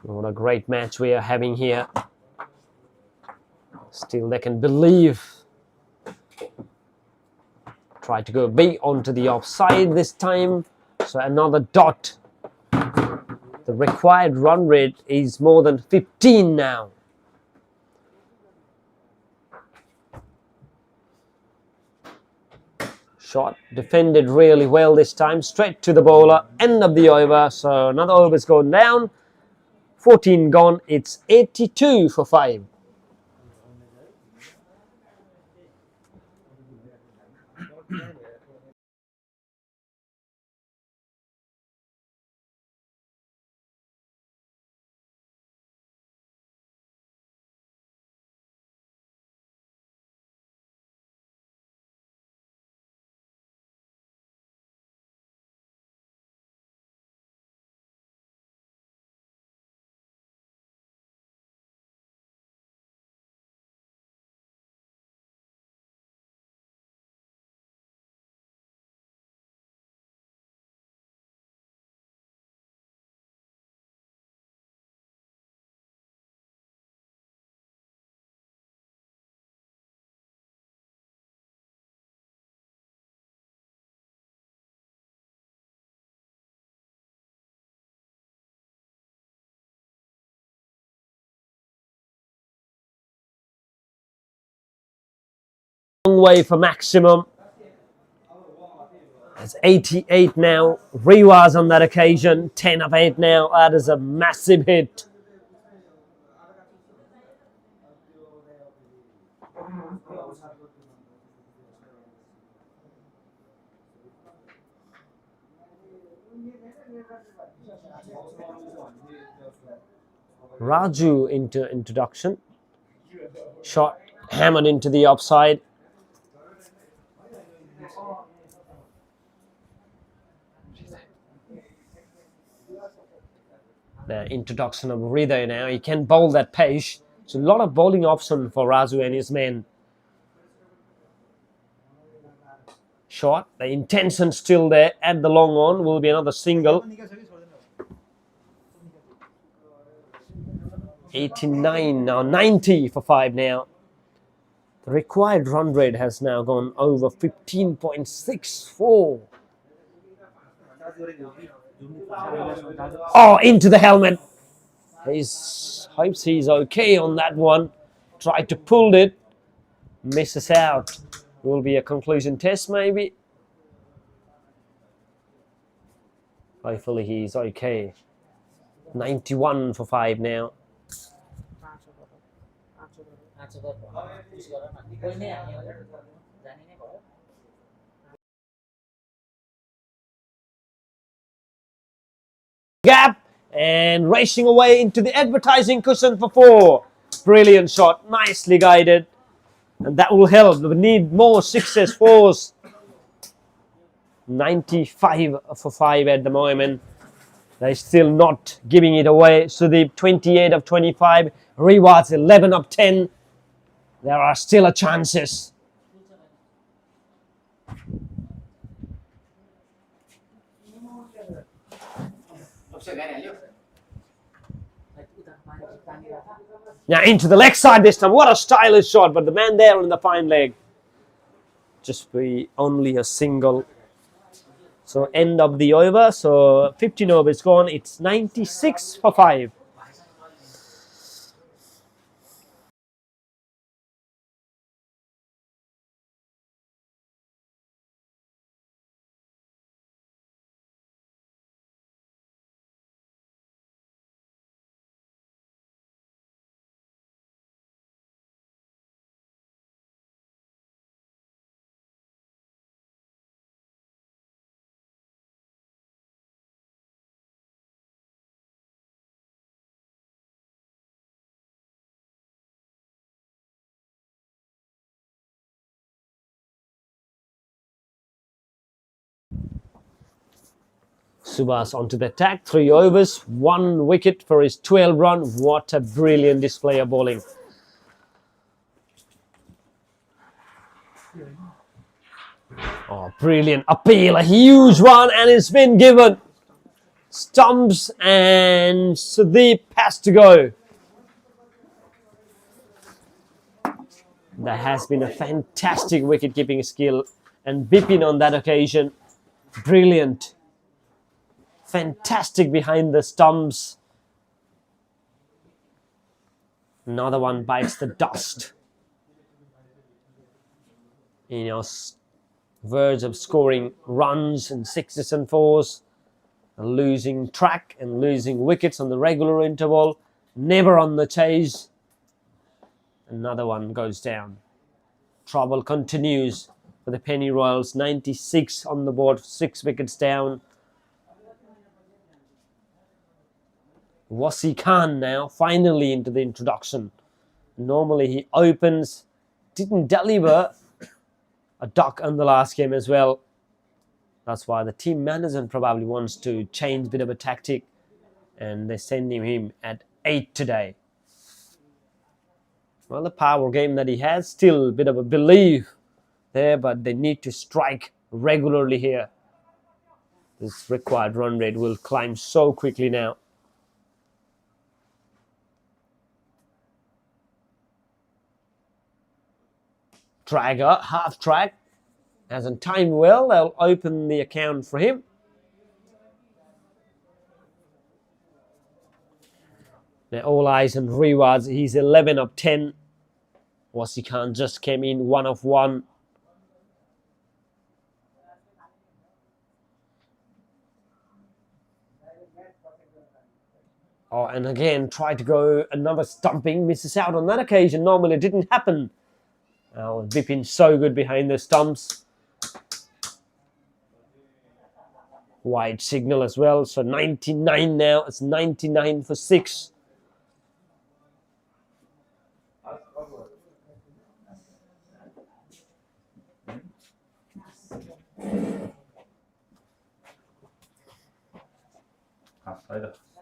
What a great match we are having here. Still they can believe. Try to go big onto the offside this time. So another dot. The required run rate is more than 15 now. Shot defended really well this time. Straight to the bowler. End of the over. So another over's gone down. 14 gone. It's 82 for 5. Long way for maximum. It's 88 now. Rewas on that occasion. 10 of 8 now. That is a massive hit. Raju into introduction. Shot hammered into the offside. The introduction of Hriday now. He can bowl that pace. It's a lot of bowling option for Raju and his men. Shot. The intention still there. At the long on will be another single. 89 now. 90 for 5 now. The required run rate has now gone over 15.64. Oh, into the helmet. He hopes he's okay on that one. Tried to pull it. Misses out. Will be a conclusion test maybe. Hopefully he's okay. 91 for 5 now. Gap and racing away into the advertising cushion for 4. Brilliant shot, nicely guided, and that will help. We need more 6s, 4s. 95 for 5 at the moment. They're still not giving it away. Sudeep 28 of 25. Rewards 11 of 10. There are still a chances. Now into the leg side this time. What a stylish shot, but the man there on the fine leg. Just be only a single. So end of the over. So 15 over is gone. It's 96 for 5. Subhas onto the attack. 3 overs, 1 wicket for his 12 run. What a brilliant display of bowling. Oh, brilliant appeal. A huge one, and it's been given. Stumps, and Sudeep has to go. There has been a fantastic wicket-keeping skill, and Bipin on that occasion. Brilliant. Fantastic behind the stumps. Another one bites the dust. Verge of scoring runs and 6s and 4s. Losing track and losing wickets on the regular interval. Never on the chase. Another one goes down. Trouble continues for the Penny Royals. 96 on the board, 6 wickets down. Wasi Khan now finally into the introduction. Normally he opens, didn't deliver a duck in the last game as well. That's why the team manager probably wants to change a bit of a tactic, and they're sending him at 8 today. Well, the power game that he has, still a bit of a belief there, but they need to strike regularly here. This required run rate will climb so quickly now. Dragger, half track, hasn't timed well. They'll open the account for him. Now all eyes on Rewards. He's 11 of 10. Aussie Khan just came in 1 of 1. Oh, and again, try to go another stumping, misses out on that occasion. Normally it didn't happen. Oh, Vipin so good behind the stumps. Wide signal as well. So 99 now. It's 99 for 6.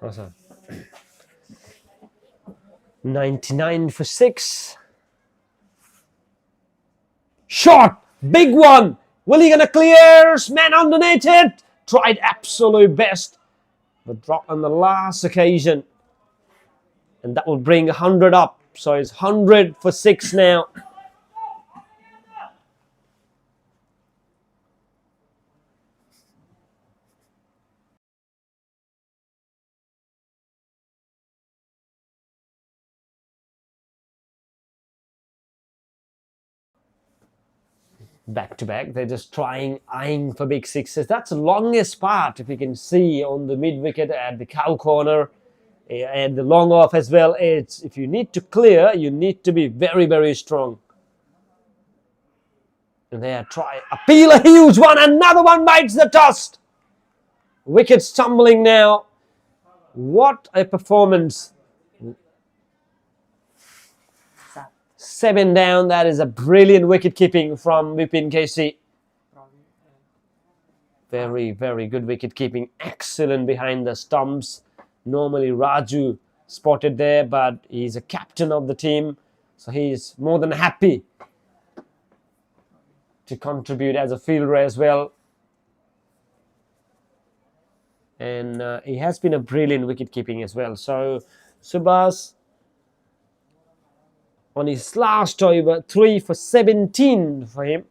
Awesome. 99 for 6. Shot! Big one! Will he gonna clear? Man underneath it! Tried absolute best. But dropped on the last occasion. And that will bring 100 up. So it's 100 for 6 now. Back to back, they're just eyeing for big sixes. That's the longest part, if you can see on the mid wicket at the cow corner, and the long off as well. It's, if you need to clear, you need to be very, very strong. And they are trying. Appeal, a huge one. Another one bites the dust. Wicket stumbling now. What a performance. 7 down. That is a brilliant wicket keeping from Vipin KC. Very, very good wicket keeping. Excellent behind the stumps. Normally Raju spotted there, but he's a captain of the team. So he's more than happy to contribute as a fielder as well. And he has been a brilliant wicket keeping as well. So Subhas on his last over, 3 for 17 for him.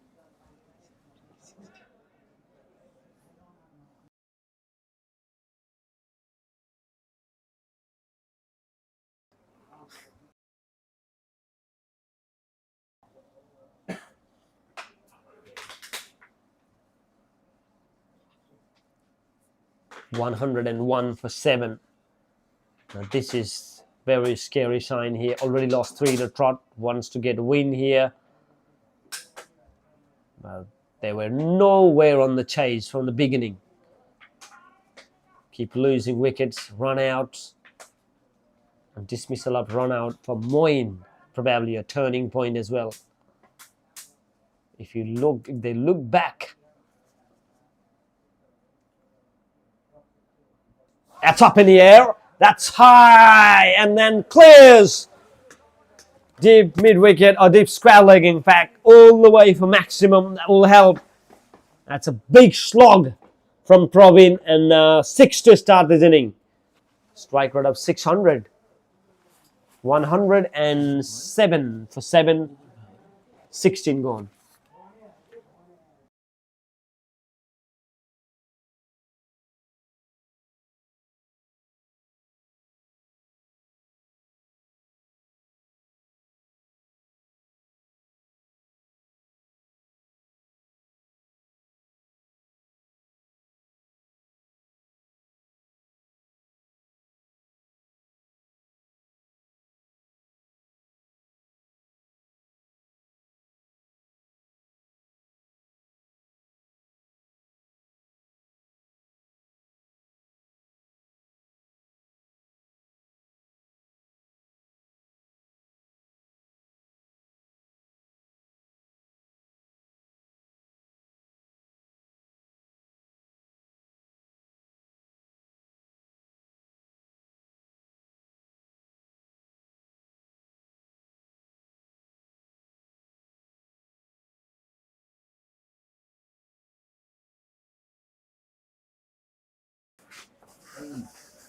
$101 for 7. Now this is very scary sign here. Already lost 3 in a trot. Wants to get a win here. They were nowhere on the chase from the beginning. Keep losing wickets, run outs. And dismissal of run out for Moin. Probably a turning point as well. If they look back. That's up in the air. That's high. And then clears. Deep mid-wicket, or deep square leg in fact. All the way for maximum. That will help. That's a big slog from Praveen. And 6 to start this inning. Strike rate of 600. 107 for 7. 16 gone.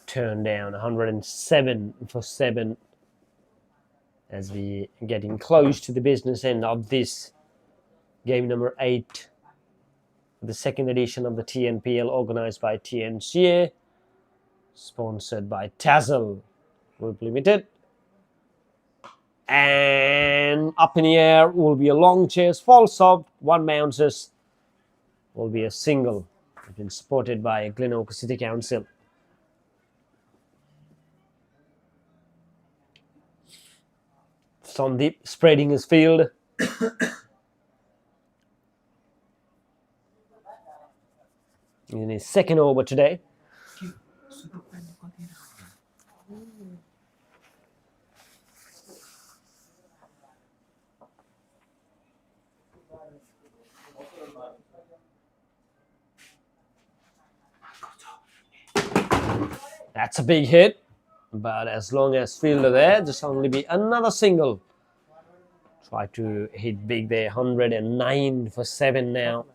Turn down 107 for 7 as we getting close to the business end of this game number 8, the second edition of the TNPL, organized by TNCA, sponsored by Tassel Group Limited. And up up in the air will be a long chase, falls off, one bounces, will be a single. It's been supported by Glenorchy City Council. Sandeep spreading his field. In his second over today. That's a big hit, but as long as fielder there, just only be another single. Try to hit big there, 109 for 7 now.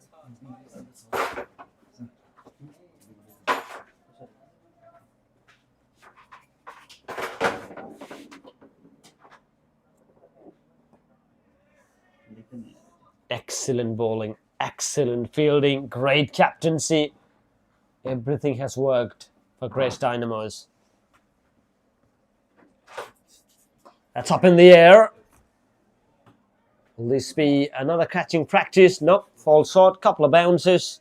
Excellent bowling, excellent fielding, great captaincy. Everything has worked for Grace Dynamos. That's up in the air. Will this be another catching practice? Nope, falls short, couple of bounces.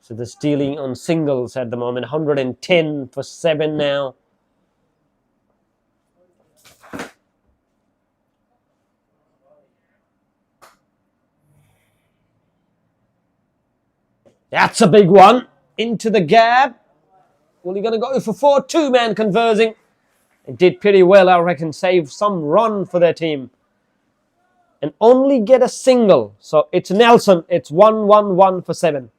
So the stealing on singles at the moment, 110 for 7 now. That's a big one. Into the gap. Well, you're going to go for 4, two-man conversing. It did pretty well, I reckon, save some run for their team. And only get a single. So it's Nelson. It's 1-1-1 for 7.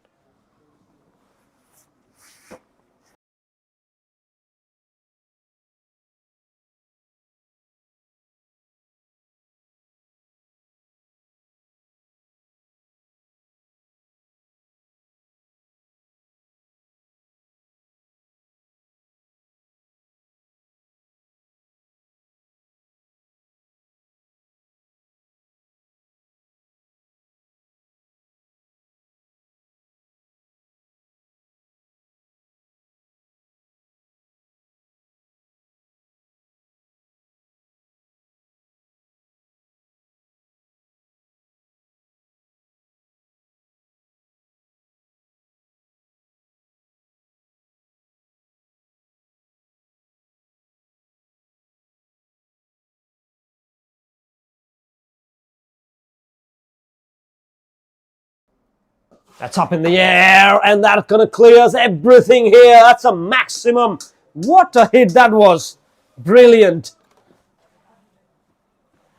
That's up in the air, and that going to clears everything here. That's a maximum. What a hit that was. Brilliant.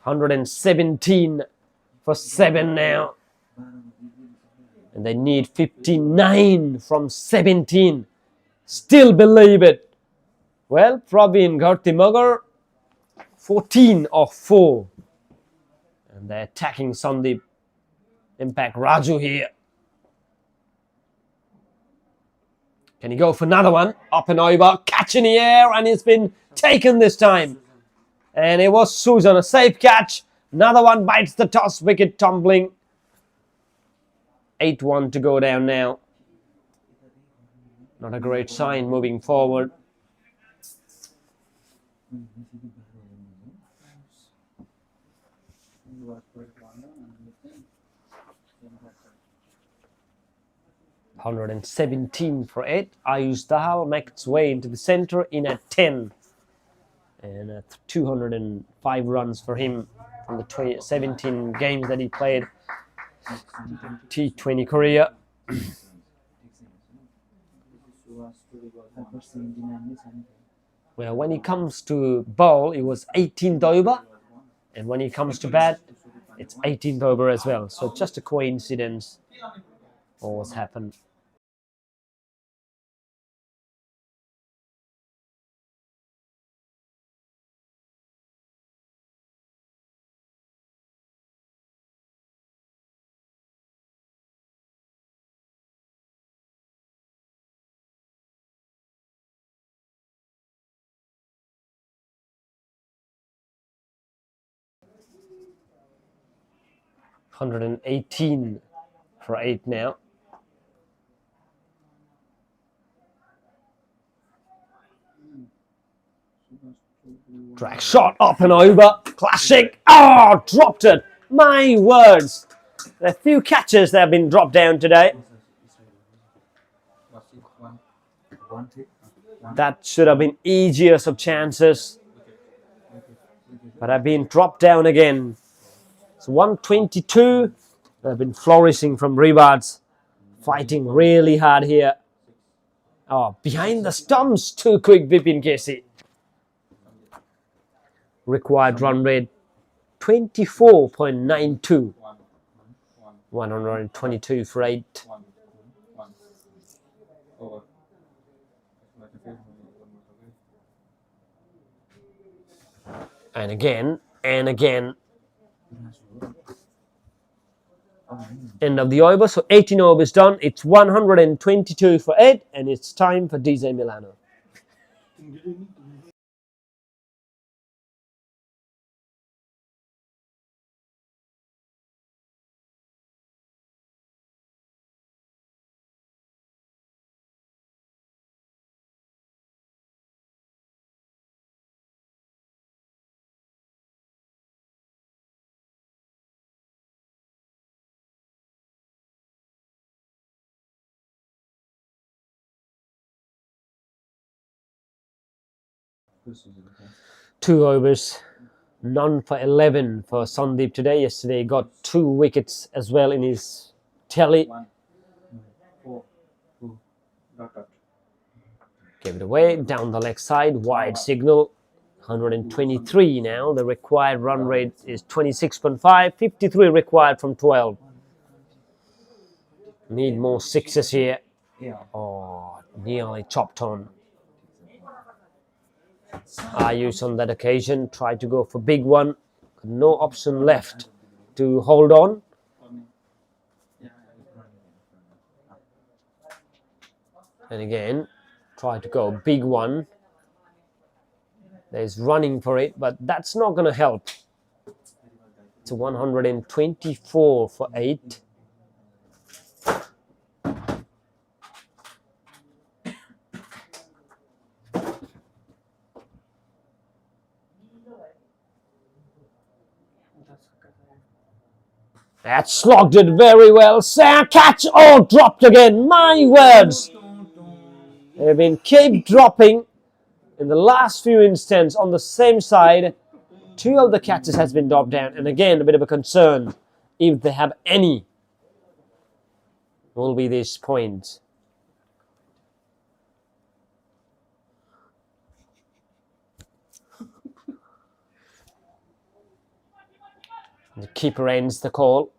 117 for 7 now. And they need 59 from 17. Still believe it. Well, Praveen Gartimagar, 14 of 4. And they're attacking Sandeep. Impact Raju here. Can he go for another one? Up and over, catch in the air, and it's been taken this time. And it was Susan, a safe catch. Another one bites the toss, wicket tumbling. 8-1 to go down now. Not a great sign moving forward. $117 for 8. Ayush Dahal makes its way into the centre in at 10. And 205 runs for him from the 17 games that he played. T20 career. Well, when he comes to bowl, it was 18th over. And when he comes to bat, it's 18th over as well. So just a coincidence. Always happened. $118 for 8 now. Drag shot up and over. Classic. Oh, dropped it. My words. There are few catches that have been dropped down today. That should have been easiest of chances. But have been dropped down again. It's 122. They've been flourishing from rebounds. Fighting really hard here. Oh, behind the stumps. Too quick, Vipin Casey. Required run rate 24.92. 122 for 8. And again, and again. End of the over, so 18 overs done. It's 122 for 8, and it's time for DJ Milano. Two overs, none for 11 for Sandeep today. Yesterday he got 2 wickets as well in his tally. Gave it away, down the leg side, wide signal. 123 now. The required run rate is 26.5. 53 required from 12. Need more sixes here. Oh, nearly chopped on. Ayush on that occasion tried to go for big one. No option left to hold on. And again, try to go big one. There's running for it, but that's not going to help. It's a 124 for 8. That slogged it very well. Catch! Oh, dropped again. My words. They've been keep dropping in the last few instances on the same side. 2 of the catches has been dropped down. And again, a bit of a concern. If they have any, will be this point. The keeper ends the call.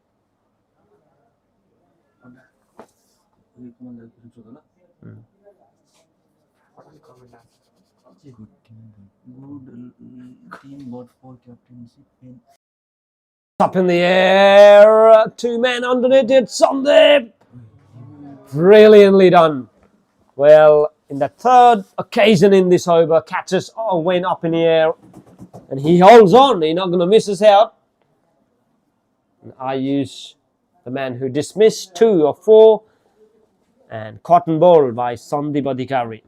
Up in the air, 2 men underneath it, Sandeep. Brilliantly done. Well, in the third occasion in this over, catches went up in the air, and he holds on. He's not going to miss us out. And Ayush, the man who dismissed 2 of 4, and cotton ball by Sandeep Adhikari.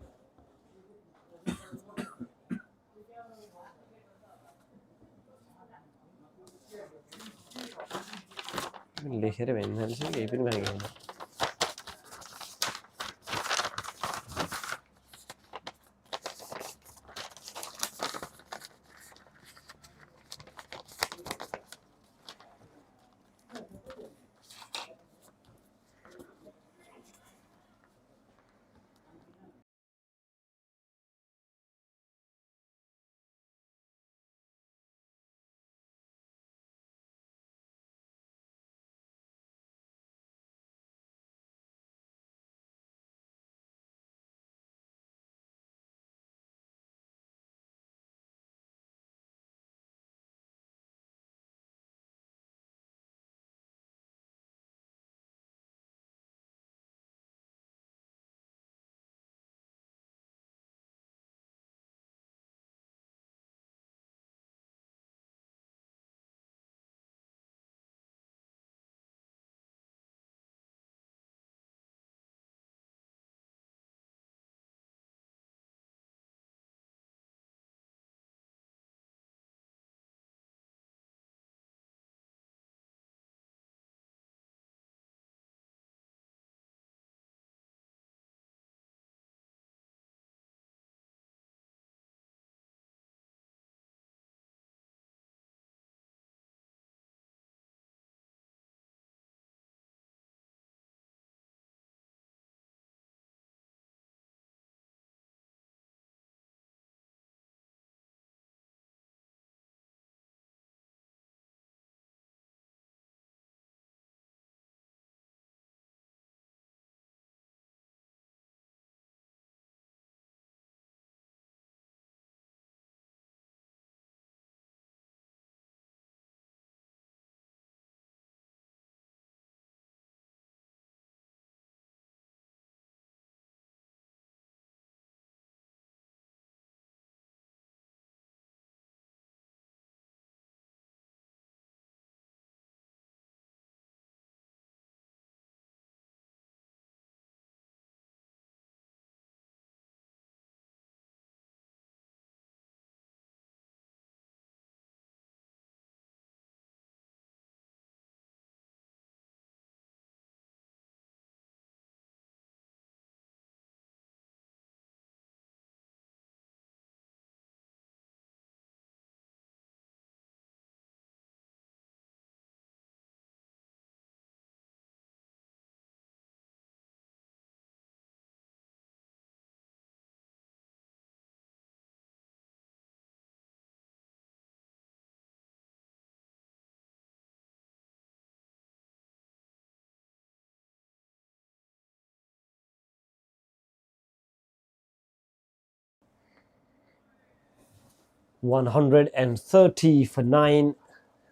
130 for 9.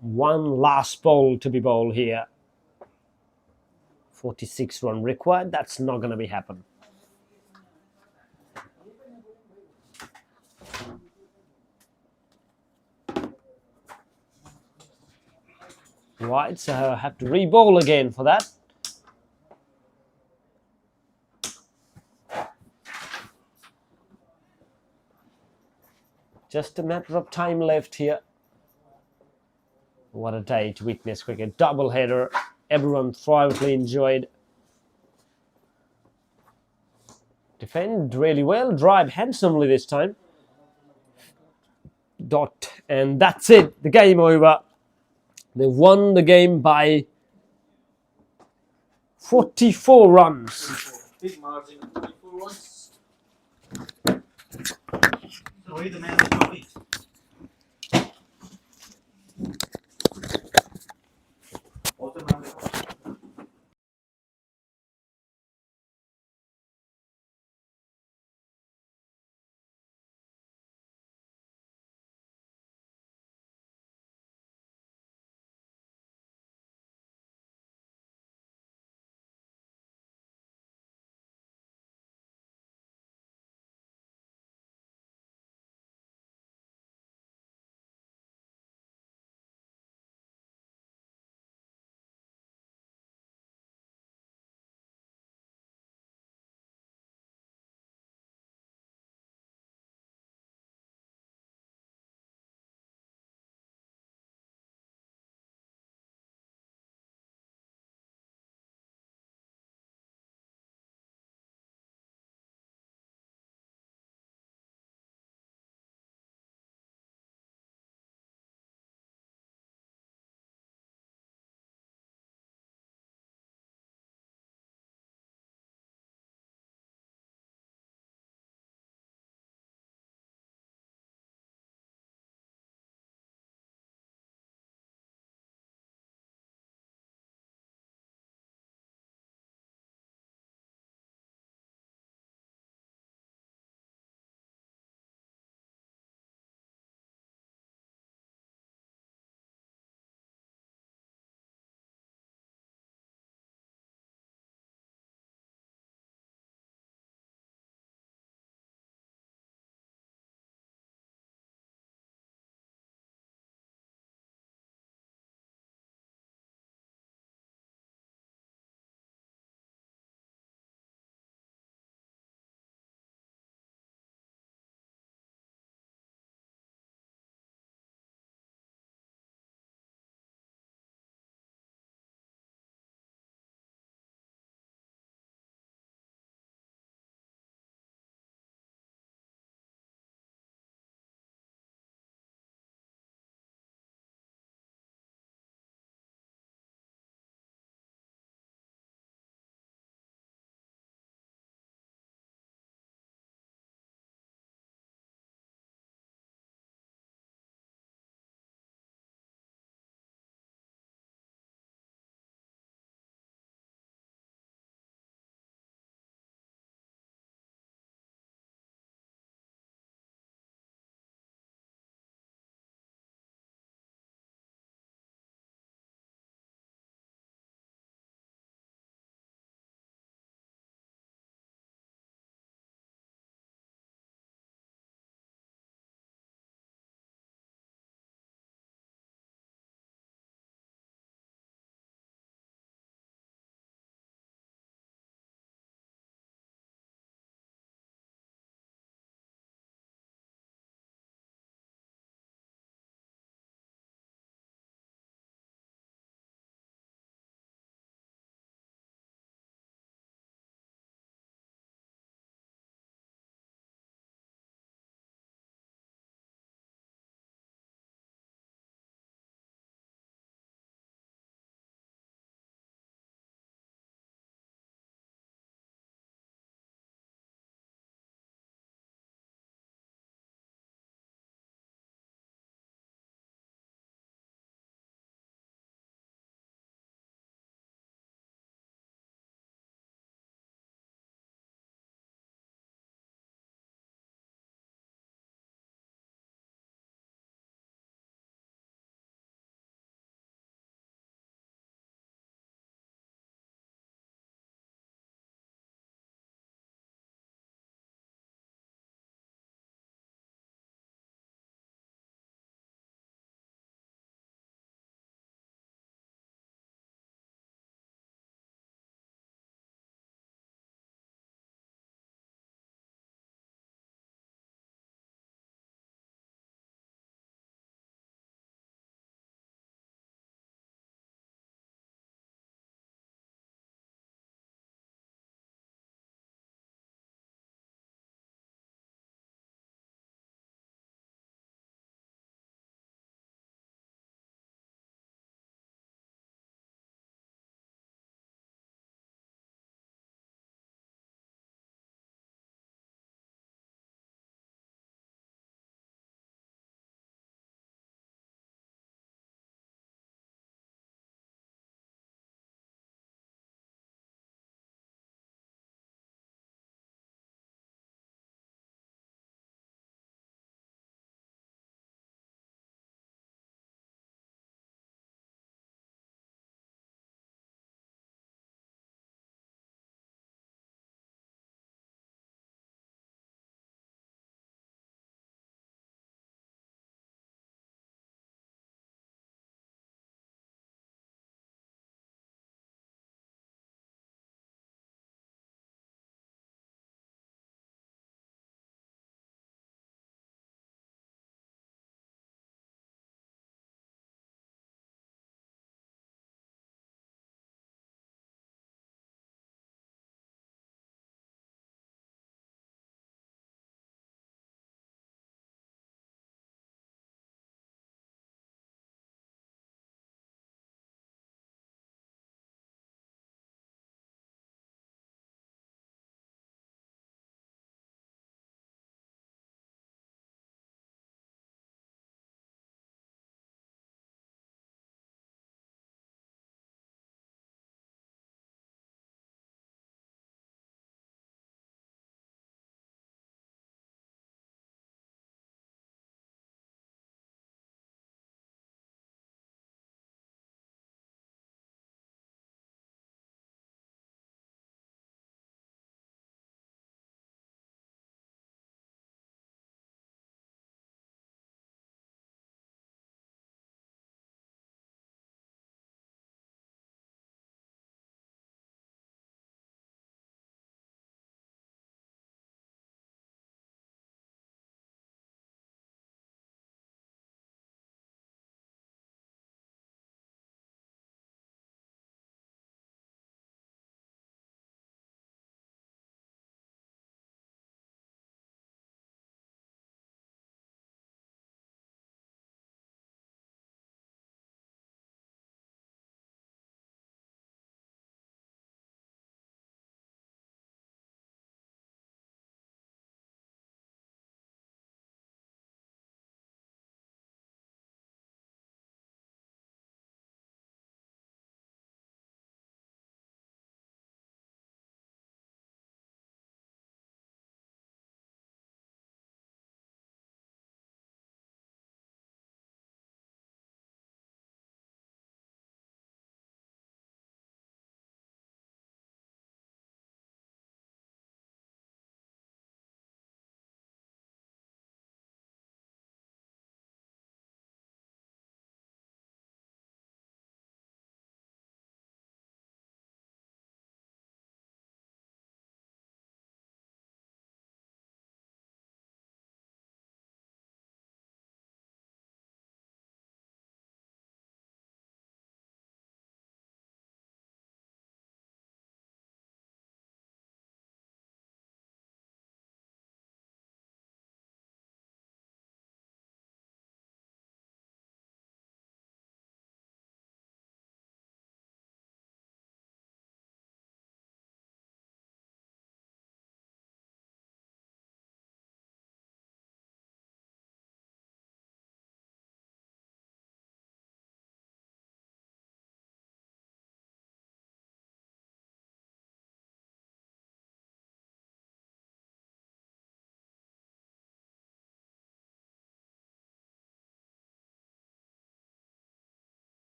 One last ball to be bowled here. 46 run required. That's not going to be happen. Right, so I have to re-bowl again for that. Just a matter of time left here. What a day to witness cricket. Double header. Everyone thoroughly enjoyed. Defend really well. Drive handsomely this time. Dot. And that's it. The game over. They won the game by 44 runs. Big margin, 24 runs. So he the man of the week.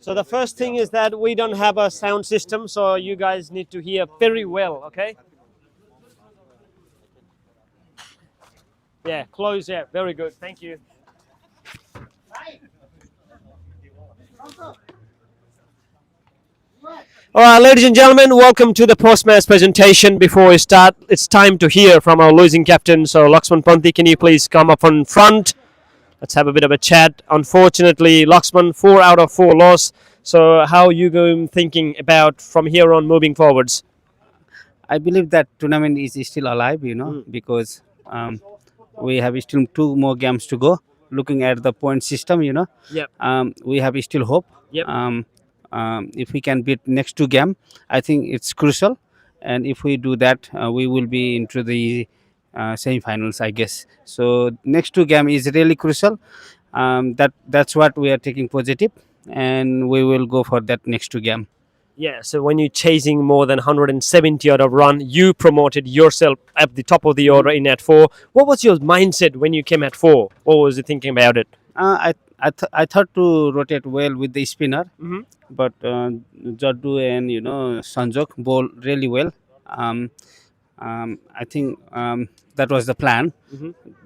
So the first thing is that we don't have a sound system, so you guys need to hear very well, okay? Yeah, close, yeah, very good, thank you. All right, ladies and gentlemen, welcome to the post-match presentation. Before we start, it's time to hear from our losing captain. So, Laxman Panthi, can you please come up in front? Let's have a bit of a chat. Unfortunately, Laxman, 4 out of 4 loss. So, how are you going thinking about from here on moving forwards? I believe that tournament is still alive, because we have still 2 more games to go. Looking at the point system, Yep. we have still hope. Yep. If we can beat next 2 game, I think it's crucial. And if we do that, we will be into the semi-finals, I guess. So next 2 game is really crucial. That's what we are taking positive, and we will go for that next 2 game. Yeah, so when you're chasing more than 170 odd of run, you promoted yourself at the top of the order in at 4. What was your mindset when you came at 4? What was you thinking about it? I thought to rotate well with the spinner, Mhm. but Jaddu and Sanjok bowl really well. I think that was the plan.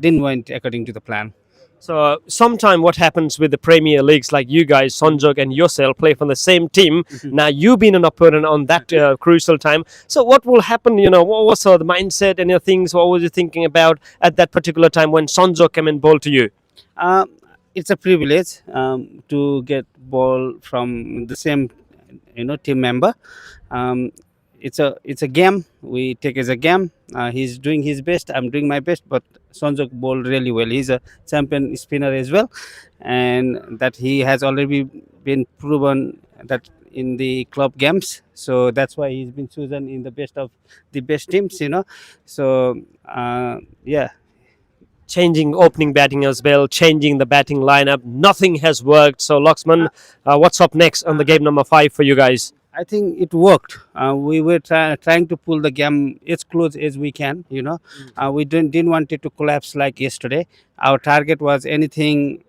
Didn't went according to the plan. So sometime what happens with the Premier Leagues, like you guys, Sanjok and yourself, play from the same team. Now you've been an opponent on that crucial time. So what will happen? What was the mindset and your things? What was you thinking about at that particular time when Sanjok came and bowled to you? It's a privilege to get ball from the same team member. It's a game. We take as a game. He's doing his best. I'm doing my best. But Sanjok bowled really well. He's a champion spinner as well, and that he has already been proven that in the club games. So that's why he's been chosen in the best of the best teams. So yeah. Changing opening batting as well, changing the batting lineup. Nothing has worked. So Laxman, what's up next on the game number 5 for you guys? I think it worked. We were trying to pull the game as close as we can. We didn't want it to collapse like yesterday. Our target was anything.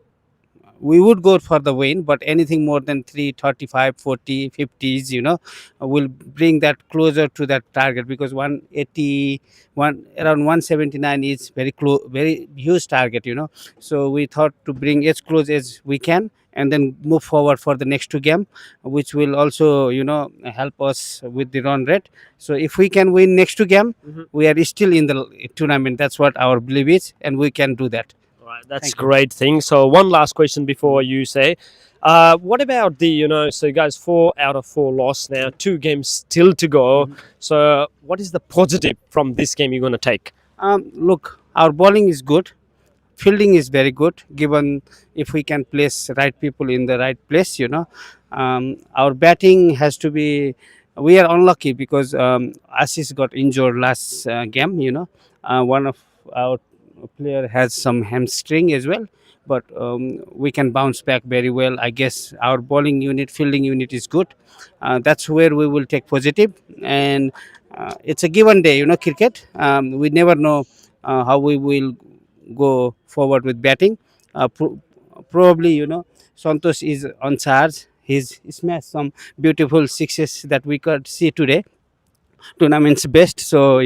We would go for the win, but anything more than 335, 40, 50s, will bring that closer to that target, because 181 around 179 is very close, very huge target. So we thought to bring as close as we can, and then move forward for the next 2 game, which will also help us with the run rate. So if we can win next 2 game, we are still in the tournament. That's what our belief is, and we can do that. Right, that's Thank you. great thing. So one last question before you say, what about the so you guys 4 out of 4 lost now, 2 games still to go. So what is the positive from this game you're going to take? Look, our bowling is good. Fielding is very good, given if we can place right people in the right place. Our batting has to be. We are unlucky because Assis got injured last game. One of our player has some hamstring as well, but we can bounce back very well. I guess our bowling unit, fielding unit is good. That's where we will take positive, and it's a given day. Cricket. We never know how we will go forward with batting. Probably, Santosh is on charge. He's smashed some beautiful sixes that we could see today. Tournament's best. So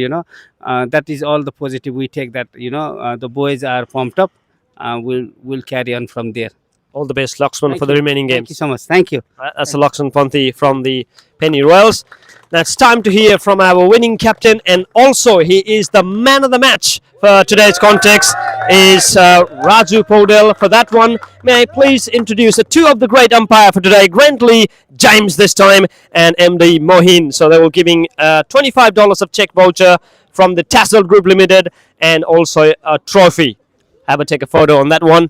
that is all the positive we take. That the boys are pumped up. We'll carry on from there. All the best, Laxman, Thank for the you. remaining Thank you games. so much. Thank you. That's Laxman Panthi from the Penny Royals. Now it's time to hear from our winning captain, and also he is the man of the match for today's context, is Raju Podel. For that one, may I please introduce the 2 of the great umpire for today, Grantley James this time, and MD Mohin. So they were giving $25 of check voucher from the Tassel Group Limited, and also a trophy. Have a take a photo on that one.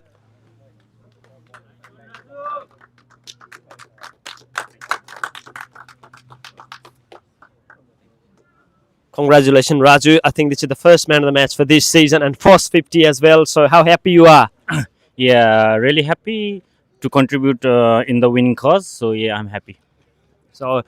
Congratulations, Raju. I think this is the first man of the match for this season and first 50 as well. So how happy you are? Yeah, really happy to contribute in the winning cause. So yeah, I'm happy. So,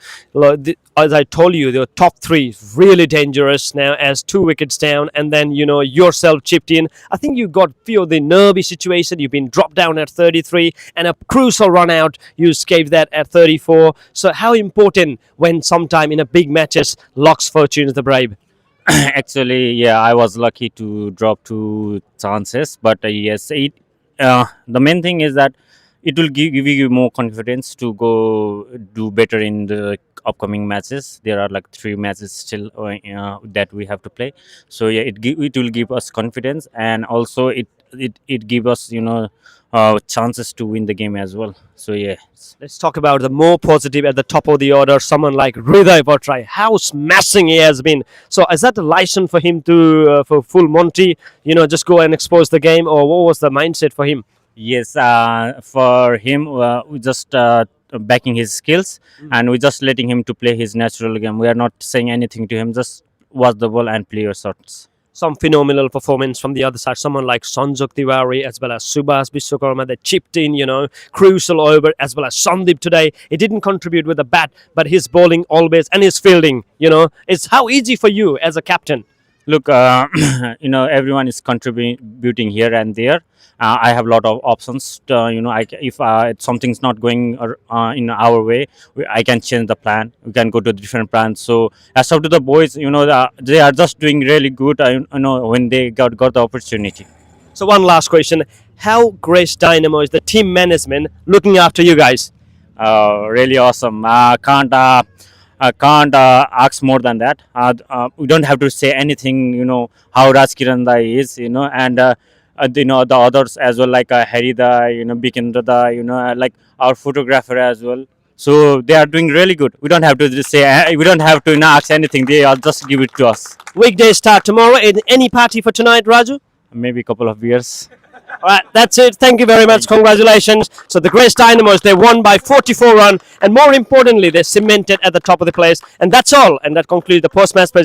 as I told you, the top three is really dangerous now as 2 wickets down, and then yourself chipped in. I think you got few of the nervy situation. You've been dropped down at 33, and a crucial run out. You escaped that at 34. So, how important when sometime in a big matches, luck's fortune is the bribe. Actually, yeah, I was lucky to drop 2 chances, but yes, the main thing is that it will give you more confidence to go do better in the upcoming matches. There are like 3 matches still that we have to play. So yeah, it will give us confidence, and also it give us chances to win the game as well. So yeah. Let's talk about the more positive at the top of the order. Someone like Hriday Bhattrai, how smashing he has been. So is that a license for him to for full Monty? Just go and expose the game, or what was the mindset for him? Yes, for him, we just backing his skills, and we just letting him to play his natural game. We are not saying anything to him. Just watch the ball and play your shots. Some phenomenal performance from the other side. Someone like Sanjok Tiwari as well as Subhas Vishwakarma, they chipped in, crucial over, as well as Sandeep today. He didn't contribute with the bat, but his bowling always and his fielding, it's how easy for you as a captain. Look, everyone is contributing here and there. I have a lot of options. If something's not going in our way, I can change the plan. We can go to a different plan. So as up to the boys, they are just doing really good. When they got the opportunity. So one last question. How Grace Dynamos, the team management, looking after you guys? Really awesome. I can't ask more than that. We don't have to say anything. How Raj Kirandai is. And the others as well, like Harida, Bikendra, like our photographer as well. So they are doing really good. We don't have to just say. We don't have to ask anything. They all just give it to us. Weekday start tomorrow. Any party for tonight, Raju? Maybe a couple of beers. All right, that's it. Thank you very much. Congratulations. So the Grace Dynamos, they won by 44 runs, and more importantly, they cemented at the top of the place. And that's all. And that concludes the post-match presentation.